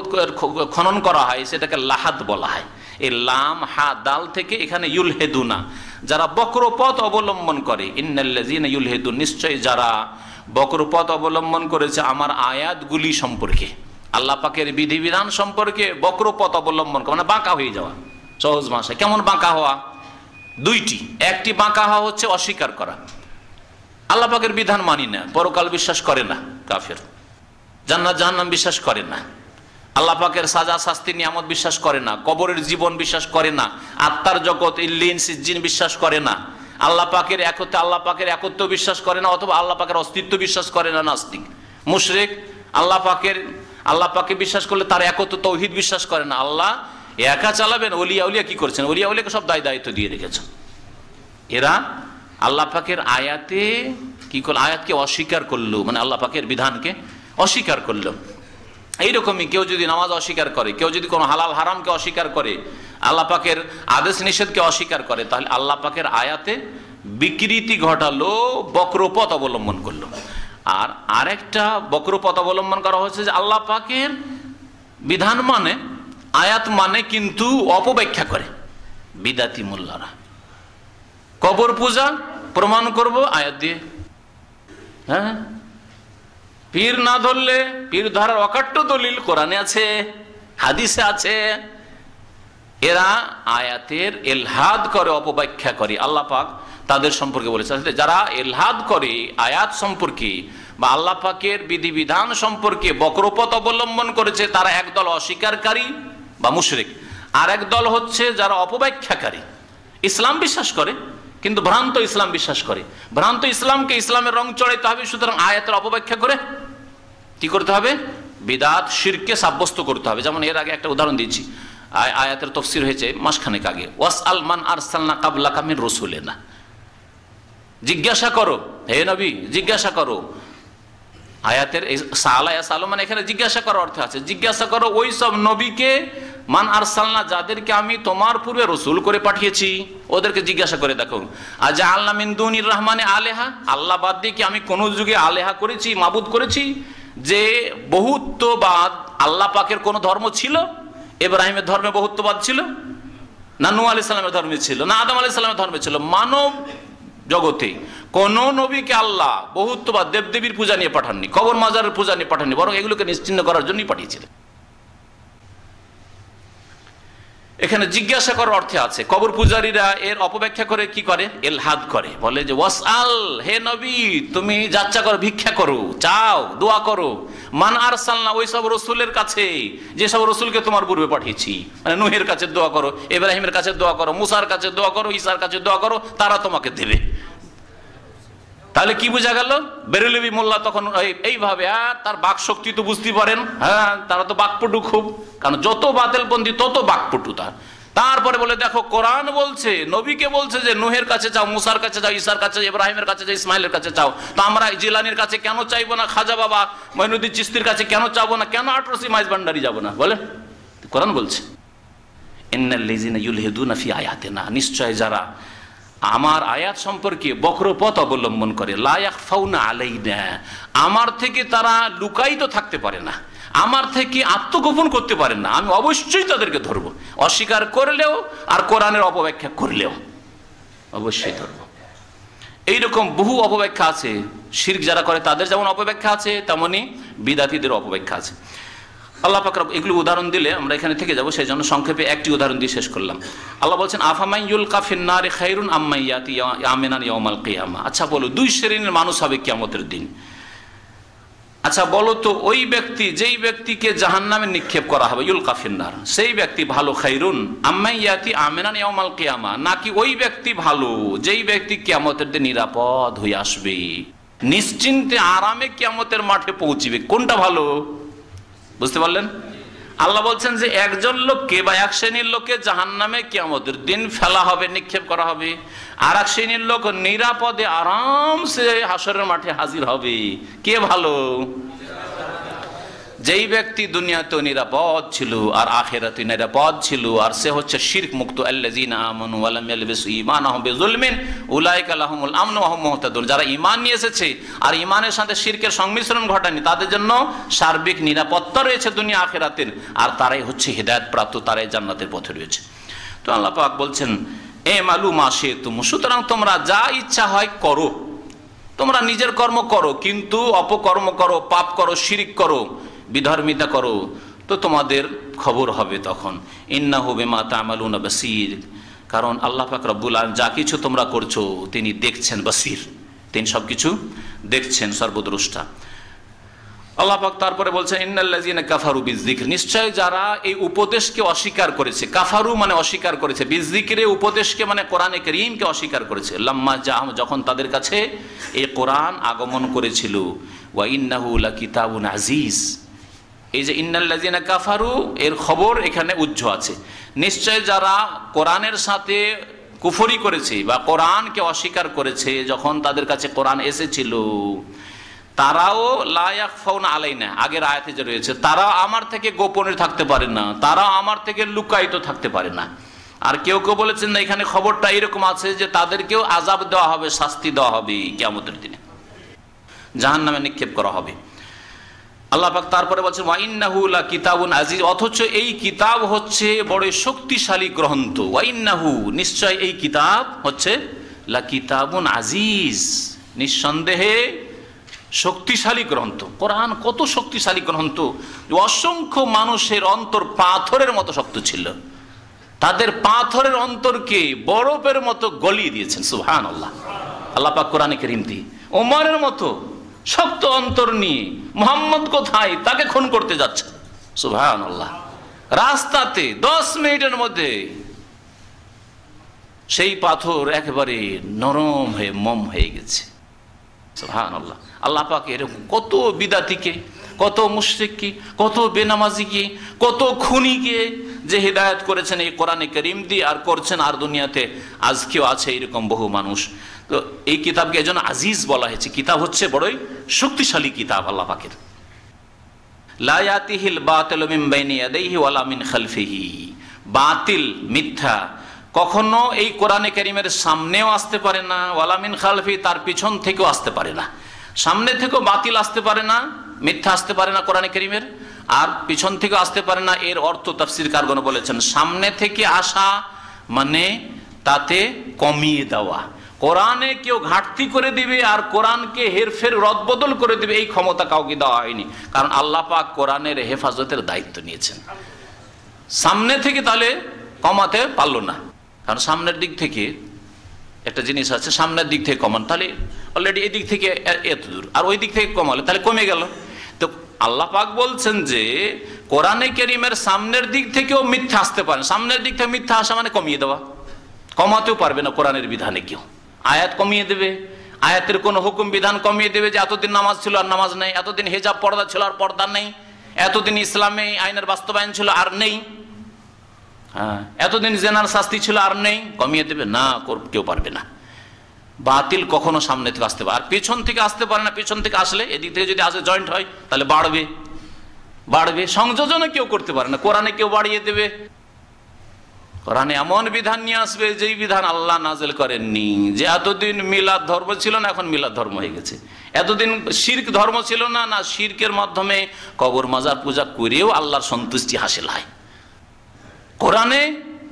খনন করা হয় সেটাকে লাহাদ বলা হয়। এই লাম হা দাল থেকে এখানে ইউলহেদুনা, যারা বক্রপথ অবলম্বন করে। ইন্নাল্লাযীনা ইউলহেদুন, নিশ্চয় যারা বক্রপথ অবলম্বন করেছে আমার আয়াতগুলি সম্পর্কে, আল্লাহ পাকের বিধিবিধান সম্পর্কে বক্রপথ অবলম্বন করে, মানে বাঁকা হয়ে যাওয়া। সহজ ভাষায় কেমন বাঁকা হওয়া? দুইটি। একটি বাঁকা হওয়া হচ্ছে অস্বীকার করা, আল্লাহ পাকের বিধান মানি না, পরকাল বিশ্বাস করে না, কাফের। জান্নাত জাহান্নাম বিশ্বাস করে না, আল্লাহ পাকের সাজা শাস্তি নিয়ামত বিশ্বাস করে না, কবরের জীবন বিশ্বাস করে না, আত্মার জগৎ ইল্লিন সিজ্জিন বিশ্বাস করে না, আল্লাহ পাকের একত্ব, আল্লাহ পাকের একত্ব বিশ্বাস করে না, অথবা আল্লাহ পাকের অস্তিত্ব বিশ্বাস করে না, নাস্তিক মুশরিক। আল্লাহ পাকে বিশ্বাস করলে তার একত্ব তৌহিদ বিশ্বাস করে না, আল্লাহ একা চালাবেন। ওলিয়া উলিয়া কি করছেন? ওলিয়া উলিয়াকে সব দায়িত্ব দিয়ে রেখেছেন। এরা আল্লাহ পাকের আয়াতে কি করল? আয়াতকে অস্বীকার করলো, মানে আল্লাহ পাকের বিধানকে অস্বীকার করলো। এইরকমই কেউ যদি নামাজ অস্বীকার করে, কেউ যদি কোনো হালাল হারামকে অস্বীকার করে, আল্লাহ পাকের আদেশ নিষেধকে অস্বীকার করে, তাহলে আল্লাহ পাকের আয়াতে বিকৃতি ঘটালো, বক্রপথ অবলম্বন করলো। আর আরেকটা বক্রপথ অবলম্বন করা হচ্ছে যে আল্লাহ পাকের বিধান মানে, আয়াত মানে, কিন্তু অপব্যাখ্যা করে বিদাতি মোল্লারা। কবর পূজা প্রমাণ করব আয়াত দিয়ে। হ্যাঁ, পীর না ধরলে, পীর ধরার অকাট্য দলিল কোরআনে আছে, হাদিসে আছে। এরা আয়াতের এলহাদ করে, অপব্যাখ্যা করে। আল্লাহ পাক তাদের সম্পর্কে বলেছে, যারা এলহাদ করে আয়াত সম্পর্কে বা আল্লাহ পাকের বিধিবিধান সম্পর্কে বক্রপথ অবলম্বন করেছে, তারা একদল অস্বীকারী বা মুশরিক। আর এক দল হচ্ছে যারা অপব্যাখ্যাকারী, ইসলাম বিশ্বাস করে কিন্তু ভ্রান্ত ইসলাম বিশ্বাস করে। ভ্রান্ত ইসলামকে ইসলামের রং চড়াইতে হবে, সুতরাং আয়াতের অপব্যাখ্যা করে কি করতে হবে? বিদাত শিরকে সাব্যস্ত করতে হবে। যেমন এর আগে একটা উদাহরণ দিচ্ছি, আয়াতের তাফসীর হয়েছে মাসখানেক আগে, ওয়াসআল মান আরসালনা ক্বাবলাকা মির রাসূলিনা, জিজ্ঞাসা করো হে নবী, জিজ্ঞাসা করো। আয়াতের সালা ইয়াসালু মানে এখানে জিজ্ঞাসা করার অর্থ আছে, জিজ্ঞাসা করো ওই সব নবীকে, মান আরসালনা, যাদেরকে আমি তোমার পূর্বে রসুল করে পাঠিয়েছি, ওদেরকে জিজ্ঞাসা করে দেখো। আজআলনা মিন দুনির রহমানে আলেহা, আল্লাহ বাদ দিয়ে কি আমি কোন যুগে আলেহা করেছি, মাবুদ করেছি? যে বহুত্ববাদ আল্লাহ পাকের কোন ধর্ম ছিল? ইব্রাহিমের ধর্মে বহুত্ববাদ ছিল না? নূহ আলাইহিস সালামের ধর্মে ছিল না? আদম আলাইহিস সালামের ধর্মে ছিল? মানব জগতে কোন নবীকে আল্লাহ বহুত্ববাদ দেবদেবীর পূজা নিয়ে পাঠাননি, কবর মাজারের পূজা নিয়ে পাঠাননি, বরং এগুলোকে নিশ্চিহ্ন করার জন্যই পাঠিয়েছিলেন। এখানে জিজ্ঞাসা করার অর্থে আছে। কবর পূজারীরা এর অপব্যাখ্যা করে কি করে? এলহাদ করে, বলে যে ওয়াসআল, হে নবী তুমি যাচ্ছা করো, ভিক্ষা করো, চাও, দোয়া করো, মান আরসালনা, ওই সব রসুলের কাছে যে সব রসুলকে তোমার পূর্বে পাঠিয়েছি। মানে নূহের কাছে দোয়া করো, ইব্রাহিমের কাছে দোয়া করো, মুসার কাছে দোয়া করো, ঈসার কাছে দোয়া করো, তারা তোমাকে দেবে। তাহলে কি বোঝা গেল? বেরেলভি মোল্লা তখন এইভাবে, তার বাক শক্তি তো বুঝতে পারেন, হ্যাঁ তারা তো বাকপটু খুব, কারণ যত বাতিলপন্থী তত বাকপটু তার। তারপরে বলে দেখো কোরআন বলছে, নবীকে বলছে যে নূহের কাছে চাও, মুসার কাছে চাও, ঈসার কাছে, ইব্রাহিমের কাছে চাও, ইসমাইলের কাছে চাও। তো আমরা জিলানির কাছে কেন চাইবো না? খাজা বাবা মঈনুদ্দিন চিশতির কাছে কেন চাবো না? কেন আটরসি মাইজ ভান্ডারি যাবো না? বলে কোরআন বলছে ইন্নাল্লাযীনা ইউলহিদুনা ফি আয়াতিনা, নিশ্চয় যারা আমার আয়াত সম্পর্কে বক্রপথ অবলম্বন করে, লা ইয়াখফাউনা আলাইনা, আমার থেকে তারা লুকায়িত থাকতে পারে না, আমার থেকে আত্মগোপন করতে পারেন না, আমি অবশ্যই তাদেরকে ধরবো, অস্বীকার করলেও আর কোরআনের অপব্যাখ্যা করলেও অবশ্যই ধরবো। এইরকম বহু অপব্যাখ্যা আছে। শিরক যারা করে তাদের যেমন অপব্যাখ্যা আছে, তেমনি বিদাতীদের অপব্যাখ্যা আছে। আল্লাহ পাক এগুলো উদাহরণ দিলে আমরা এখানে থেকে যাব, সেই জন্য সংক্ষেপে একটি উদাহরণ দিয়ে শেষ করলাম। আল্লাহ বলছেন আফামাই ইউলকা ফিন্নারি খায়রুন আম্মা ইয়াতি আমিনান ইয়াউমাল কিয়ামা। আচ্ছা বলো, দুই শ্রেণীর মানুষ হবে কিয়ামতের দিন। আচ্ছা বলো তো, ওই ব্যক্তি যেই ব্যক্তিকে জাহান্নামে নিক্ষেপ করা হবে, ইউলকা ফিন্নার, সেই ব্যক্তি ভালো খাইরুন আম্মা ইয়াতি আমিনান ইয়াউমাল কিয়ামা, নাকি ওই ব্যক্তি ভালো যেই ব্যক্তি কিয়ামতের দিন নিরাপদ হয়ে আসবে, নিশ্চিন্তে আরামে কিয়ামতের মাঠে পৌঁছিবে? কোনটা ভালো? বুঝতে পারলেন? আল্লাহ বলছেন যে একজন লোককে বা এক শ্রেণীর লোককে জাহান্নামে কিয়ামতের দিন ফেলা হবে, নিক্ষেপ করা হবে, আর এক শ্রেণীর লোক নিরাপদে আরামসে হাসরের মাঠে হাজির হবে। কে ভালো? যেই ব্যক্তি দুনিয়াতে নিরাপদ ছিল আর আখিরাতে নিরাপদ ছিল, আর সে হচ্ছে শিরক মুক্ত। আল্লাযীনা আমানু ওয়া লাম ইয়ালবিসু ঈমানাহুম বিযুলমিন উলাইকা লাহুমুল আমনু ওয়া হুম মুহতাদুন। যারা ঈমান নিয়ে এসেছে আর ঈমানের সাথে শিরকের সংমিশ্রণ ঘটায়নি, তাদের জন্য সার্বিক নিরাপত্তা রয়েছে দুনিয়া আখিরাতের, আর তারাই হচ্ছে হিদায়াত প্রাপ্ত, তারাই জান্নাতের পথে রয়েছে। তো আল্লাহ পাক বলছেন এ মালু মাসে তুম, সুতরাং তোমরা যা ইচ্ছা হয় করো, তোমরা নিজের কর্ম করো, কিন্তু অপকর্ম করো, পাপ করো, শিরিক করো, বিধর্মিতা করো, তো তোমাদের খবর হবে তখন। ইন্নাহু বিমা তা'মালুনা বাসীর, কারণ আল্লাহ পাক রব্বুল আলামিন যা কিছু তোমরা করছো তিনি দেখছেন, বাসীর, তিনি সবকিছু দেখছেন, সর্বদ্রষ্টা। আল্লাহ পাক তারপরে বলছেন ইন্নাল্লাযীনা কাফারু বিযিকর, নিশ্চয় যারা এই উপদেশকে অস্বীকার করেছে, কাফারু মানে অস্বীকার করেছে, বিযিকরে উপদেশকে মানে কোরআনে কারীমকে অস্বীকার করেছে, লাম্মা জাআ, যখন তাদের কাছে এই কোরআন আগমন করেছিল, ওয়া ইন্নাহু লাকিতাবুন আজিজ। এই যে ইন্নাল্লাযীনা কাফারু, এর খবর এখানে উজ্জ আছে। নিশ্চয় যারা কোরআনের সাথে কুফরি করেছে বা কোরআনকে অস্বীকার করেছে যখন তাদের কাছে কোরআন এসেছিল, তারাও লা ইয়াখফাউনা আলাইনা, আগের আয়াতে যে রয়েছে, তারা আমার থেকে গোপনে থাকতে পারে না, তারা আমার থেকে লুকায়িত থাকতে পারে না। আর কেউ কেউ বলেছেন না, এখানে খবরটা এরকম আছে যে তাদেরকেও আযাব দেওয়া হবে, শাস্তি দেওয়া হবে, কিয়ামতের দিনে জাহান্নামে নিক্ষেপ করা হবে। আল্লাহ পাক তারপরে বলছেন ওয়া ইন্নাহু লাকিতাবুন আজিজ, অথচ এই কিতাব হচ্ছে বড় শক্তিশালী গ্রন্থ। ওয়া ইন্নাহু, নিশ্চয় এই কিতাব হচ্ছে লাকিতাবুন আজিজ, নিঃসন্দেহে শক্তিশালী গ্রন্থ। কোরআন কত শক্তিশালী গ্রন্থ, অসংখ্য মানুষের অন্তর পাথরের মতো শক্ত ছিল, তাদের পাথরের অন্তরকে বরফের মতো গলিয়ে দিয়েছেন। সুবহানাল্লাহ। আল্লাহ পাক কোরআনে কারীম দিয়ে ওমরের মতো শক্ত অন্তর নিয়ে মুহাম্মদ কোথায় তাকে খুন করতে যাচ্ছে, সুবহানাল্লাহ, রাস্তাতে 10 মিনিটের মধ্যে সেই পাথর একেবারে নরম হয়ে মম হয়ে গেছে, সুবহানাল্লাহ। আল্লাহ পাক এরকম কত বিদাতিকে, কত মুশরিককে, কত বেনামাজিকে, কত খুনিকে যে হিদায়াত করেছেন এই কোরআনে কারীম দিয়ে, আর করছেন, আর দুনিয়াতে আজকেও আছে এরকম বহু মানুষ। তো এই কিতাবকে এজন্য আজিজ বলা হয়েছে, কিতাব হচ্ছে বড়ই শক্তিশালী কিতাব আল্লাহ পাকের। লা ইয়াতিহিল বাতিলু মিন বাইনি ইয়াদাইহি ওয়ালা মিন খালফিহি, বাতিল মিথ্যা কখনো এই কোরআনে কারীমের সামনেও আসতে পারে না, ওয়ালা মিন খালফি, তার পিছন থেকেও আসতে পারে না। সামনে থেকেও বাতিল আসতে পারে না, মিথ্যা আসতে পারে না কোরআনে কারীমের, আর পিছন থেকেও আসতে পারে না। এর অর্থ তাফসীরকারগণ বলেছেন, সামনে থেকে আসা মানে তাতে কমিয়ে দেওয়া, কোরআনে কেউ ঘাটতি করে দিবে আর কোরআনকে হেরফের রদবদল করে দিবে, এই ক্ষমতা কাউকে দেওয়া হয়নি, কারণ আল্লাহ পাক কোরআনের হেফাজতের দায়িত্ব নিয়েছেন। সামনে থেকে তাহলে কমাতে পারলো না, কারণ সামনের দিক থেকে একটা জিনিস আছে, সামনের দিক থেকে কমান, তাহলে অলরেডি এই দিক থেকে এত দূর, আর ওই দিক থেকে কমালে তাহলে কমে গেল। তো আল্লাহ পাক বলছেন যে কোরআনে কারীমের সামনের দিক থেকেও মিথ্যা আসতে পারে, সামনের দিক থেকে মিথ্যা আসা মানে কমিয়ে দেওয়া, কমাতেও পারবে না কোরআনের বিধানে কেউ। আয়াত কমিয়ে দেবে, আয়াতের কোনো হুকুম বিধান কমিয়ে দেবে, যে এতদিন নামাজ ছিল আর নামাজ নেই, এতদিন হিজাব পর্দা ছিল আর পর্দা নেই, এতদিন ইসলামে আইনের বাস্তবায়ন ছিল আর নেই, এতদিন জেনার শাস্তি ছিল আর নেই, কমিয়ে দেবে না, কেউ পারবে না। বাতিল কখনো সামনে থেকে আসতে পারে, আর পিছন থেকে আসতে পারে না। পিছন থেকে আসলে এদিক থেকে যদি আসে জয়েন্ট হয় তাহলে বাড়বে, বাড়বে, সংযোজনে কেউ করতে পারে না, কোরআনে কেউ বাড়িয়ে দেবে। কোরআনে এমন বিধান নিয়ে আসবে যেই বিধান আল্লাহ নাযিল করেননি, যে এতদিন মিলাদ ধর্ম ছিল না, এখন মিলাদ ধর্ম হয়ে গেছে, এতদিন শিরক ধর্ম ছিল না, না শিরকের মাধ্যমে কবর মাজার পূজা করেও আল্লাহর সন্তুষ্টি হাসিল হয়। কোরআনে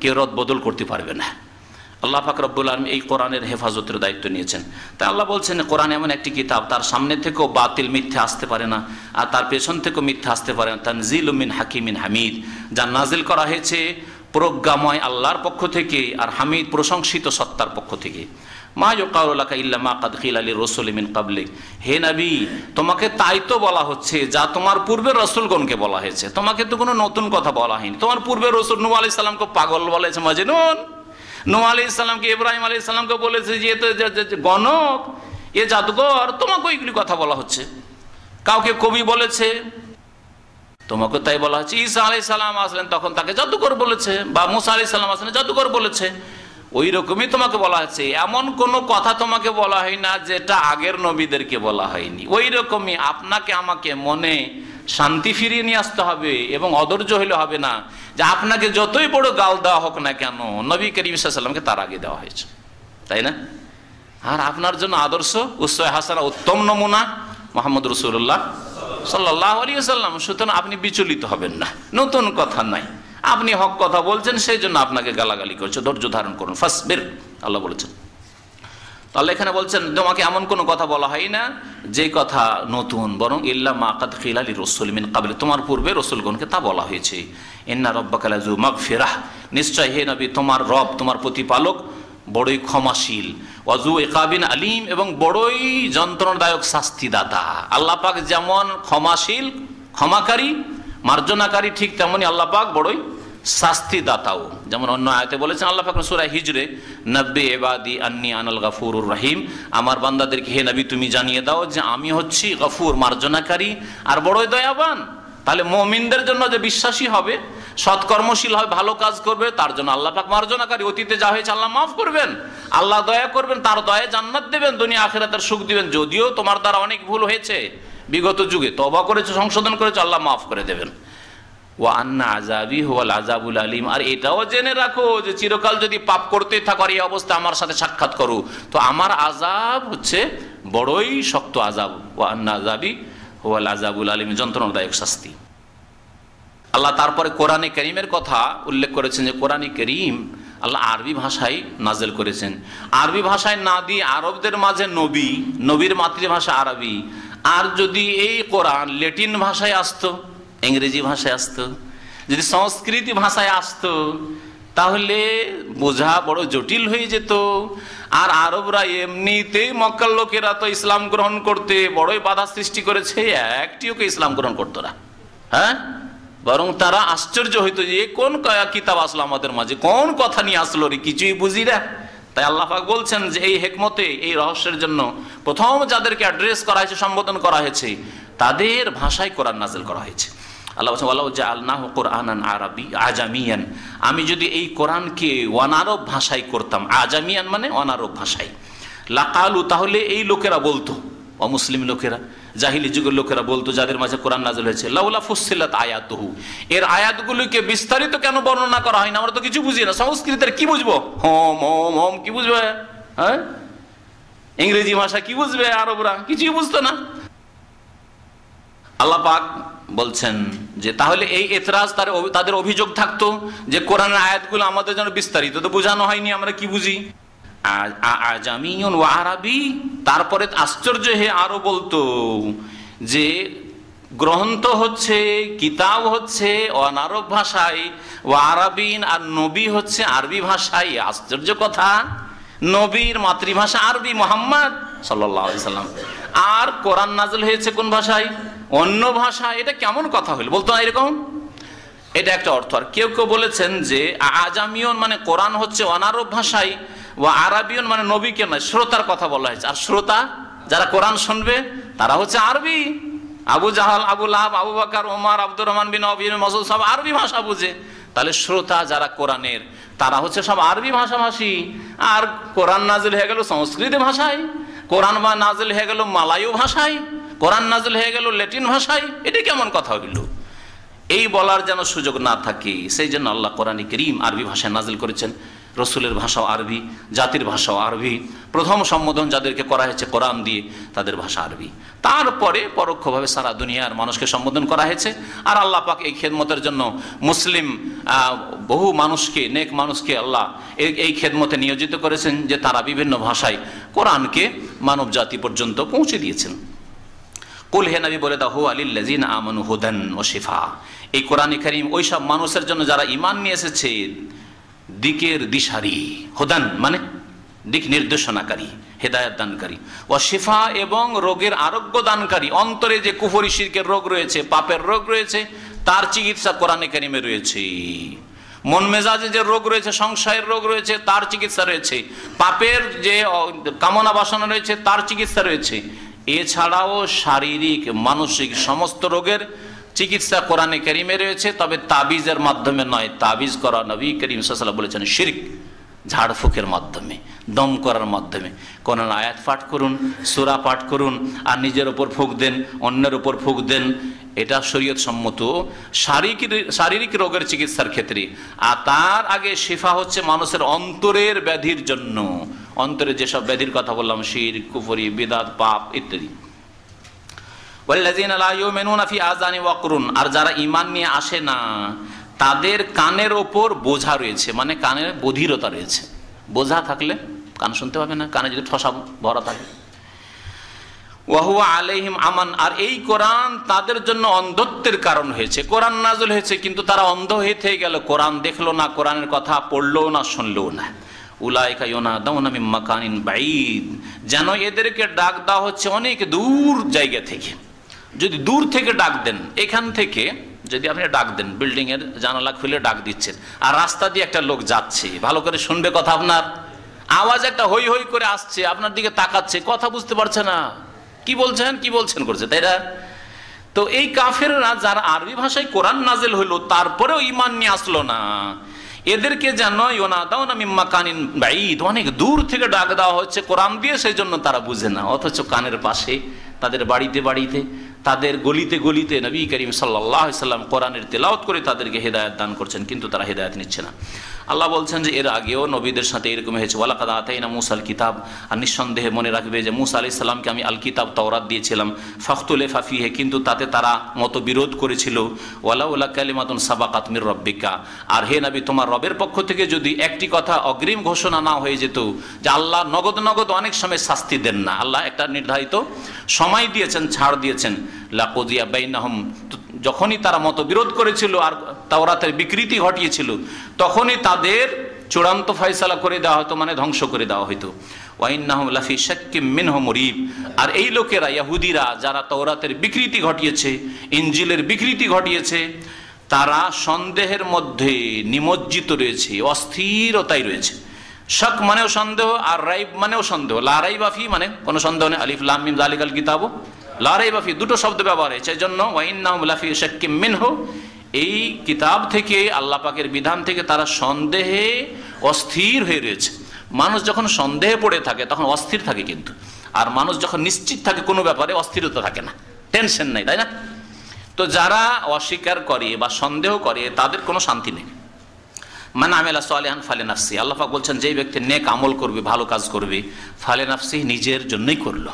কেউ রদ বদল করতে পারবে না। আল্লাহ পাক রব্বুল আলামিন এই কোরআনের হেফাজতের দায়িত্ব নিয়েছেন। তাই আল্লাহ বলছেন কোরআন এমন একটি কিতাব, তার সামনে থেকেও বাতিল মিথ্যা আসতে পারে না, আর তার পেছন থেকেও মিথ্যা আসতে পারে না। তানজিলুম মিন হাকিমিন হামিদ, যা নাজিল করা হয়েছে প্রজ্ঞাময় আল্লাহর পক্ষ থেকে, আর হামিদ প্রশংসিত সত্তার পক্ষ থেকে। মা ইউকালু লাকা ইল্লা মা কাদ কিলা লির-রাসূলি মিন ক্বাবলিক, হে নবী তোমাকে তাই তো বলা হচ্ছে যা তোমার পূর্বের রাসূলগণকে বলা হয়েছে, তোমাকে তো কোনো নতুন কথা বলা হয়নি। তোমার পূর্বের রাসূল নূহ আলাইহিস সালামকে পাগল বলেছে, মাজনুন। নূহ আলাইহিস সালামকে, ইব্রাহিম আলাইহিস সালামকে বলেছে যে গণক, এ জাদুকর, তোমাকে এইগুলি কথা বলা হচ্ছে। কাউকে কবি বলেছে, তোমাকে তাই বলা হচ্ছে। ঈসা আলাইহিস সালাম আসলেন তখন তাকে জাদুকর বলেছে, বা মুসা আলাইহিস সালাম আসলেন জাদুকর বলেছে। ওই রকমই তোমাকে বলা হচ্ছে, এমন কোনো কথা তোমাকে বলা হয় না যেটা আগের নবীদেরকে বলা হয়নি। ওই রকমই আপনাকে আমাকে মনে শান্তি ফিরিয়ে নিয়ে আসতে হবে এবং অধৈর্য হলে হবে না যে আপনাকে যতই বড় গাল দেওয়া হোক না কেন নবী করিম সাল্লাল্লাহু আলাইহি ওয়াসাল্লামকে তার আগে দেওয়া হয়েছে, তাই না? আর আপনার জন্য আদর্শ উসওয়া হাসানা, উত্তম নমুনা মুহাম্মদ রাসূলুল্লাহ সাল্লাল্লাহু আলাইহি ওয়াসাল্লাম। সুতরাং আপনি বিচলিত হবেন না, নতুন কথা নাই, আপনি হক কথা বলছেন সেই জন্য আপনাকে গালাগালি করছে, ধৈর্য ধারণ করুন, ফাসবির, আল্লাহ বলেছেন। তাহলে এখানে বলছেন তোমাকে এমন কোনো কথা বলা হয় না যে কথা নতুন, বরং ইল্লা মা কাদ কিলা লির-রাসূলি মিন ক্বাবলি, তোমার পূর্বে রাসূলগণকে তা বলা হয়েছে। ইন্না রাব্বাকা লাযু মাগফিরাহ, নিশ্চয় হে নবী তোমার রব, তোমার প্রতিপালক বড়ই ক্ষমাশীল, ওয়াযু ইকাবিন আলিম, এবং বড়ই যন্ত্রণাদায়ক শাস্তিদাতা। আল্লাহ পাক যেমন ক্ষমাশীল, ক্ষমাকারী, মার্জনাকারী, ঠিক তেমনি আল্লাহ পাক বড়ই শাস্তিদাতাও। যেমন অন্য আয়াতে বলেছেন আল্লাহ পাক সূরা হিজরে, নব্বি ইবাদি আন্নী আনাল গফুরুর রহিম, আমার বান্দাদেরকে হে নবী তুমি জানিয়ে দাও যে আমি হচ্ছি গফুর, মার্জনাকারী, আর বড়ই দয়াবান। তাহলে মুমিনদের জন্য যে বিশ্বাসী হবে, সৎকর্মশীল হবে, ভালো কাজ করবে, তার জন্য আল্লাহ পাক মার্জনাকারী। অতীতে যা হয়েছে আল্লাহ মাফ করবেন, আল্লাহ দয়া করবেন, তার দয়ায় জান্নাত দেবেন, দুনিয়া আখিরাতের সুখ দিবেন। যদিও তোমার দ্বারা অনেক ভুল হয়েছে বিগত যুগে, তওবা করেছে, সংশোধন করেছে, আল্লাহ মাফ করে দেবেন। ওয়া আন্না আযাবি হুয়াল আযাবুল আলীম, আর এটাও জেনে রাখো যে চিরকাল যদি পাপ করতে থাকো আর এই অবস্থা আমার সাথে সাক্ষাৎ করো তো আমার আযাব হচ্ছে বড়ই শক্ত আযাব। ওয়া আন্না আযাবি হুয়াল আযাবুল আলীম, যন্ত্রণাদায়ক শাস্তি। আল্লাহ তারপরে কোরআনে কারীমের কথা উল্লেখ করেছেন যে কোরআনে কারীম আল্লাহ আরবি ভাষায় নাজেল করেছেন। আরবি ভাষায় না দিয়ে আরবদের মাঝে নবী, নবীর মাতৃভাষা আরবি, আর যদি এই কোরআন ল্যাটিন ভাষায় আসতো, ইংরেজি ভাষায় আসতো, যদি সংস্কৃতি ভাষায় আসতো তাহলে বোঝা বড় জটিল হয়ে যেত। আর আরবরা এমনিতেই মক্কার লোকেরা তো ইসলাম গ্রহণ করতে বড়ই বাধা সৃষ্টি করেছে, একটিও কে ইসলাম গ্রহণ করতো না। হ্যাঁ, বরং তারা আশ্চর্য হইতো যে কোন কিতাব আসলো আমাদের মাঝে, কোন কথা নিয়ে আসলো রে, কিছুই বুঝি না। তাই আল্লাহ পাক বলছেন যে এই হিকমতে, এই রহস্যের জন্য প্রথম যাদেরকে অ্যাড্রেস করা হয়েছে, সম্বোধন করা হয়েছে, তাদের ভাষায় কোরআন নাযিল করা হয়েছে। আল্লাহ বলছেন ওয়ালাউ জাআলনাহু কুরআনান আজামিয়ান, আমি যদি এই কোরআনকে অনারব ভাষায় করতাম, আজামিয়ান মানে অনারব ভাষায়, লাকালু, তাহলে এই লোকেরা বলতো, অমুসলিম লোকেরা, জাহিলি যুগের লোকেরা বলতো যাদের মাঝে কোরআন নাযিল হয়েছে, লাউলা ফুসসিলাত আয়াতুহু, এর আয়াতগুলোকে বিস্তারিত কেন বর্ণনা করা হয় না, আমরা তো কিছু বুঝি না, সংস্কৃতের কি বুঝবো, হোম হোম হোম কি বুঝবে, হ্যাঁ, ইংরেজি ভাষা কি বুঝবে, আরবরা কিছুই বুঝতো না। আল্লাহ পাক বলছেন যে তাহলে এই এতরাজ, তাদের অভিযোগ থাকতো যে কোরআনের আয়াতগুলো আমাদের জন্য বিস্তারিত তো বোঝানো হয়নি, আমরা কি বুঝি, আজামিয়ুন ওয়া আরাবি। তারপরে আশ্চর্য হে আরো বলতো যে গ্রন্থ হচ্ছে, কিতাব হচ্ছে অনারব ভাষায়, ও আরবিন, আর নবী হচ্ছে আরবি ভাষায়। আশ্চর্য কথা, নবীর মাতৃভাষা আরবি, মুহাম্মদ সাল্লাল্লাহু আলাইহি সাল্লাম, আর কোরআন নাযিল হয়েছে কোন ভাষায়, অন্য ভাষা। এটা কেমন কথা হইল, বলতো না এরকম, এটা একটা অর্থ। আর কেউ কেউ বলেছেন যে আজামিয়ন মানে কোরআন হচ্ছে অনারব ভাষায়, ও আরবিয়ন মানে নবীকে নয়, শ্রোতার কথা বলা হয়েছে। আর শ্রোতা যারা কোরআন শুনবে তারা হচ্ছে আরবি। আবু জাহাল, আবু লাহাব, আবু বকর, ওমর, আব্দুর রহমান বিন আওফ, মাসউদ সব আরবি ভাষা বুঝে। তাহলে শ্রোতা যারা কোরআনের তারা হচ্ছে সব আরবি ভাষাভাষী। আর কোরআন নাযিল হয়ে গেল সংস্কৃত ভাষায়, কোরআন বা নাযিল হয়ে গেল মালায়ু ভাষায়, কোরআন নাযিল হয়ে গেল ল্যাটিন ভাষায়। এটা কেমন কথা হইল? এই বলার যেন সুযোগ না থাকে সেই জন্য আল্লাহ কোরআনে কারীম আরবি ভাষায় নাযিল করেছেন। রসুলের ভাষাও আরবি, জাতির ভাষাও আরবি। প্রথম সম্বোধন যাদেরকে করা হয়েছে কোরআন দিয়ে, তাদের ভাষা আরবি। তারপরে পরোক্ষভাবে সারা দুনিয়ার মানুষকে সম্বোধন করা হয়েছে। আর আল্লাহ পাক এই খেদমতের জন্য মুসলিম বহু মানুষকে, নেক মানুষকে আল্লাহ এই খেদমতে নিয়োজিত করেছেন যে তারা বিভিন্ন ভাষায় কোরআনকে মানব জাতি পর্যন্ত পৌঁছে দিয়েছেন। কুল হে নবী বলে দাও, হুয়া লিল্লাযিনা আমানু হুদান ওয়া শিফা, এই কোরআনে কারীম ওই সব মানুষের জন্য যারা ঈমান নিয়ে এসেছে দিকের দিশারি। হুদান মানে দিক নির্দেশনাকারী, হেদায়েত দানকারী। ও শিফা, এবং রোগের আরোগ্য দানকারী। অন্তরে যে কুফরি শিরকের রোগ রয়েছে, পাপের রোগ রয়েছে, তার চিকিৎসা কোরআনে কারিমে রয়েছে। মন মেজাজে যে রোগ রয়েছে, সংশয়ের রোগ রয়েছে, তার চিকিৎসা রয়েছে। পাপের যে কামনা বাসনা রয়েছে, তার চিকিৎসা রয়েছে। এছাড়াও শারীরিক মানসিক সমস্ত রোগের চিকিৎসা কোরআনে কারিমে রয়েছে, তবে তাবিজের মাধ্যমে নয়। তাবিজ করা নবী করিম সাল্লাল্লাহু আলাইহি ওয়াসাল্লাম বলেছেন শিরক। ঝাড়ফুঁকের মাধ্যমে, দম করার মাধ্যমে, কোন আয়াত পাঠ করুন, সূরা পাঠ করুন, আর নিজের উপর ফুঁক দেন, অন্যের উপর ফুঁক দেন, এটা শরীয়ত সম্মত শারীরিক রোগের চিকিৎসার ক্ষেত্রে। আর তার আগে শিফা হচ্ছে মানুষের অন্তরের ব্যাধির জন্য। অন্তরে যেসব ব্যাধির কথা বললাম, শিরক, কুফরি, বিদআত, পাপ ইত্যাদি। ওয়াল্লাযীনা লা ইউমিনুনা ফি আযানি ওয়াকরুন, আর যারা ঈমান নিয়ে আসে না, তাদের কানের ওপর বোঝা রয়েছে, মানে কানের বধিরতা রয়েছে। বোঝা থাকলে কান শুনতে পাবে না, কানে যদি ঠসা ভরা থাকে। ওয়া হুয়া আলাইহিম আমান, আর এই কোরআন তাদের জন্য অন্ধত্বের কারণ হয়েছে। কোরআন নাযিল হয়েছে কিন্তু তারা অন্ধ হয়ে থেকে গেল, কোরআন দেখলো না, কোরআনের কথা পড়লো না, শুনলো না। উলাইকা ইউনাদাউনা মিন মাকানিন বাঈদ, যেন এদেরকে ডাক দেওয়া হচ্ছে অনেক দূর জায়গা থেকে। যদি দূর থেকে ডাক দেন, এখান থেকে যদি আপনি ডাক দেন, বিল্ডিং এর জানালা খুলে ডাক দিচ্ছেন, আর রাস্তা দিয়ে একটা লোক যাচ্ছে, ভালো করে শুনবে কথা, আপনার আওয়াজ একটা হই হই করে আসছে, আপনার দিকে তাকাচ্ছে, কথা বুঝতে পারছে না, কি বলছেন করছে, তাই না? তো এই কাফেররা যারা আরবি ভাষায় কোরআন নাজিল হইলো তারপরেও ঈমান নিয়ে আসলো না, এদেরকে যেন ইউনাদাউনা মিন মাকানিন বাঈদ, অনেক দূর থেকে ডাক দেওয়া হচ্ছে কোরআন দিয়ে, সেই জন্য তারা বুঝে না। অথচ কানের পাশে, তাদের বাড়িতে বাড়িতে, তাদের গলিতে গলিতে নবী করিম সাল্লাল্লাহু আলাইহি সাল্লাম কোরআনের তেলাওয়াত করে তাদেরকে হেদায়েত দান করছেন, কিন্তু তারা হেদায়েত নিচ্ছে না। আল্লাহ বলছেন যে এর আগেও নবীদের সাথে এরকম হয়েছে। ওয়ালাকাদ আতাইনা মূসাল কিতাব, আর নিঃসন্দেহে মনে রাখবে যে মূসা আলাইহিস সালামকে আমি আল কিতাব তাওরাত দিয়েছিলাম। ফাখতুলিফা ফীহি, কিন্তু তাতে তারা মতবিরোধ করেছিল। ওয়ালাউলা কালিমাতুন সাবাকাত মির রাব্বিকা, আর হে নবী তোমার রবের পক্ষ থেকে যদি একটি কথা অগ্রিম ঘোষণা না হয়ে যেত, যে আল্লাহ নগদ নগদ অনেক সময় শাস্তি দেন না, আল্লাহ একটা নির্ধারিত সময় দিয়েছেন, ছাড় দিয়েছেন। লাকুদিয়া বাইনাহুম, যখনই তারা মতবিরোধ করেছিল আর তাওরাতের বিকৃতি ঘটিয়েছিল, তখনই তাদের চূড়ান্ত ফয়সালা করে দেওয়া হতো, মানে ধ্বংস করে দেওয়া হতো। ওয়াইন্নাহুম লাফি শাক্কিম মিনহু মুরিব, আর এই লোকেরা, ইহুদিরা, যারা তাওরাতের বিকৃতি ঘটিয়েছে, ইনজিলের বিকৃতি ঘটিয়েছে, তারা সন্দেহের মধ্যে নিমজ্জিত রয়েছে, অস্থিরতায় রয়েছে। শক মানেও সন্দেহ, আর রাইব মানেও সন্দেহ। লা রাইবা ফি মানে কোনো সন্দেহ নেই, আলিফ লাম মিম যালিকাল কিতাবু লা রাইবা ফি, দুটো শব্দ ব্যবহার হয়েছে। এজন্য ওয়াইন্নাহুম লাফি শাক্কিম মিনহু, এই কিতাব থেকে, আল্লাহ পাকের বিধান থেকে তারা সন্দেহে অস্থির হয়ে রয়েছে। মানুষ যখন সন্দেহে পড়ে থাকে তখন অস্থির থাকে, কিন্তু আর মানুষ যখন নিশ্চিত থাকে কোনো ব্যাপারে, অস্থিরতা থাকে না, টেনশন নাই, তাই না? তো যারা অস্বীকার করে বা সন্দেহ করে তাদের কোনো শান্তি নেই। মান আমিলা সালিহান ফালিনাফসি, আল্লাহ পাক বলছেন যেই ব্যক্তি নেক আমল করবে, ভালো কাজ করবে, ফালিনাফসি, নিজের জন্যই করলো।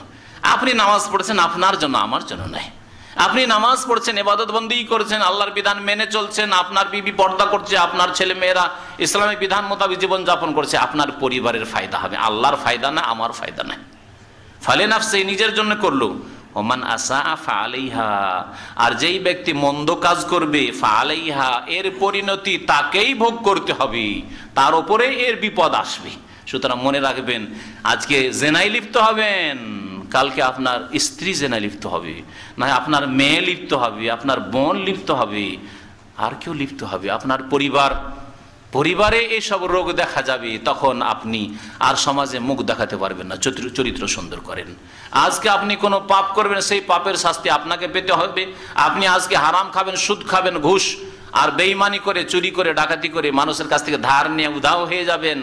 আপনি নামাজ পড়ছেন আপনার জন্য, আমার জন্য নয়। আপনি নামাজ পড়ছেন, ইবাদত বন্দেগী করছেন, আল্লাহর বিধান মেনে চলছেন, আপনার বিবি পর্দা করছে, আপনার ছেলে মেয়েরা ইসলামিক বিধান মোতাবেক জীবন যাপন করছে, আপনার পরিবারের ফায়দা হবে, আল্লাহর ফায়দা না, আমার ফায়দা না। ফালিনাফসি, নিজের জন্য করলো। ওমান আসা ফাআলাইহা, আর যেই ব্যক্তি মন্দ কাজ করবে, ফাআলাইহা, এর পরিণতি তাকেই ভোগ করতে হবে, তার উপরে এর বিপদ আসবে। সুতরাং মনে রাখবেন, আজকে জেনায় লিপ্ত হবেন, কালকে আপনার স্ত্রী জেনায় লিপ্ত হবে, না আপনার মেয়ে লিপ্ত হবে, আপনার বোন লিপ্ত হবে, আর কেউ লিপ্ত হবে, আপনার পরিবারে এইসব রোগ দেখা যাবে। তখন আপনি আর সমাজে মুখ দেখাতে পারবেন না, চরিত্র সুন্দর করেন। আজকে আপনি কোনো পাপ করবেন, সেই পাপের শাস্তি আপনাকে পেতে হবে। আপনি আজকে হারাম খাবেন, সুদ খাবেন, ঘুষ আর বেঈমানি করে, চুরি করে, ডাকাতি করে, মানুষের কাছ থেকে ধার নিয়ে উধাও হয়ে যাবেন।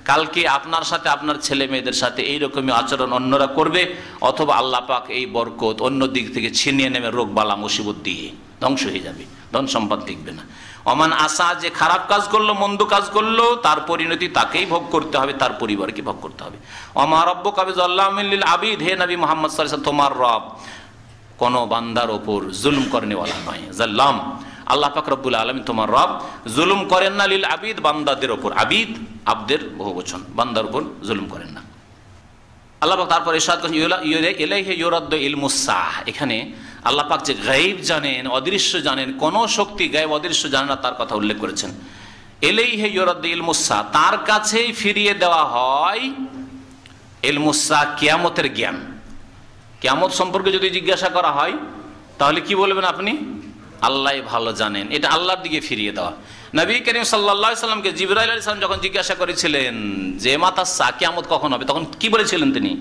কালকে আপনার সাথে, আপনার ছেলে মেয়েদের সাথে এইরকমই আচরণ অন্যরা করবে, অথবা আল্লাহ পাক এই বরকত অন্য দিক থেকে ছিনিয়ে নেবে, রোগ বালা মুসিবত দিয়ে ধ্বংস হয়ে যাবে, ধন সম্পদ দেখবে না। অমান আসা, যে খারাপ কাজ করলো, মন্দ কাজ করলো, তার পরিণতি তাকেই ভোগ করতে হবে, তার পরিবারকে ভোগ করতে হবে। ওমা রব্বুকা বিযাল্লামিল লিল আবিদ, হে নবী মুহাম্মদ সাল্লাল্লাহু আলাইহি ওয়াসাল্লাম, তোমার রব কোন বান্দার ওপর জুলুম করেনেওয়ালা নয়। জাল্লাম, আল্লাহ পাক রব্বুল আলামিন তোমার রব জুলুম করেন না, লিল আবিদ, বান্দাদের ওপর। আবিদ আব্দের বহুবচন, বান্দার উপর জুলুম করেন না। আল্লাহ পাক তারপর ইরশাদ করেন ইলাইহি ইউরাদ্দু ইলমুস সাহ, এখানে আল্লাহ পাক যে গায়ব জানেন, অদৃশ্য জানেন, কোন শক্তি গায়ব অদৃশ্য জানে না, তার কথা উল্লেখ করেছেন। ইলাইহি ইউরাদ্দু ইলমুস সাহ, তার কাছেই ফিরিয়ে দেওয়া হয় ইলমুসা কিয়ামতের জ্ঞান। কিয়ামত সম্পর্কে যদি জিজ্ঞাসা করা হয় তাহলে কি বলবেন আপনি? আল্লাহ ভালো জানেন। এটা আল্লাহর দিকে ফিরিয়ে দেওয়া। নবী করিম সাল্লাল্লাহু আলাইহি সাল্লামকে জিবরাইল আলাইহিস সালাম যখন জিজ্ঞাসা করেছিলেন যে মাতাসা কিয়ামত কখন হবে, তখন কি বলেছিলেন তিনি?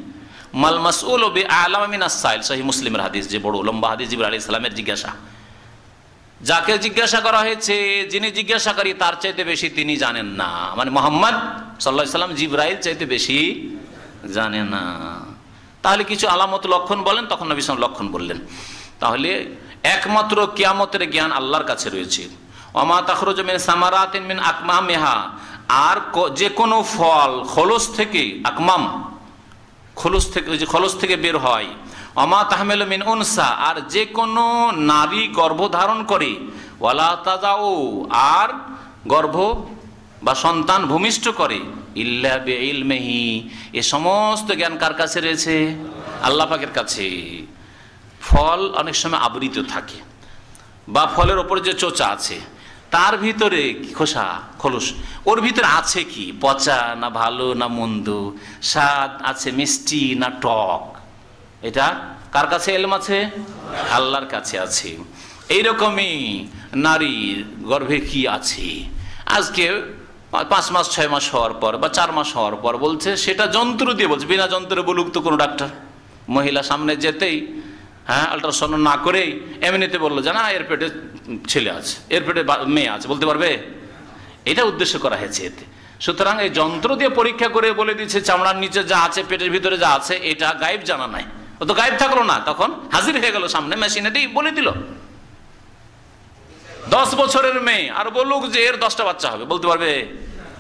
মাল মাসউলু বিআলামা মিনাস সাইল। সহিহ মুসলিমের হাদিস, যে বড় লম্বা হাদিস, জিবরাইল আলাইহিস সালামের জিজ্ঞাসা। যাকে জিজ্ঞাসা করা হয়েছে, যিনি জিজ্ঞাসাকারী তার চাইতে বেশি তিনি জানেন না, মানে মুহাম্মদ সাল্লাল্লাহু আলাইহি সাল্লাম জিবরাইল চাইতে বেশি জানে না। তাহলে কিছু আলামত লক্ষণ বলেন, তখন নবী সাল্লাল্লাহু আলাইহি ওয়াসাল্লাম লক্ষণ বললেন। তাহলে একমাত্র কিয়ামতের জ্ঞান আল্লাহর কাছে রয়েছে। ওমা তাখরুজু মিন সামারাতিন মিন আকমামিহা, আর যে কোনো ফল খোলস থেকে, আকমাম খোলস থেকে বের হয়। ওমা তাহমিলু মিন উনসা, আর যে কোনো নারী গর্ভ ধারণ করে। ওয়ালা তাজাউ, আর গর্ভ বা সন্তান ভূমিষ্ঠ করে। ইল্লা বিইলমিহি, এ সমস্ত জ্ঞান কার কাছে রয়েছে? আল্লাহ পাকের কাছে। ফল অনেক সময় আবৃত থাকে, বা ফলের ওপরে যে চোচা আছে তার ভিতরে খোসা খোলস, ওর ভিতরে আছে কি? পচা না ভালো না মন্দ, স্বাদ আছে মিষ্টি না টক, এটা কার কাছে ইলম আছে? আল্লাহর কাছে আছে। এইরকমই নারীর গর্ভে কি আছে, আজকে 5 মাস 6 মাস হওয়ার পর বা 4 মাস হওয়ার পর বলছে, সেটা যন্ত্র দিয়ে বলছে। বিনা যন্ত্রে বলুক তো কোনো ডাক্তার, মহিলা সামনে যেতেই আল্ট্রাসাউন্ড না করেই এমনিতে বললো যে না এর পেটে ছেলে আছে, এর পেটে মেয়ে আছে, বলতে পারবে? এটা উদ্দেশ্য করা হয়েছে এতে। সুতরাং এই যন্ত্র দিয়ে পরীক্ষা করে বলে দিচ্ছে চামড়ার নিচে যা আছে, পেটের ভিতরে যা আছে, এটা গায়েব জানা নাই। ও তো গায়েব থাকলো না, তখন হাজির হয়ে গেল সামনে, মেশিনেতেই বলে দিল। 10 বছরের মেয়ে আর বলুক যে এর 10টা বাচ্চা হবে, বলতে পারবে?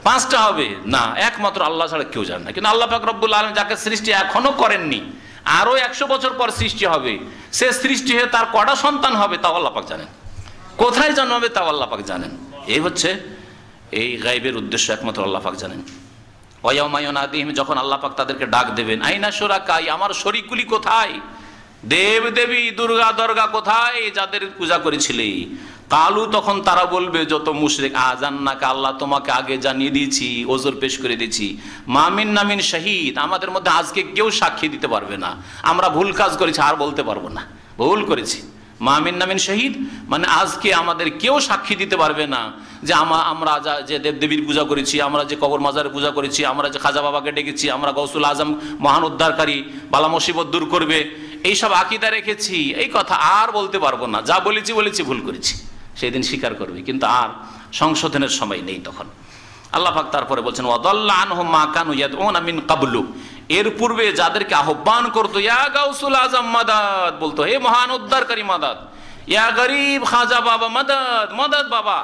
5টা হবে না, একমাত্র আল্লাহ ছাড়া কেউ জানে না। কিন্তু আল্লাহ পাক রব্বুল আলামিন যাকে সৃষ্টি এখনো করেননি, আরো 100 বছর পর সৃষ্টি হবে, সে সৃষ্টি হয়ে তার কটা সন্তান হবে তাও আল্লাহ পাক জানেন, কোথায় জন্মাবে তাও আল্লাহ পাক জানেন। এই হচ্ছে এই গায়বের উদ্দেশ্য, একমাত্র আল্লাহ পাক জানেন। ওয়ায়াউমা ইউনাদিহিম, যখন আল্লাহ পাক তাদেরকে ডাক দেবেন, আইনা শুরাকাই, আমার শরীকগুলি কোথায়? দেব দেবী দুর্গা দর্গা কোথায়, যাদের পূজা করেছিলে? কালু, তখন তারা বলবে, যত মুশরিক, আযান্নাকা, আল্লাহ তোমাকে আগে জানিয়ে দিয়েছি, ওজর পেশ করে দিয়েছি। মামিন নামিন শাহিদ, আমাদের মধ্যে আজকে কেউ সাক্ষী দিতে পারবে না, আমরা ভুল কাজ করেছি আর বলতে পারবো না, ভুল করেছি। মামিন নামিন শাহিদ মানে আজকে আমাদের কেউ সাক্ষী দিতে পারবে না যে আমরা যে দেবদেবীর পূজা করেছি, আমরা যে কবর মাজারের পূজা করেছি, আমরা যে খাজা বাবাকে ডেকেছি, আমরা গৌসুল আজম মহান উদ্ধারকারী, বালা মুসিবত দূর করবে, এইসব আকীদা রেখেছি, এই কথা আর বলতে পারবো না, যা বলেছি ভুল করেছি, সেদিন স্বীকার করবে। কিন্তু আর সংশোধনের সময় নেই তখন। আল্লাহ পাক তারপরে বলছেন, ওয়াদাল্লা আনহুম মা কানু ইয়াদউনা মিন ক্বাবলু, এর পূর্বে যাদেরকে আহ্বান করতো, ইয়া গাউসুল আজম মাদাদ, বলতো হে মহান উদ্ধারকারী মাদাদ, ইয়া গরিব খাজা বাবা মাদাদ, মাদাদ বাবা,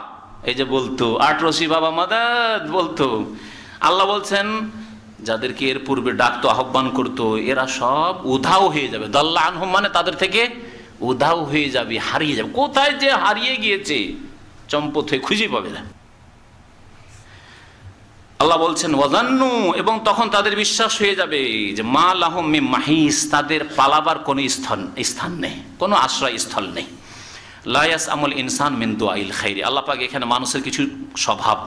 এই যে বলতো, আটরসি বাবা মাদাদ বলতো। আল্লাহ বলছেন যাদেরকে এর পূর্বে ডাকতো, আহ্বান করতো, এরা সব উধাও হয়ে যাবে। দাল্লা আনহুম মানে তাদের থেকে উধাও হয়ে যাবে, হারিয়ে যাবে। কোথায় যে হারিয়ে গিয়েছে, চম্পট হয়ে খুঁজে পাবে না। আল্লাহ বলছেন ওয়াজান্নু, এবং তখন তাদের বিশ্বাস হয়ে যাবে যে মা লাহুম মিন মাহিস, তাদের পালাবার কোনো স্থান নেই, কোনো আশ্রয় স্থল নেই। লা ইয়াসআমুল ইনসান মিন দুআইল খাইর, আল্লাহ পাক এখানে মানুষের কিছু স্বভাব,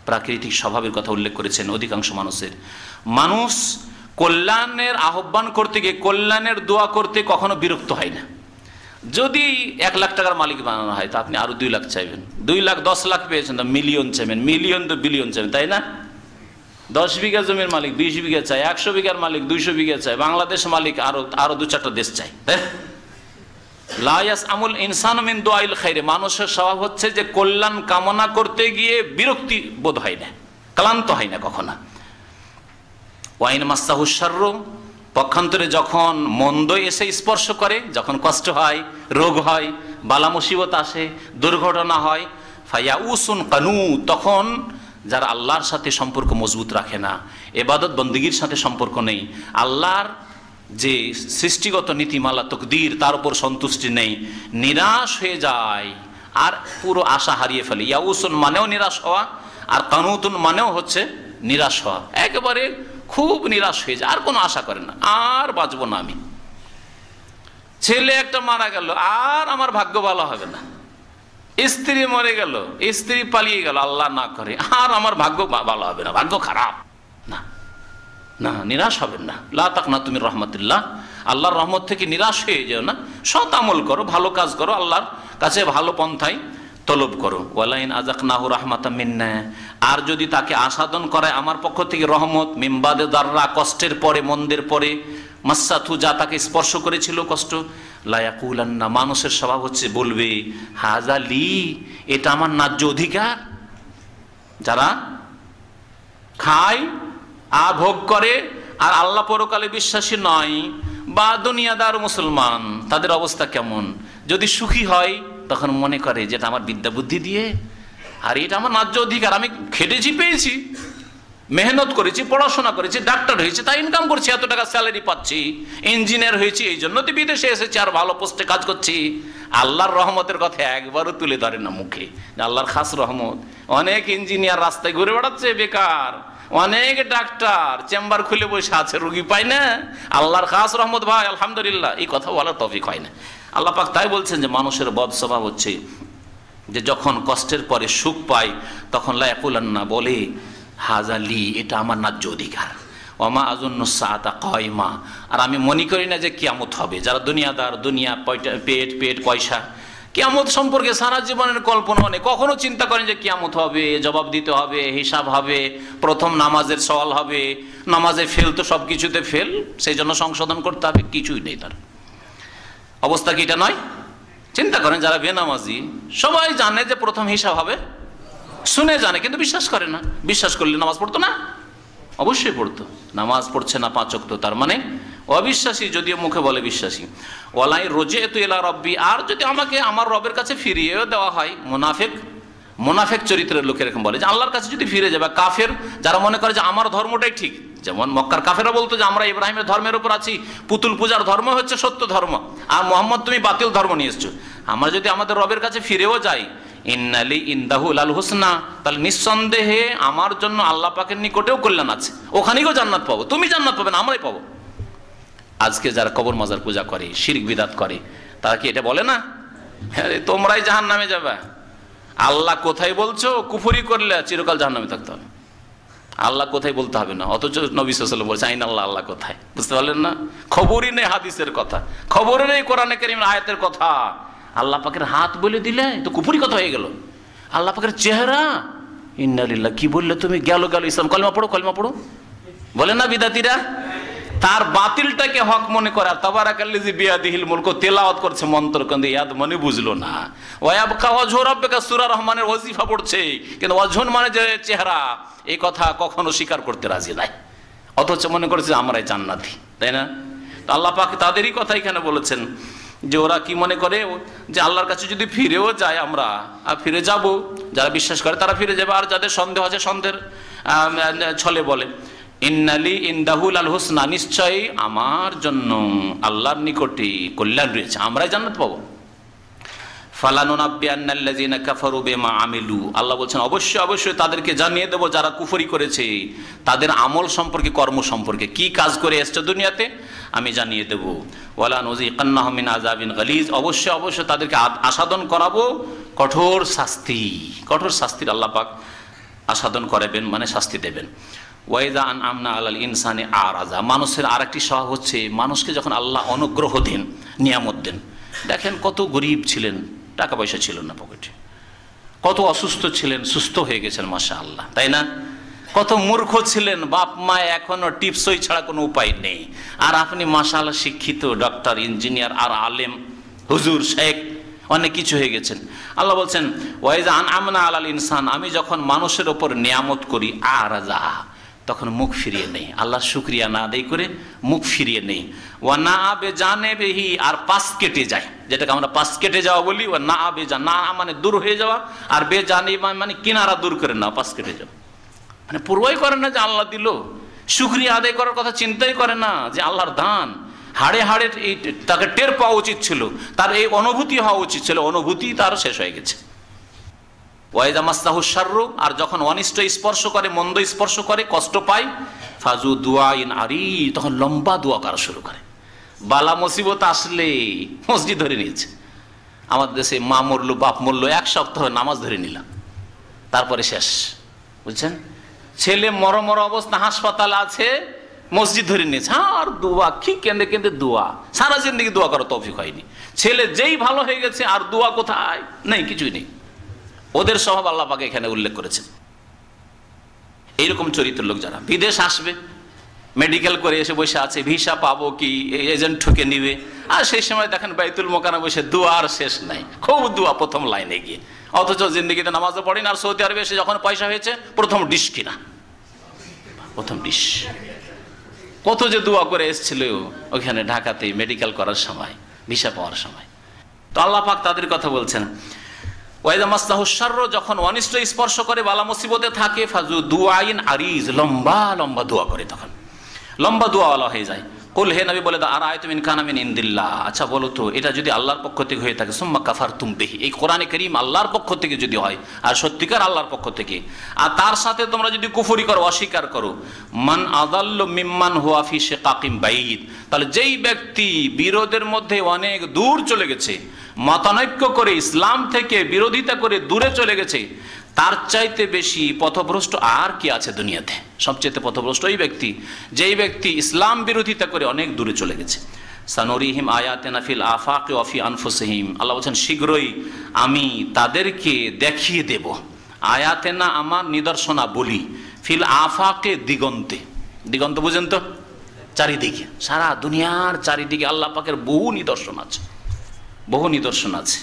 প্রাকৃতিক স্বভাবের কথা উল্লেখ করেছেন। অধিকাংশ মানুষ কল্যাণের আহ্বান করতে গিয়ে, কল্যাণের দোয়া করতে কখনো বিরক্ত হয় না। যদি 1 লাখ টাকার মালিক বানানো হয় তা আপনি আরো 2 লাখ চাইবেন, 2 লাখ 10 লাখ পেয়েছেন তো মিলিয়ন চাইবেন, মিলিয়ন তো বিলিয়ন চাইবেন, তাই না? 10 বিঘা জমির মালিক 20 বিঘা চাই, 100 বিঘার মালিক 200 বিঘা চাই, বাংলাদেশ মালিক আরো 2-4টা দেশ চাই। লা ইয়াসআমুল ইনসানু মিন দুআইল খাইর, মানুষের স্বভাব হচ্ছে যে কল্যাণ কামনা করতে গিয়ে বিরক্তি বোধ হয় না, ক্লান্ত হয় না কখনো। ওয়াইন মাসাহুশ শাররু, পক্ষান্তরে যখন মন্দ এসে স্পর্শ করে, যখন কষ্ট হয়, রোগ হয়, বালা মুসিবত আসে, দুর্ঘটনা হয়, ফায়াউসুন কানু, তখন যারা আল্লাহর সাথে সম্পর্ক মজবুত রাখে না, ইবাদত বন্দেগীর সাথে সম্পর্ক নেই, আল্লাহর যে সৃষ্টিগত নীতিমালা তকদির তার উপর সন্তুষ্টি নেই, নিরাশ হয়ে যায় আর পুরো আশা হারিয়ে ফেলে। ইয়াউসুন মানেও নিরাশ হওয়া, আর কানুতুন মানেও হচ্ছে নিরাশ হওয়া, একেবারে খুব নিরাশ হয়ে যায়, আর কোনো আশা করে না, আর বাঁচবো না আমি। ছেলে একটা মারা গেল, আর আমার ভাগ্য ভালো হবে না। স্ত্রী মরে গেল, স্ত্রী পালিয়ে গেল, আল্লাহ না করে, আর আমার ভাগ্য ভালো হবে না, ভাগ্য খারাপ না। না, নিরাশ হবেন না। লা তাকনাতু মির রাহমাতিল্লাহ, আল্লাহর রহমত থেকে নিরাশ হয়ে যেও না। সৎ আমল করো, ভালো কাজ করো, আল্লাহর কাছে ভালো পন্থায় তলব করো। ওয়ালাইন আযাকনাহু রাহমাতাম মিন্না, আর যদি তাকে আস্বাদন করায় আমার পক্ষ থেকে রহমত, মিম্বাদে দাররা, কষ্টের পরে, মন্দের পরে, মাসাথু, যা তাকে স্পর্শ করেছিল কষ্ট, লা ইয়াকুলান্না, মানুষের স্বভাব হচ্ছে বলবে হাযা লি, এটা আমার ন্যায্য অধিকার। যারা খায় ভোগ করে আর আল্লাহ পরকালে বিশ্বাসী নয় বা দুনিয়াদার মুসলমান, তাদের অবস্থা কেমন? যদি সুখী হয় তখন মনে করে যেটা আমার বিদ্যা বুদ্ধি দিয়ে, আর এটা আমার ন্যায্য অধিকার, আমি খেটেছি, পেয়েছি, মেহনত করেছি, পড়াশোনা করেছি, ডাক্তার হয়েছে, তাই ইনকাম করছি, এত টাকা স্যালারি পাচ্ছি, ইঞ্জিনিয়ার হয়েছি, এই জন্য তো বিদেশে এসেছি আর ভালো পোস্টে কাজ করছি। আল্লাহর রহমতের কথা একবারও তুলে ধরে না মুখে, আল্লাহর খাস রহমত। অনেক ইঞ্জিনিয়ার রাস্তায় ঘুরে বেড়াচ্ছে বেকার, অনেক ডাক্তার চেম্বার খুলে বসে আছে, রুগী পায় না। আল্লাহর খাস রহমত ভাই, আলহামদুলিল্লাহ, এই কথা বলার তৌফিক হয় না। আল্লাহ পাক তাই বলছেন যে মানুষের বদ স্বভাব হচ্ছে যে যখন কষ্টের পরে সুখ পায় তখন লা ইয়াকুলান্না, বলে হাযা লি, এটা আমার ন্যায্য অধিকার। ওমা আযুন্নু সাআতা কায়মা, আর আমি মনে করি না যে কিয়ামত হবে। যারা দুনিয়াদার, দুনিয়া, পেট পেট পয়সা, কিয়ামত সম্পর্কে সারা জীবনের কল্পনা নেই, কখনো চিন্তা করেন যে কিয়ামত হবে, জবাব দিতে হবে, হিসাব হবে, প্রথম নামাজের সওয়াল হবে, নামাজে ফেল তো সব কিছুতে ফেল, সেই জন্য সংশোধন করতে হবে, কিছুই নেই। তার অবস্থা কি এটা নয়? চিন্তা করেন যারা বেনামাজি, সবাই জানে যে প্রথম হিসাব হবে, শুনে জানে, কিন্তু বিশ্বাস করে না। বিশ্বাস করলে নামাজ পড়তো না? অবশ্যই পড়তো। নামাজ পড়ছে না 5 ওয়াক্ত, তার মানে অবিশ্বাসী, যদিও মুখে বলে বিশ্বাসী। ওয়ালাই রজিতু ইলা রাব্বি, আর যদি আমাকে আমার রবের কাছে ফিরিয়েও দেওয়া হয়, মুনাফিক চরিত্রের লোকের এরকম বলে যে আল্লাহর কাছে যদি ফিরে যাবে। কাফের যারা মনে করে যে আমার ধর্মটাই ঠিক, যেমন মক্কার কাফেরা বলতো যে আমরা ইব্রাহিমের ধর্মের উপর আছি, পুতুল পূজার ধর্ম হচ্ছে সত্য ধর্ম, আর মোহাম্মদ তুমি বাতিল ধর্ম নিয়ে এসছো। আমরা যদি আমাদের রবের কাছে ফিরেও যাই, ইন্নালি ইনদাহু লাল হুসনা, তাহলে নিঃসন্দেহে আমার জন্য আল্লাহ পাকের নিকটেও কল্যাণ আছে, ওখানেও জান্নাত পাবো। তুমি জান্নাত পাবে না, আমরাই পাবো। আজকে যারা কবর মাজার পূজা করে, শিরক বিদাত করে, তারা কি এটা বলে না তোমরাই জাহান্নামে যাবে? আল্লাহ কোথায় বলছো কুফরি করলে চিরকাল জাহান্নামে থাকতে হবে? আল্লাহ কোথায় বলতে হবে না, অথচ নবী সাল্লাল্লাহু আলাইহি ওয়াসাল্লাম বলছে আইন আল্লাহ, আল্লাহ কোথায়? বুঝতে পারলেন না? খবরই নেই হাদিসের কথা, খবরই নেই কোরআনে কারীমের আয়াতের কথা। আল্লাহ পাকের হাত বলে দিলে তো কুফরি কথা হয়ে গেল। আল্লাহ পাকের চেহারা, ইন্না লিল্লাহ, কি বললে তুমি? গেল ইসলাম, কলমা পড়ো, কলমা পড়ো বলে না বিদাতিরা? তার বাতিলটাকে হক মনে করে, আর তাবারাকাল্লাযী বিয়াদিহিল মুলক তেলাওয়াত করছে মন্ত্র, কিন্তু ইয়াদ মানে বুঝলো না। ওয়ায়াবকা ওয়াজহু রাব্বিকা, সূরা রহমানের ওয়াজিফা পড়ছে, কিন্তু ওয়াজহুন মানে যে চেহারা, এই কথা কখনো স্বীকার করতে রাজি নাই, অথচ মনে করেছে আমরাই জান্নাতি, তাই না? তো আল্লাহ পাক তাদেরই কথা এখানে বলেছেন যে ওরা কি মনে করে যে আল্লাহর কাছে যদি ফিরেও যায়, আমরা ফিরে যাব, যারা বিশ্বাস করে তারা ফিরে যাবে, আর যাদের সন্দেহ আছে সন্দেহের ছলে বলে ইন্নালি ইনদাহু লাল হুসনা, নিশ্চয়ই আমার জন্য আল্লাহর নিকটে কল্যাণ রয়েছে, আমরাই জান্নাত পাবো। ফালানুনাব্বিয়ান্নাল্লাযীনা কাফারু বিমা আমিলু, আল্লাহ বলছেন অবশ্যই তাদেরকে জানিয়ে দেব যারা কুফরি করেছে, তাদের আমল সম্পর্কে, কর্ম সম্পর্কে, কি কাজ করে এসছে দুনিয়াতে আমি জানিয়ে দেব। ওয়ালা নুযিকান্নাহুম মিন আযাবিন গালিজ, অবশ্যই তাদেরকে আস্বাদন করাবো কঠোর শাস্তির আল্লাহ পাক আস্বাদন করাবেন, মানে শাস্তি দেবেন। ওয়াইদা আনআমনা আলাল ইনসানি আরাজা, মানুষের আরেকটি স্বভাব হচ্ছে মানুষকে যখন আল্লাহ অনুগ্রহ দেন, নিয়ামত দেন, দেখেন কত গরিব ছিলেন, টাকা পয়সা ছিল না পকেটে, কত অসুস্থ ছিলেন, সুস্থ হয়ে গেছেন মাশাআল্লাহ, তাই না? কত মূর্খ ছিলেন, বাপ মা এখনো টিপসই ছাড়া কোনো উপায় নেই, আর আপনি মাশাআল্লাহ শিক্ষিত, ডক্টর, ইঞ্জিনিয়ার, আর আলেম, হুজুর, শেখ, অনেক কিছু হয়ে গেছেন। আল্লাহ বলছেন ওয়াইজা আনআমনা আলাল ইনসান, আমি যখন মানুষের ওপর নিয়ামত করি, আরাজা, তখন মুখ ফিরিয়ে নেই, আল্লাহ শুকরিয়া না আদায় করে মুখ ফিরিয়ে নেই। ওয়া না আবে জানেবেহি, আর পাশ কেটে যায়, যেটাকে আমরা পাশ কেটে যাওয়া বলি। ওয়া না আবে জান, না মানে দূর হয়ে যাওয়া, আর বে জানে মানে কিনারা দূর করে না, পাশ কেটে যাওয়া, মানে পূর্বই করে না যে আল্লাহ দিল, শুকরিয়া আদায় করার কথা চিন্তাই করে না যে আল্লাহর দান, হাড়ে এই তাকে টের পাওয়া উচিত ছিল, তার এই অনুভূতি হওয়া উচিত ছিল, অনুভূতি তার শেষ হয়ে গেছে। ওয়াইদা মাসসাহু শাররু, আর যখন অনিষ্ট স্পর্শ করে, মন্দ স্পর্শ করে, কষ্ট পায়, ফাজু দুআইন আরি, তখন লম্বা দোয়া করা শুরু করে। বালা মুসিবত আসলে মসজিদ ধরে নিয়েছে, আমাদের দেশে মা মরলো, বাপ মরলো, 1 সপ্তাহ নামাজ ধরে নিলাম, তারপরে শেষ, বুঝছেন? ছেলে মর অবস্থা হাসপাতাল আছে, মসজিদ ধরে নিয়েছে, আর দোয়া কি কেঁদে কেঁদে দোয়া, সারা জিন্দগি দোয়া করার তৌফিক হয়নি। ছেলে যেই ভালো হয়ে গেছে আর দোয়া কোথায়, নেই, কিছুই নেই। ওদের স্বভাব আল্লাহ পাক এখানে উল্লেখ করেছেন। এইরকম চরিত্র লোক যারা বিদেশ আসবে, মেডিকেল করে এসে বসে আছে, ভিসা পাবো কি, এজেন্ট ঠুকে নিবে, আর সেই সময় দেখেন বাইতুল মোকাররমে বসে দোয়ার শেষ নাই, খুব দোয়া প্রথম লাইনে গিয়ে, অথচ জিন্দগিতে নামাজও পড়েন। আর সৌদি আরবে এসে যখন পয়সা হয়েছে প্রথম ডিশ কিনা, প্রথম ডিশ। কত যে দোয়া করে এসেছিল ওখানে ঢাকাতে মেডিকেল করার সময়, ভিসা পাওয়ার সময়। তো আল্লাহ পাক তাদের কথা বলছেন, ওয়াইদা মাসলাহু শাররু, যখন অনিষ্ট স্পর্শ করে, বালা মুসিবতে থাকে, ফাজু দুআইন আরিজ, লম্বা লম্বা দোয়া করে, তখন লম্বা দোয়াওয়ালা হয়ে যায়। কুল, হে নবী বলে দাও, আরাআইতুম ইন কানা মিন ইনদিল্লাহ, আচ্ছা বলো তো এটা যদি আল্লাহর পক্ষ থেকে হয়ে থাকে, সুম্মা কাফারতুম বিহি, এই কোরআনে কারীম আল্লাহর পক্ষ থেকে যদি হয় আর সত্যিকার আল্লাহর পক্ষ থেকে, আর তার সাথে তোমরা যদি কুফরি করো, অস্বীকার করো, মান আযাল্লু মিম্মান হুয়া ফি শিকাকিম বাইদ, তাহলে যেই ব্যক্তি বিরোধের মধ্যে অনেক দূর চলে গেছে, মতানৈক্য করে ইসলাম থেকে বিরোধিতা করে দূরে চলে গেছে, তার চাইতে বেশি পথভ্রষ্ট আর কি আছে দুনিয়াতে? সবচেয়ে পথভ্রষ্ট ওই ব্যক্তি যেই ব্যক্তি ইসলাম বিরোধিতা করে অনেক দূরে চলে গেছে। সানুরিহিম আয়াতিনা ফিল আফাকি ওয়া ফি আনফুসিহিম, আল্লাহ বলেন শীঘ্রই আমি তাদেরকে দেখিয়ে দেব, আয়াতেনা আমার নিদর্শনা বলি, ফিল আফাকে দিগন্তে, দিগন্ত বুঝেন তো, চারিদিকে, সারা দুনিয়ার চারিদিকে আল্লাহ পাকের বহু নিদর্শন আছে, বহু নিদর্শন আছে।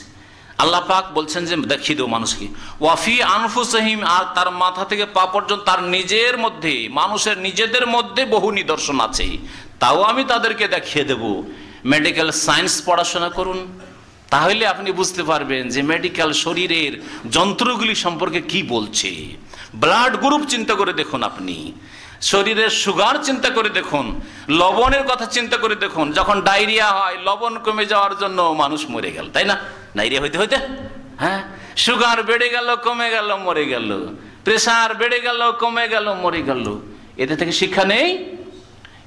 আল্লাহ পাক বলছেন যে দেখিয়ে দেবো মানুষকে, ওয়াফি আনফুসহিম, আর তার মাথা থেকে পা পর্যন্ত তার নিজের মধ্যে, মানুষের নিজেদের মধ্যে বহু নিদর্শন আছে, তাও আমি তাদেরকে দেখিয়ে দেব। মেডিকেল সায়েন্স পড়াশোনা করুন, তাহলে আপনি বুঝতে পারবেন যে মেডিকেল শরীরের যন্ত্রগুলি সম্পর্কে কি বলছে। ব্লাড গ্রুপ চিন্তা করে দেখুন, আপনি শরীরের সুগার চিন্তা করে দেখুন, লবণের কথা চিন্তা করে দেখুন। যখন ডায়রিয়া হয়, লবণ কমে যাওয়ার জন্য মানুষ মরে গেল, তাই না? ডায়রিয়া হইতে হইতে, হ্যাঁ, সুগার বেড়ে গেল, কমে গেল, মরে গেল, প্রেসার বেড়ে গেল, কমে গেল, মরে গেল। এতে থেকে শিক্ষা নেই?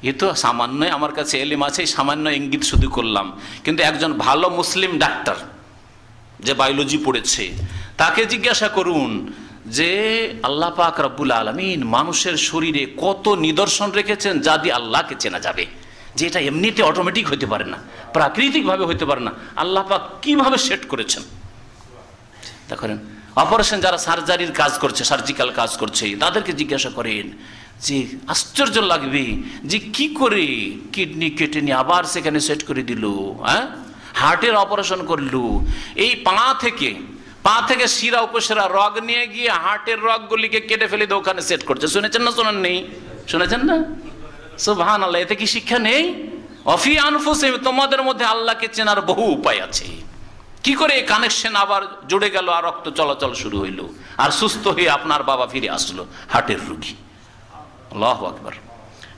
এ তো সামান্য, আমার কাছে এলিম আছে, সামান্য ইঙ্গিত শুধু করলাম। কিন্তু একজন ভালো মুসলিম ডাক্তার যে বায়োলজি পড়েছে, তাকে জিজ্ঞাসা করুন যে আল্লাহ পাক রব্বুল আলামিন মানুষের শরীরে কত নিদর্শন রেখেছেন যা দিয়ে আল্লাহকে চেনা যাবে, যে এটা এমনিতে অটোমেটিক হতে পারে না, প্রাকৃতিকভাবে হতে পারে না, আল্লাহ পাক কিভাবে সেট করেছেন। দেখেন, অপারেশন যারা সার্জারির কাজ করছে, সার্জিক্যাল কাজ করছে, তাদেরকে জিজ্ঞাসা করেন যে আশ্চর্য লাগবে যে কি করে কিডনি কেটে নিয়ে আবার সেখানে সেট করে দিল, হ্যাঁ, হার্টের অপারেশন করলো, এই পা থেকে শিরা উপশিরা রগ নিয়ে গিয়ে হার্টের রগগুলিকে কেটে ফেলে দিয়ে ওখানে সেট করছে। শুনেছেন না? শোনেন নেই? শুনেছেন না? সুবহানাল্লাহ। এতে কি শিক্ষা নেই? অফি আনফুসিহিম, তোমাদের মধ্যে আল্লাহকে চেনার বহু উপায় আছে। কি করে কানেকশন আবার জুড়ে গেল, আর রক্ত চলাচল শুরু হইল, আর সুস্থ হয়ে আপনার বাবা ফিরে আসলো, হার্টের রোগী। আল্লাহু আকবার।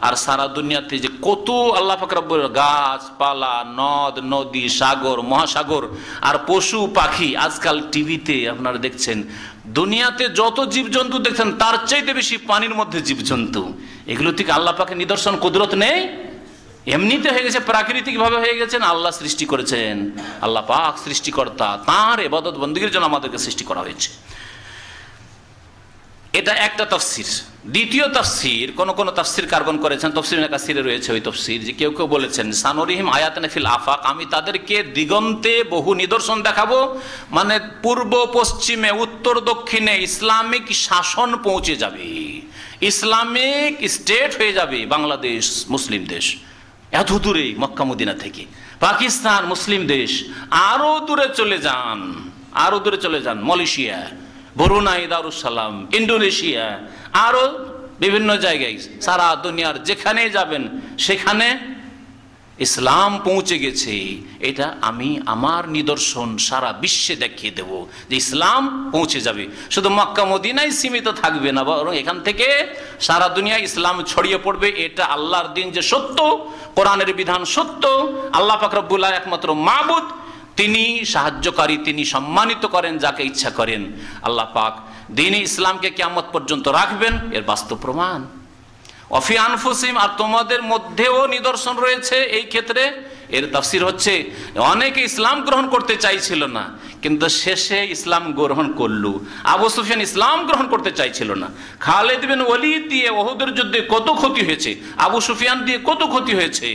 আর সারা দুনিয়াতে যে কত আল্লাহ পাক রব্বুল, গাছপালা, নদ নদী, সাগর মহাসাগর, আর পশু পাখি, আজকাল টিভিতে আপনারা দেখছেন দুনিয়াতে যত জীবজন্তু দেখছেন তার চাইতে বেশি পানির মধ্যে জীবজন্তু। এগুলো থেকে আল্লাহ পাকের নিদর্শন, কুদরত নেই? এমনিতে হয়ে গেছে, প্রাকৃতিক ভাবে হয়ে গেছেন, আল্লাহ সৃষ্টি করেছেন। আল্লাহ পাক সৃষ্টিকর্তা, তাঁর ইবাদত বন্দেগীর জন্য আমাদেরকে সৃষ্টি করা হয়েছে। এটা একটা তাফসীর। দ্বিতীয় তাফসীর কোন তাফসীর কার্বন করেছেন, তাফসীর কাসিরে রয়েছে ওই তাফসীর, যে কেউ কেউ বলেছেন সানুরিহিম আয়াতানা ফিল আফাক, আমি তাদেরকে দিগন্তে বহু নিদর্শন দেখাবো, মানে পূর্ব পশ্চিমে, উত্তর দক্ষিণে ইসলামিক শাসন পৌঁছে যাবে, ইসলামিক স্টেট হয়ে যাবে বাংলাদেশ, মুসলিম দেশ, এত দূরে মক্কা মদিনা থেকে। পাকিস্তান মুসলিম দেশ, আরো দূরে চলে যান, আরো দূরে চলে যান, মালয়েশিয়া, ব্রুনাই, দারুসালাম, ইন্দোনেশিয়া, আরো বিভিন্ন জায়গায়, সারা দুনিয়ার যেখানে যাবেন সেখানে ইসলাম পৌঁছে গেছে। এটা আমি আমার নিদর্শন সারা বিশ্বে দেখিয়ে দেব যে ইসলাম পৌঁছে যাবে, শুধু মক্কা মদিনায় সীমিত থাকবে না, বরং এখান থেকে সারা দুনিয়ায় ইসলাম ছড়িয়ে পড়বে। এটা আল্লাহর দিন যে সত্য, কোরআনের বিধান সত্য, আল্লাহ পাক রব্বুল আলামিন একমাত্র মাবুদ, তিনি সাহায্যকারী, তিনি সম্মানিত করেন যাকে ইচ্ছা করেন। আল্লাহ পাক দ্বীন ইসলামকে কিয়ামত পর্যন্ত রাখবেন, এর বাস্তব প্রমাণ। অফি আনফুসিহিম, আর তোমাদের মধ্যেও নিদর্শন রয়েছে এই ক্ষেত্রে। এর তাফসীর হচ্ছে অনেকে ইসলাম গ্রহণ করতে চাইছিল না, কিন্তু শেষে ইসলাম গ্রহণ করলো। আবু সুফিয়ান ইসলাম গ্রহণ করতে চাইছিল না। খালিদ বিন ওয়ালিদ দিয়ে উহুদের যুদ্ধে কত ক্ষতি হয়েছে, আবু সুফিয়ান দিয়ে কত ক্ষতি হয়েছে,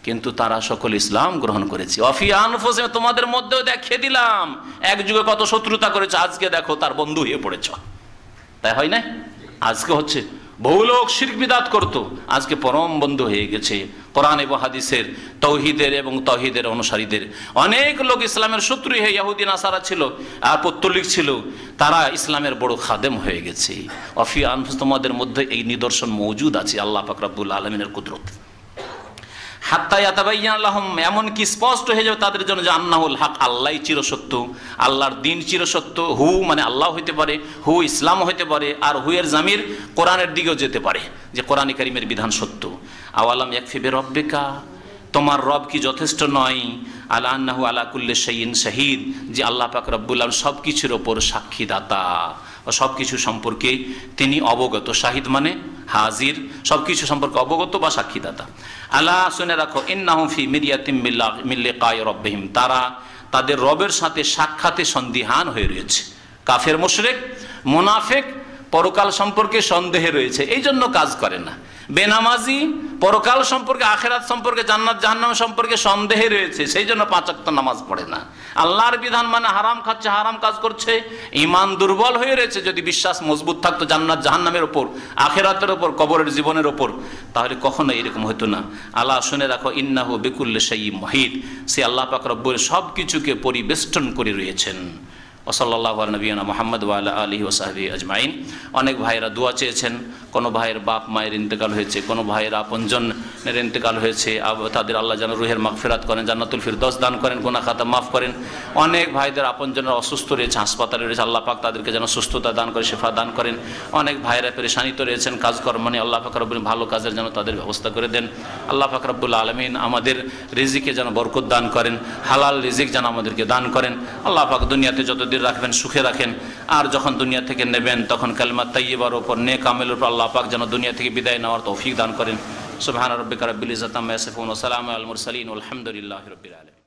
কিন্তু তারা সকল ইসলাম গ্রহণ করেছে। অফি আনফুসিহিম, তোমাদের মধ্যেও দেখিয়ে দিলাম এক যুগে কত শত্রুতা করেছে, আজকে দেখো তার বন্ধু হয়ে পড়েছ। তাই হয় না? আজকে হচ্ছে বহু লোক শিরক বিদআত করতো, আজকে পরম বন্ধু হয়ে গেছে কোরআন এবং হাদিসের, তৌহিদের এবং তৌহিদের অনুসারীদের। অনেক লোক ইসলামের শত্রু হয়ে ইহুদি নাসারা ছিল আর পত্তলিক ছিল, তারা ইসলামের বড় খাদেম হয়ে গেছে। অফি আনফুস, তোমাদের মধ্যে এই নিদর্শন মওজুদ আছে আল্লাহ পাক রব্বুল আলামিনের কুদরত। হাত্তা ইয়াতাবায়্যানা লাহুম, এমন কি স্পষ্ট হয়ে যাবে তাদের জন্য যে আন্নাহুল হক, আল্লাহই চিরসত্য, আল্লাহর দ্বীন চিরসত্য। হু মানে আল্লাহ হইতে পারে, হু ইসলাম হইতে পারে, আর হু এর জামির কোরআনের দিকেও যেতে পারে, যে কোরআন কারীমের বিধান সত্য। আওয়ালাম ইয়াকফি বিরাব্বিকা, তোমার রব কি যথেষ্ট নয়, আলা আন্নাহু আলা কুল্লি শাইইন শাহীদ, যে আল্লাহ পাক রব্বুল আলামিন সব কিছুর ওপর সাক্ষীদাতা, সব কিছু সম্পর্কে তিনি অবগত। শাহিদ মানে হাজির, সব কিছু সম্পর্কে অবগত বা সাক্ষীদাতা। আলা, শুনে রাখো, ইন্নাহুম ফি মিরিয়াতিম মিন লিকাই রাব্বিহিম, তারা তাদের রবের সাথে সাক্ষাতে সন্দিহান হয়ে রয়েছে। কাফের মুশরিক মুনাফিক পরকাল সম্পর্কে সন্দেহে রয়েছে, এই জন্য কাজ করে না। বেনামাজি পরকাল সম্পর্কে, আখেরাত সম্পর্কে, জান্নাত জাহান্নাম সম্পর্কে সন্দেহে রয়েছে, সেই জন্য 5 ওয়াক্ত নামাজ পড়ে না। আল্লাহর বিধান মানে হারাম খাচ্ছে, হারাম কাজ করছে, ঈমান দুর্বল হয়ে রয়েছে। যদি বিশ্বাস মজবুত থাকতো জান্নাত জাহান্নামের উপর, আখেরাতের উপর, কবরের জীবনের উপর, তাহলে কখনো এরকম হতো না। আল্লাহ, শুনে রাখো, ইন্নাহু বিকুল্লি শাইইন মুহিত, সে আল্লাহ পাক রব্বুল সব কিছুকে পরিবেষ্টন করে রয়েছেন। ওসল্লাল্লাহু আলা নবিয়িনা মুহাম্মদ ওয়া আলা আলিহি ওয়া সাহবিহি আজমাইন। অনেক ভাইয়েরা দোয়া চেয়েছেন, কোনো ভাইয়ের বাপ মায়ের ইন্তেকাল হয়েছে, কোনো ভাইয়ের আপনজনের ইন্তেকাল হয়েছে, তাদের আল্লাহ যেন রুহের মাগফিরাত করেন, জান্নাতুল ফিরদৌস দান করেন, গুনাহ খাতা মাফ করেন। অনেক ভাইদের আপনজনের অসুস্থ রয়েছে, হাসপাতালে রয়েছে, আল্লাহ পাক তাদেরকে যেন সুস্থতা দান করে, শিফা দান করেন। অনেক ভাইয়েরা পেরেশানিতে রয়েছেন, কাজকর্ম নিয়ে, আল্লাহ পাক রব্বুল ভালো কাজের যেন তাদের ব্যবস্থা করে দেন। আল্লাহ পাক রব্বুল আলামিন আমাদের রিজিকে যেন বরকত দান করেন, হালাল রিজিক যেন আমাদেরকে দান করেন। আল্লাহ পাক দুনিয়াতে যতদিন রাখবেন সুখে রাখেন, আর যখন দুনিয়া থেকে নেবেন তখন কালিমা তাইয়্যিবার উপর, নেক আমলের উপর আল্লাহ পাক যেন দুনিয়া থেকে বিদায় নেওয়ার তৌফিক দান করেন। সুবহান রাব্বিকা রাব্বিল ইজ্জাতি আম্মা ইয়াসিফুন ওয়া সালামুন আলাল মুরসালিন ওয়ালহামদুলিল্লাহি রাব্বিল আলামিন।